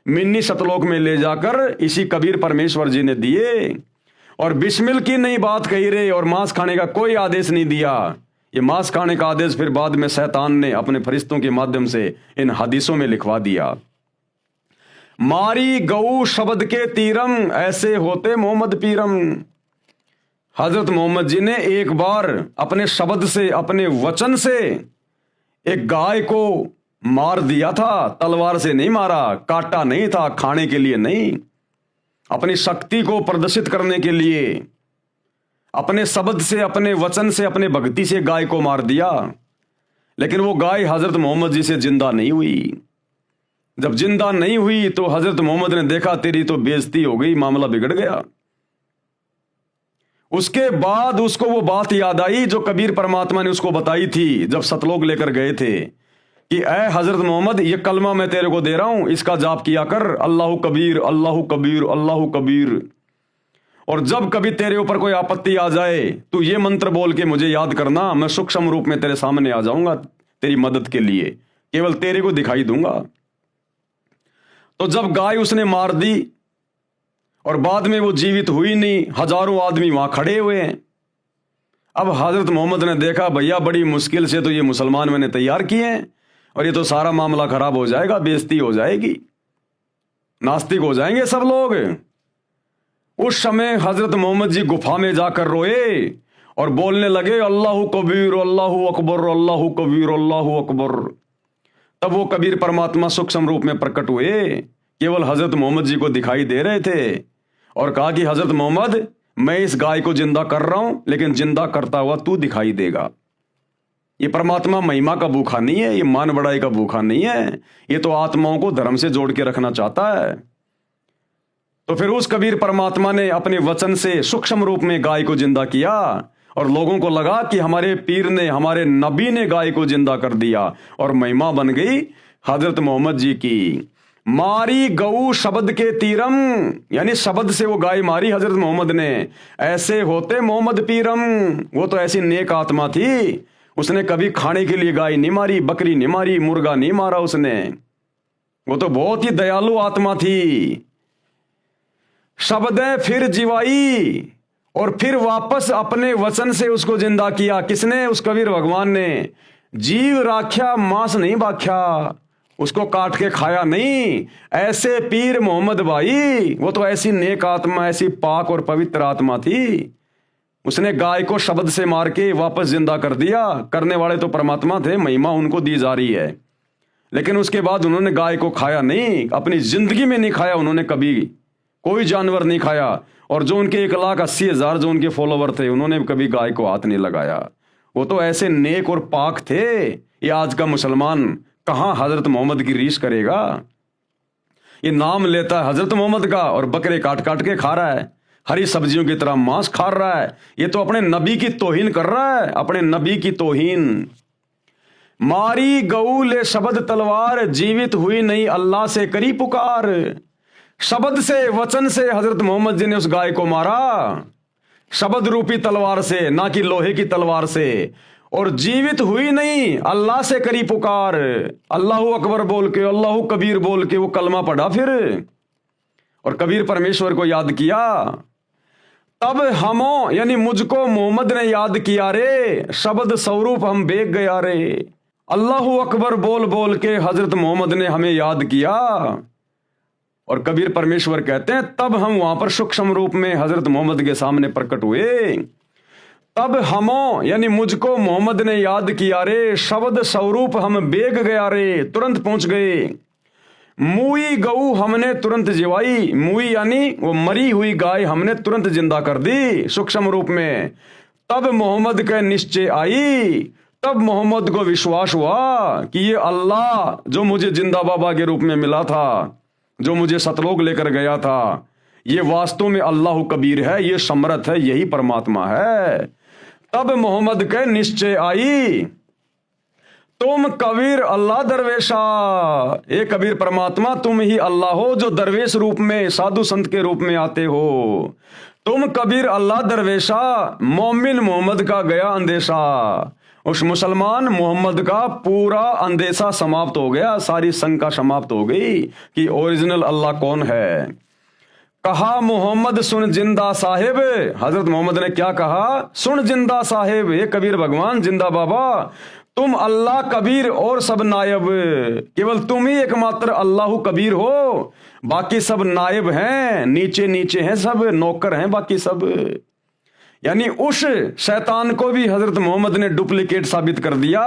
मिन्नी सतलोक में ले जाकर इसी कबीर परमेश्वर जी ने दिए। और बिस्मिल की नई बात कही रहे और मांस खाने का कोई आदेश नहीं दिया। ये मांस खाने का आदेश फिर बाद में शैतान ने अपने फरिश्तों के माध्यम से इन हदीसों में लिखवा दिया। मारी गऊ शब्द के तीरम, ऐसे होते मोहम्मद पीरम। हजरत मोहम्मद जी ने एक बार अपने शब्द से, अपने वचन से एक गाय को मार दिया था। तलवार से नहीं मारा, काटा नहीं था, खाने के लिए नहीं, अपनी शक्ति को प्रदर्शित करने के लिए अपने शब्द से, अपने वचन से, अपने भक्ति से गाय को मार दिया। लेकिन वो गाय हजरत मोहम्मद जी से जिंदा नहीं हुई। जब जिंदा नहीं हुई तो हजरत मोहम्मद ने देखा तेरी तो बेइज्जती हो गई, मामला बिगड़ गया। उसके बाद उसको वो बात याद आई जो कबीर परमात्मा ने उसको बताई थी जब सतलोक लेकर गए थे कि ऐ हजरत मोहम्मद, ये कलमा मैं तेरे को दे रहा हूं, इसका जाप किया कर, अल्लाह कबीर अल्लाह कबीर अल्लाह कबीर। और जब कभी तेरे ऊपर कोई आपत्ति आ जाए तू ये मंत्र बोल के मुझे याद करना, मैं सूक्ष्म रूप में तेरे सामने आ जाऊंगा तेरी मदद के लिए, केवल तेरे को दिखाई दूंगा। तो जब गाय उसने मार दी और बाद में वो जीवित हुई नहीं, हजारों आदमी वहां खड़े हुए हैं। अब हजरत मोहम्मद ने देखा भैया बड़ी मुश्किल से तो ये मुसलमान मैंने तैयार किए हैं और ये तो सारा मामला खराब हो जाएगा, बेइज्जती हो जाएगी, नास्तिक हो जाएंगे सब लोग। उस समय हजरत मोहम्मद जी गुफा में जाकर रोए और बोलने लगे अल्लाह कबीर अल्लाह अकबर अल्लाह कबीर अल्लाह अकबर। तब वो कबीर परमात्मा सूक्ष्म रूप में प्रकट हुए, केवल हजरत मोहम्मद जी को दिखाई दे रहे थे और कहा कि हजरत मोहम्मद, मैं इस गाय को जिंदा कर रहा हूं, लेकिन जिंदा करता हुआ तू दिखाई देगा। ये परमात्मा महिमा का भूखा नहीं है, ये मान बढ़ाई का भूखा नहीं है, ये तो आत्माओं को धर्म से जोड़ के रखना चाहता है। तो फिर उस कबीर परमात्मा ने अपने वचन से सूक्ष्म रूप में गाय को जिंदा किया और लोगों को लगा कि हमारे पीर ने, हमारे नबी ने गाय को जिंदा कर दिया और महिमा बन गई हजरत मोहम्मद जी की। मारी गऊ शब्द के तीरम, यानी शब्द से वो गाय मारी हजरत मोहम्मद ने। ऐसे होते मोहम्मद पीरम, वो तो ऐसी नेक आत्मा थी, उसने कभी खाने के लिए गाय नहीं मारी, बकरी नहीं मारी, मुर्गा नहीं मारा उसने। वो तो बहुत ही दयालु आत्मा थी। शब्द फिर जीवाई और फिर वापस अपने वचन से उसको जिंदा किया। किसने? उस कबीर भगवान ने। जीव राख्या मांस नहीं बाख्या, उसको काट के खाया नहीं। ऐसे पीर मोहम्मद भाई, वो तो ऐसी नेक आत्मा, ऐसी पाक और पवित्र आत्मा थी, उसने गाय को शब्द से मार के वापस जिंदा कर दिया। करने वाले तो परमात्मा थे, महिमा उनको दी जा रही है। लेकिन उसके बाद उन्होंने गाय को खाया नहीं, अपनी जिंदगी में नहीं खाया उन्होंने, कभी कोई जानवर नहीं खाया। और जो उनके 1,80,000 जो उनके फॉलोवर थे, उन्होंने कभी गाय को हाथ नहीं लगाया। वो तो ऐसे नेक और पाक थे। ये आज का मुसलमान कहां हजरत मोहम्मद की रीस करेगा? ये नाम लेता है हजरत मोहम्मद का और बकरे काट काट के खा रहा है, हरी सब्जियों की तरह मांस खा रहा है। ये तो अपने नबी की तौहीन कर रहा है, अपने नबी की तौहीन। मारी गऊ ले शब्द तलवार, जीवित हुई नहीं अल्लाह से करी पुकार। शब्द से, वचन से हजरत मोहम्मद जी ने उस गाय को मारा, शब्द रूपी तलवार से, ना कि लोहे की तलवार से। और जीवित हुई नहीं, अल्लाह से करी पुकार। अल्लाह अकबर बोल के, अल्लाह कबीर बोल के वो कलमा पढ़ा फिर, और कबीर परमेश्वर को याद किया। तब हमो, यानी मुझको मोहम्मद ने याद किया रे, शब्द स्वरूप हम बेग गया रे। अल्लाह अकबर बोल बोल के हजरत मोहम्मद ने हमें याद किया। और कबीर परमेश्वर कहते हैं तब हम वहां पर सूक्ष्म रूप में हजरत मोहम्मद के सामने प्रकट हुए। तब हमों यानी मुझको मोहम्मद ने याद किया रे, शब्द स्वरूप हम बेग गया रे, तुरंत पहुंच गए। मुई गऊ हमने तुरंत जिवाई, मुई यानी वो मरी हुई गाय हमने तुरंत जिंदा कर दी सूक्ष्म रूप में। तब मोहम्मद के निश्चय आई, तब मोहम्मद को विश्वास हुआ कि ये अल्लाह जो मुझे जिंदा बाबा के रूप में मिला था, जो मुझे सतलोक लेकर गया था, ये वास्तव में अल्लाह कबीर है, ये समर्थ है, यही परमात्मा है। तब मोहम्मद के निश्चय आई, तुम कबीर अल्लाह दरवेशा, ये कबीर परमात्मा तुम ही अल्लाह हो जो दरवेश रूप में साधु संत के रूप में आते हो। तुम कबीर अल्लाह दरवेशा, मोमिन मोहम्मद का गया अंदेशा। उस मुसलमान मोहम्मद का पूरा अंदेशा समाप्त हो गया, सारी शंका समाप्त हो गई कि ओरिजिनल अल्लाह कौन है। कहा मोहम्मद सुन जिंदा साहिब, हजरत मोहम्मद ने क्या कहा, सुन जिंदा साहिब, ये कबीर भगवान जिंदा बाबा, तुम अल्लाह कबीर और सब नायब, केवल तुम ही एकमात्र अल्लाह कबीर हो, बाकी सब नायब हैं, नीचे नीचे हैं, सब नौकर हैं बाकी सब। यानी उस शैतान को भी हजरत मोहम्मद ने डुप्लीकेट साबित कर दिया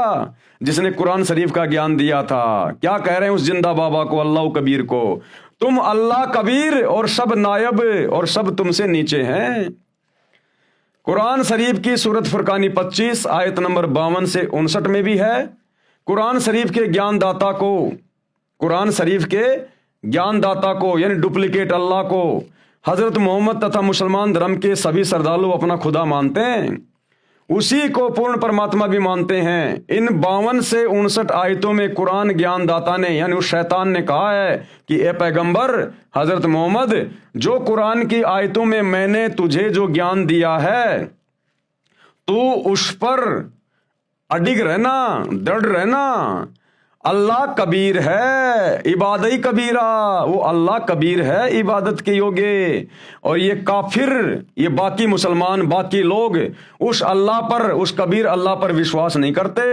जिसने कुरान शरीफ का ज्ञान दिया था। क्या कह रहे हैं उस जिंदा बाबा को, अल्लाह कबीर को, तुम अल्लाह कबीर और सब नायब और सब तुमसे नीचे हैं। कुरान शरीफ की सूरत फुरकानी 25 आयत नंबर 52 से 59 में भी है। कुरान शरीफ के ज्ञानदाता को, कुरान शरीफ के ज्ञानदाता को यानी डुप्लीकेट अल्लाह को हजरत मोहम्मद तथा मुसलमान धर्म के सभी श्रद्धालु अपना खुदा मानते हैं, उसी को पूर्ण परमात्मा भी मानते हैं। इन 52 से 59 आयतों में कुरान ज्ञानदाता ने यानी उस शैतान ने कहा है कि ए पैगंबर हजरत मोहम्मद, जो कुरान की आयतों में मैंने तुझे जो ज्ञान दिया है, तू उस पर अडिग रहना, दृढ़ रहना। अल्लाह कबीर है, इबादत कबीरा, वो अल्लाह कबीर है इबादत के योग्य। और ये काफिर, ये बाकी मुसलमान, बाकी लोग उस अल्लाह पर, उस कबीर अल्लाह पर विश्वास नहीं करते।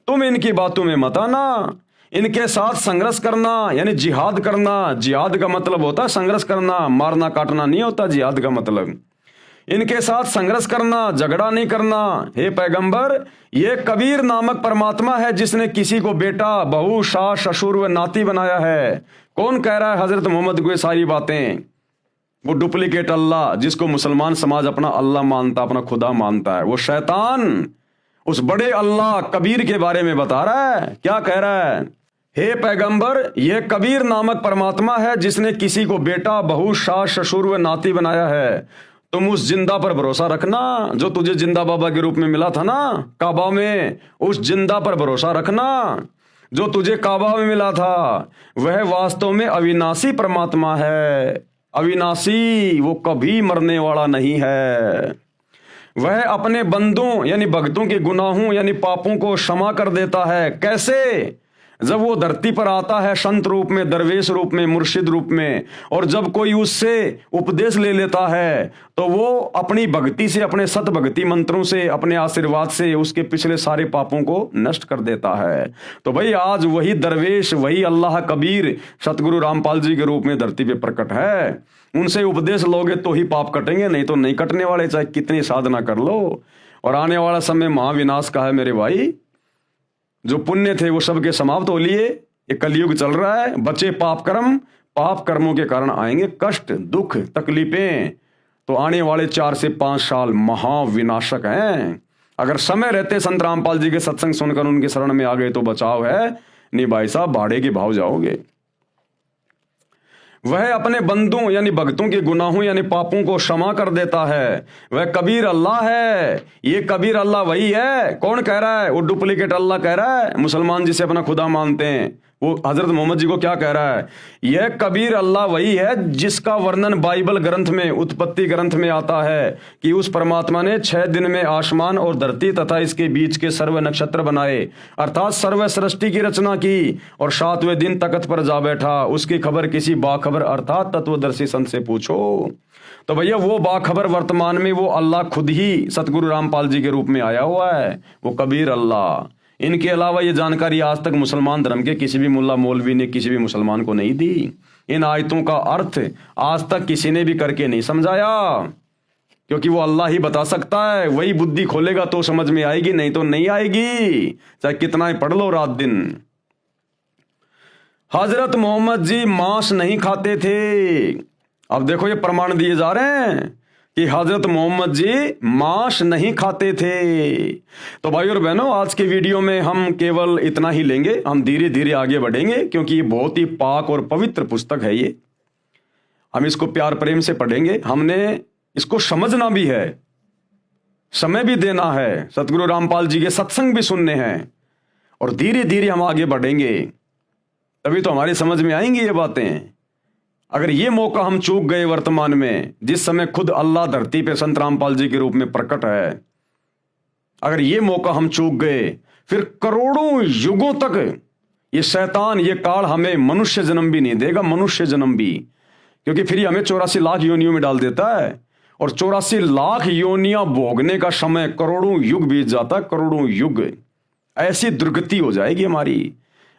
तुम इनकी बातों में मत आना, इनके साथ संघर्ष करना यानी जिहाद करना। जिहाद का मतलब होता है संघर्ष करना, मारना काटना नहीं होता जिहाद का मतलब। इनके साथ संघर्ष करना, झगड़ा नहीं करना। हे पैगंबर, ये कबीर नामक परमात्मा है जिसने किसी को बेटा, बहू, सास, ससुर व नाती बनाया है। कौन कह रहा है हजरत मोहम्मद को ये सारी बातें? वो डुप्लीकेट अल्लाह जिसको मुसलमान समाज अपना अल्लाह मानता, अपना खुदा मानता है, वो शैतान उस बड़े अल्लाह कबीर के बारे में बता रहा है। क्या कह रहा है? हे पैगंबर, यह कबीर नामक परमात्मा है जिसने किसी को बेटा, बहू, सास, ससुर व नाती बनाया है। तुम उस जिंदा पर भरोसा रखना जो तुझे जिंदा बाबा के रूप में मिला था ना काबा में, उस जिंदा पर भरोसा रखना जो तुझे काबा में मिला था। वह वास्तव में अविनाशी परमात्मा है, अविनाशी, वो कभी मरने वाला नहीं है। वह अपने बंदों यानी भक्तों के गुनाहों यानी पापों को क्षमा कर देता है। कैसे? जब वो धरती पर आता है संत रूप में, दरवेश रूप में, मुर्शिद रूप में, और जब कोई उससे उपदेश ले लेता है तो वो अपनी भक्ति से, अपने सत भक्ति मंत्रों से, अपने आशीर्वाद से उसके पिछले सारे पापों को नष्ट कर देता है। तो भाई आज वही दरवेश, वही अल्लाह कबीर सतगुरु रामपाल जी के रूप में धरती पे प्रकट है। उनसे उपदेश लोगे तो ही पाप कटेंगे, नहीं तो नहीं कटने वाले, चाहे कितनी साधना कर लो। और आने वाला समय महाविनाश का है मेरे भाई। जो पुण्य थे वो सबके समाप्त हो लिए, ये कलयुग चल रहा है। बचे पाप कर्म, पाप कर्मों के कारण आएंगे कष्ट, दुख, तकलीफें। तो आने वाले 4 से 5 साल महाविनाशक हैं। अगर समय रहते संत रामपाल जी के सत्संग सुनकर उनके शरण में आ गए तो बचाव है, नहीं भाई साहब भाड़े के भाव जाओगे। वह अपने बंदों यानी भक्तों के गुनाहों यानी पापों को क्षमा कर देता है। वह कबीर अल्लाह है। ये कबीर अल्लाह वही है। कौन कह रहा है? वो डुप्लीकेट अल्लाह कह रहा है। मुसलमान जिसे अपना खुदा मानते हैं वो हजरत मोहम्मद जी को क्या कह रहा है? यह कबीर अल्लाह वही है जिसका वर्णन बाइबल ग्रंथ में, उत्पत्ति ग्रंथ में आता है कि उस परमात्मा ने 6 दिन में आसमान और धरती तथा इसके बीच के सर्व नक्षत्र बनाए, अर्थात सर्व सृष्टि की रचना की, और 7वें दिन तख्त पर जा बैठा। उसकी खबर किसी बाखबर अर्थात तत्वदर्शी संत से पूछो। तो भैया वो बाखबर वर्तमान में वो अल्लाह खुद ही सतगुरु रामपाल जी के रूप में आया हुआ है, वो कबीर अल्लाह। इनके अलावा ये जानकारी आज तक मुसलमान धर्म के किसी भी मुल्ला मौलवी ने किसी भी मुसलमान को नहीं दी। इन आयतों का अर्थ आज तक किसी ने भी करके नहीं समझाया। क्योंकि वो अल्लाह ही बता सकता है। वही बुद्धि खोलेगा तो समझ में आएगी, नहीं तो नहीं आएगी, चाहे कितना ही पढ़ लो रात दिन। हजरत मोहम्मद जी मांस नहीं खाते थे। अब देखो ये प्रमाण दिए जा रहे हैं कि हजरत मोहम्मद जी मांस नहीं खाते थे। तो भाई और बहनों, आज के वीडियो में हम केवल इतना ही लेंगे, हम धीरे धीरे आगे बढ़ेंगे, क्योंकि ये बहुत ही पाक और पवित्र पुस्तक है। ये हम इसको प्यार प्रेम से पढ़ेंगे, हमने इसको समझना भी है, समय भी देना है, सतगुरु रामपाल जी के सत्संग भी सुनने हैं, और धीरे धीरे हम आगे बढ़ेंगे, तभी तो हमारी समझ में आएंगी ये बातें। अगर ये मौका हम चूक गए वर्तमान में, जिस समय खुद अल्लाह धरती पे संत रामपाल जी के रूप में प्रकट है, अगर ये मौका हम चूक गए, फिर करोड़ों युगों तक ये शैतान, ये काल हमें मनुष्य जन्म भी नहीं देगा, मनुष्य जन्म भी, क्योंकि फिर ये हमें 84 लाख योनियों में डाल देता है, और 84 लाख योनियां भोगने का समय करोड़ों युग बीत जाता है, करोड़ों युग। ऐसी दुर्गति हो जाएगी हमारी।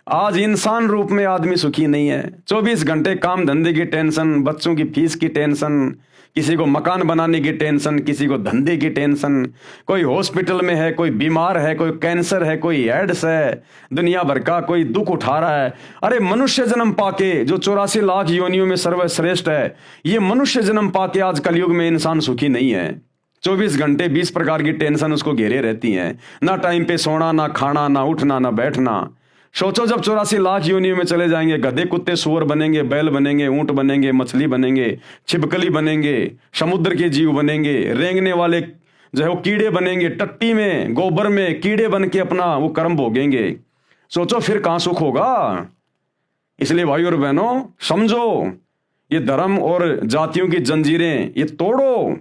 आज इंसान रूप में आदमी सुखी नहीं है, 24 घंटे काम धंधे की टेंशन, बच्चों की फीस की टेंशन, किसी को मकान बनाने की टेंशन, किसी को धंधे की टेंशन, कोई हॉस्पिटल में है, कोई बीमार है, कोई कैंसर है, कोई एड्स है, दुनिया भर का कोई दुख उठा रहा है। अरे मनुष्य जन्म पाके, जो 84 लाख योनियों में सर्वश्रेष्ठ है, ये मनुष्य जन्म पाके आज कलयुग में इंसान सुखी नहीं है। 24 घंटे 20 प्रकार की टेंशन उसको घेरे रहती हैं, ना टाइम पे सोना, ना खाना, ना उठना, ना बैठना। सोचो जब 84 लाख योनियों में चले जाएंगे, गधे कुत्ते सूअर बनेंगे, बैल बनेंगे, ऊंट बनेंगे, मछली बनेंगे, छिपकली बनेंगे, समुद्र के जीव बनेंगे, रेंगने वाले जो है वो कीड़े बनेंगे, टट्टी में गोबर में कीड़े बन के अपना वो कर्म भोगेंगे। सोचो फिर कहां सुख होगा। इसलिए भाई और बहनों, समझो, ये धर्म और जातियों की जंजीरें ये तोड़ो,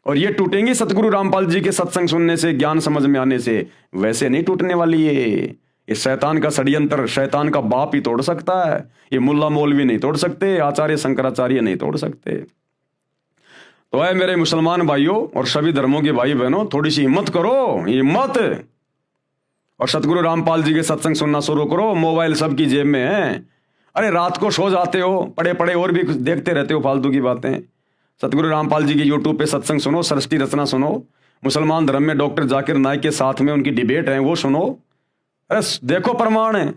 और ये टूटेंगी सतगुरु रामपाल जी के सत्संग सुनने से, ज्ञान समझ में आने से। वैसे नहीं टूटने वाली ये शैतान का षड्यंत्र शैतान का बाप ही तोड़ सकता है। ये मुल्ला मौलवी नहीं तोड़ सकते, आचार्य शंकराचार्य नहीं तोड़ सकते। तो है मेरे मुसलमान भाइयों और सभी धर्मों के भाई बहनों, थोड़ी सी हिम्मत करो, हिम्मत, और सतगुरु रामपाल जी के सत्संग सुनना शुरू करो। मोबाइल सबकी जेब में है। अरे रात को सो जाते हो, पड़े पड़े और भी कुछ देखते रहते हो फालतू की बातें। सतगुरु रामपाल जी की यूट्यूब पे सत्संग सुनो, सृष्टि रचना सुनो, मुसलमान धर्म में डॉक्टर जाकिर नाइक के साथ में उनकी डिबेट है वो सुनो। अरे देखो प्रमाण है।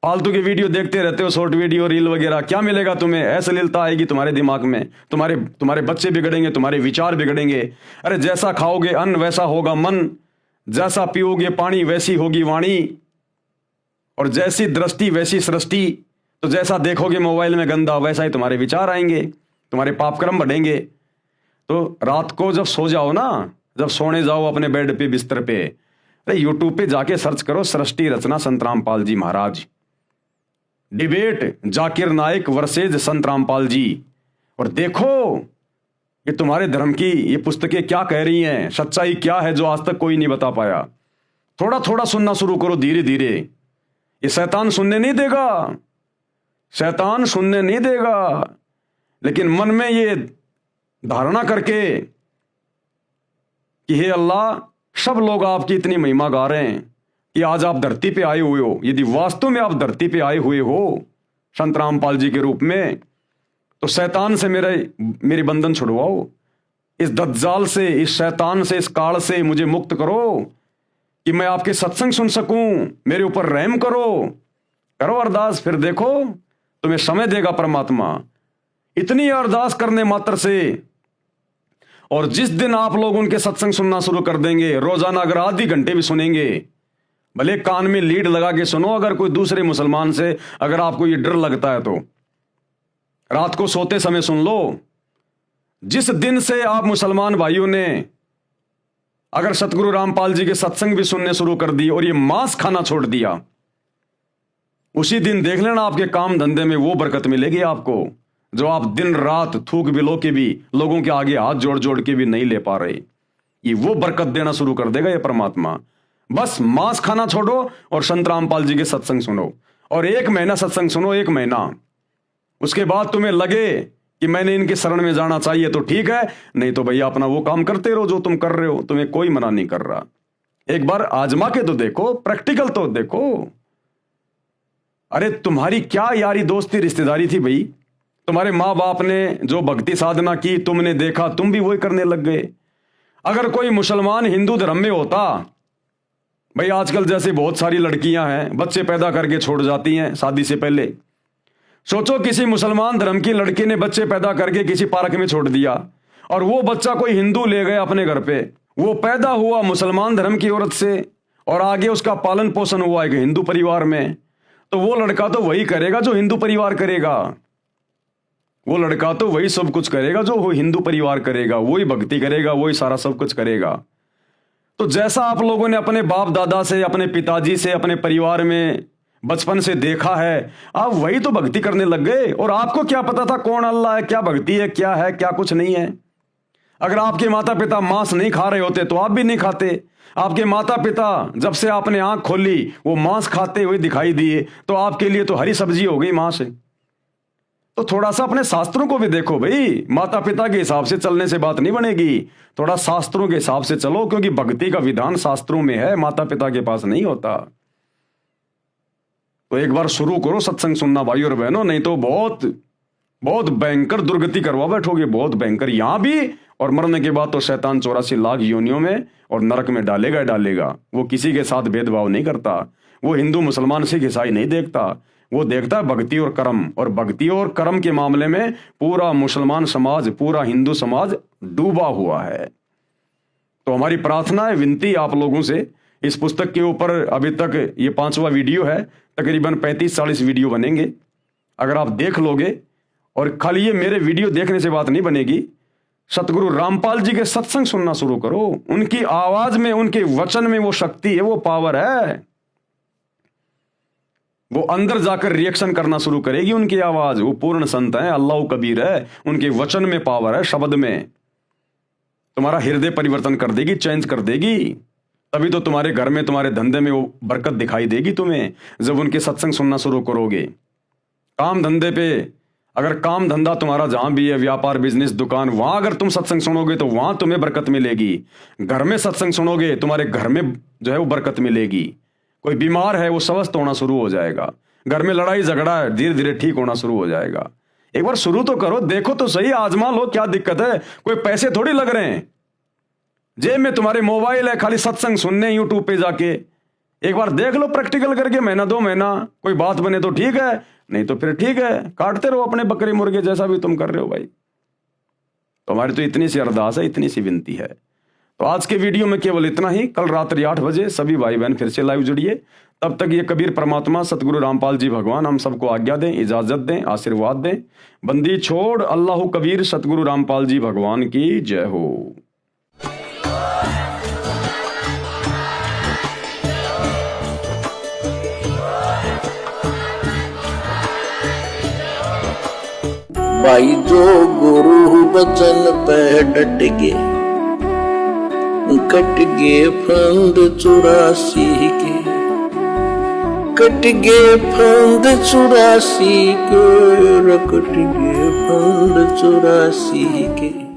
फालतू की वीडियो देखते रहते हो, शॉर्ट वीडियो, रील वगैरह, क्या मिलेगा तुम्हें? अश्लीलता आएगी तुम्हारे दिमाग में, तुम्हारे बच्चे बिगड़ेंगे, तुम्हारे विचार बिगड़ेंगे। अरे जैसा खाओगे अन्न वैसा होगा मन, जैसा पियोगे पानी वैसी होगी वाणी, और जैसी दृष्टि वैसी सृष्टि। तो जैसा देखोगे मोबाइल में गंदा, वैसा ही तुम्हारे विचार आएंगे, तुम्हारे पाप कर्म बढ़ेंगे। तो रात को जब सो जाओ ना, जब सोने जाओ अपने बेड पे, बिस्तर पे, अरे यूट्यूब पे जाके सर्च करो सृष्टि रचना संत रामपाल जी महाराज, डिबेट जाकिर नाइक वर्सेज संत रामपाल जी, और देखो ये तुम्हारे धर्म की ये पुस्तकें क्या कह रही हैं, सच्चाई क्या है जो आज तक कोई नहीं बता पाया। थोड़ा थोड़ा सुनना शुरू करो, धीरे धीरे। ये शैतान सुनने नहीं देगा, शैतान सुनने नहीं देगा, लेकिन मन में ये धारणा करके कि हे अल्लाह, सब लोग आपकी इतनी महिमा गा रहे हैं कि आज आप धरती पे आए हुए हो, यदि वास्तव में आप धरती पे आए हुए हो संत रामपाल जी के रूप में, तो शैतान से मेरी बंधन छुड़वाओ, इस दज्जाल से, इस शैतान से, इस काल से मुझे मुक्त करो, कि मैं आपके सत्संग सुन सकूं, मेरे ऊपर रहम करो अरदास। फिर देखो तुम्हें समय देगा परमात्मा। इतनी अरदास करने मात्र से, और जिस दिन आप लोग उनके सत्संग सुनना शुरू कर देंगे, रोजाना अगर आधी घंटे भी सुनेंगे, भले कान में लीड लगा के सुनो, अगर कोई दूसरे मुसलमान से अगर आपको ये डर लगता है तो रात को सोते समय सुन लो। जिस दिन से आप मुसलमान भाइयों ने अगर सतगुरु रामपाल जी के सत्संग भी सुनने शुरू कर दिए और ये मांस खाना छोड़ दिया, उसी दिन देख लेना आपके काम धंधे में वो बरकत मिलेगी आपको, जो आप दिन रात थूक बिलो के भी लोगों के आगे हाथ जोड़ जोड़ के भी नहीं ले पा रहे। ये वो बरकत देना शुरू कर देगा ये परमात्मा। बस मांस खाना छोड़ो और संत रामपाल जी के सत्संग सुनो, और 1 महीना सत्संग सुनो, 1 महीना। उसके बाद तुम्हें लगे कि मैंने इनके शरण में जाना चाहिए तो ठीक है, नहीं तो भैया अपना वो काम करते रहो जो तुम कर रहे हो, तुम्हें कोई मना नहीं कर रहा। एक बार आजमा के तो देखो, प्रैक्टिकल तो देखो। अरे तुम्हारी क्या यारी दोस्ती रिश्तेदारी थी भाई, तुम्हारे माँ बाप ने जो भक्ति साधना की तुमने देखा, तुम भी वही करने लग गए। अगर कोई मुसलमान हिंदू धर्म में होता, भाई आजकल जैसे बहुत सारी लड़कियां हैं बच्चे पैदा करके छोड़ जाती हैं शादी से पहले। सोचो किसी मुसलमान धर्म की लड़की ने बच्चे पैदा करके किसी पार्क में छोड़ दिया और वो बच्चा कोई हिंदू ले गए अपने घर पे। वो पैदा हुआ मुसलमान धर्म की औरत से और आगे उसका पालन पोषण हुआ एक हिंदू परिवार में, तो वो लड़का तो वही करेगा जो हिंदू परिवार करेगा। वो लड़का तो वही सब कुछ करेगा जो वो हिंदू परिवार करेगा, वही भक्ति करेगा, वही सारा सब कुछ करेगा। तो जैसा आप लोगों ने अपने बाप दादा से, अपने पिताजी से, अपने परिवार में बचपन से देखा है, आप वही तो भक्ति करने लग गए। और आपको क्या पता था कौन अल्लाह है, क्या भक्ति है, क्या कुछ नहीं है। अगर आपके माता पिता मांस नहीं खा रहे होते तो आप भी नहीं खाते। आपके माता पिता जब से आपने आंख खोली वो मांस खाते हुए दिखाई दिए, तो आपके लिए तो हरी सब्जी हो गई मांस। तो थोड़ा सा अपने शास्त्रों को भी देखो भाई, माता पिता के हिसाब से चलने से बात नहीं बनेगी, थोड़ा शास्त्रों के हिसाब से चलो, क्योंकि भक्ति का विधान शास्त्रों में है, माता पिता के पास नहीं होता। तो एक बार शुरू करो सत्संग सुनना भाई और बहनों, नहीं तो बहुत बहुत भयंकर दुर्गति करवा बैठोगे, बहुत भयंकर यहां भी, और मरने के बाद तो शैतान 84 लाख योनियों में और नरक में डालेगा। वो किसी के साथ भेदभाव नहीं करता, वो हिंदू मुसलमान सिख ईसाई नहीं देखता, वो देखता है भक्ति और कर्म। और भक्ति और कर्म के मामले में पूरा मुसलमान समाज, पूरा हिंदू समाज डूबा हुआ है। तो हमारी प्रार्थना है, विनती आप लोगों से, इस पुस्तक के ऊपर अभी तक ये 5वां वीडियो है, तकरीबन 35-40 वीडियो बनेंगे। अगर आप देख लोगे, और खाली ये मेरे वीडियो देखने से बात नहीं बनेगी, सतगुरु रामपाल जी के सत्संग सुनना शुरू करो। उनकी आवाज में, उनके वचन में वो शक्ति है, वो पावर है। वो अंदर जाकर रिएक्शन करना शुरू करेगी उनकी आवाज। वो पूर्ण संत है, अल्लाह कबीर है, उनके वचन में पावर है, शब्द में। तुम्हारा हृदय परिवर्तन कर देगी, चेंज कर देगी। तभी तो तुम्हारे घर में, तुम्हारे धंधे में वो बरकत दिखाई देगी तुम्हें, जब उनके सत्संग सुनना शुरू करोगे। काम धंधे पे, अगर काम धंधा तुम्हारा जहां भी है, व्यापार बिजनेस दुकान, वहां अगर तुम सत्संग सुनोगे तो वहां तुम्हें बरकत मिलेगी। घर में सत्संग सुनोगे, तुम्हारे घर में जो है वो बरकत मिलेगी। कोई बीमार है वो स्वस्थ होना शुरू हो जाएगा। घर में लड़ाई झगड़ा है, धीरे धीरे ठीक होना शुरू हो जाएगा। एक बार शुरू तो करो, देखो तो सही, आजमा लो, क्या दिक्कत है। कोई पैसे थोड़ी लग रहे हैं, जेब में तुम्हारे मोबाइल है, खाली सत्संग सुनने यूट्यूब पे जाके एक बार देख लो प्रैक्टिकल करके, महीना 2 महीना, कोई बात बने तो ठीक है, नहीं तो फिर ठीक है, काटते रहो अपने बकरे मुर्गे जैसा भी तुम कर रहे हो भाई। तो हमारी तो इतनी सी अरदास है, इतनी सी विनती है। तो आज के वीडियो में केवल इतना ही। कल रात्रि 8 बजे सभी भाई बहन फिर से लाइव जुड़िए। तब तक ये कबीर परमात्मा सतगुरु रामपाल जी भगवान हम सबको आज्ञा दें, इजाजत दें, आशीर्वाद दें। बंदी छोड़ अल्लाह कबीर सतगुरु रामपाल जी भगवान की जय हो। भाई जो गुरु बचन पे डट गे, कट गे फंद 84 के, कट गे फंद 84 के, कट गे फंद 84 के।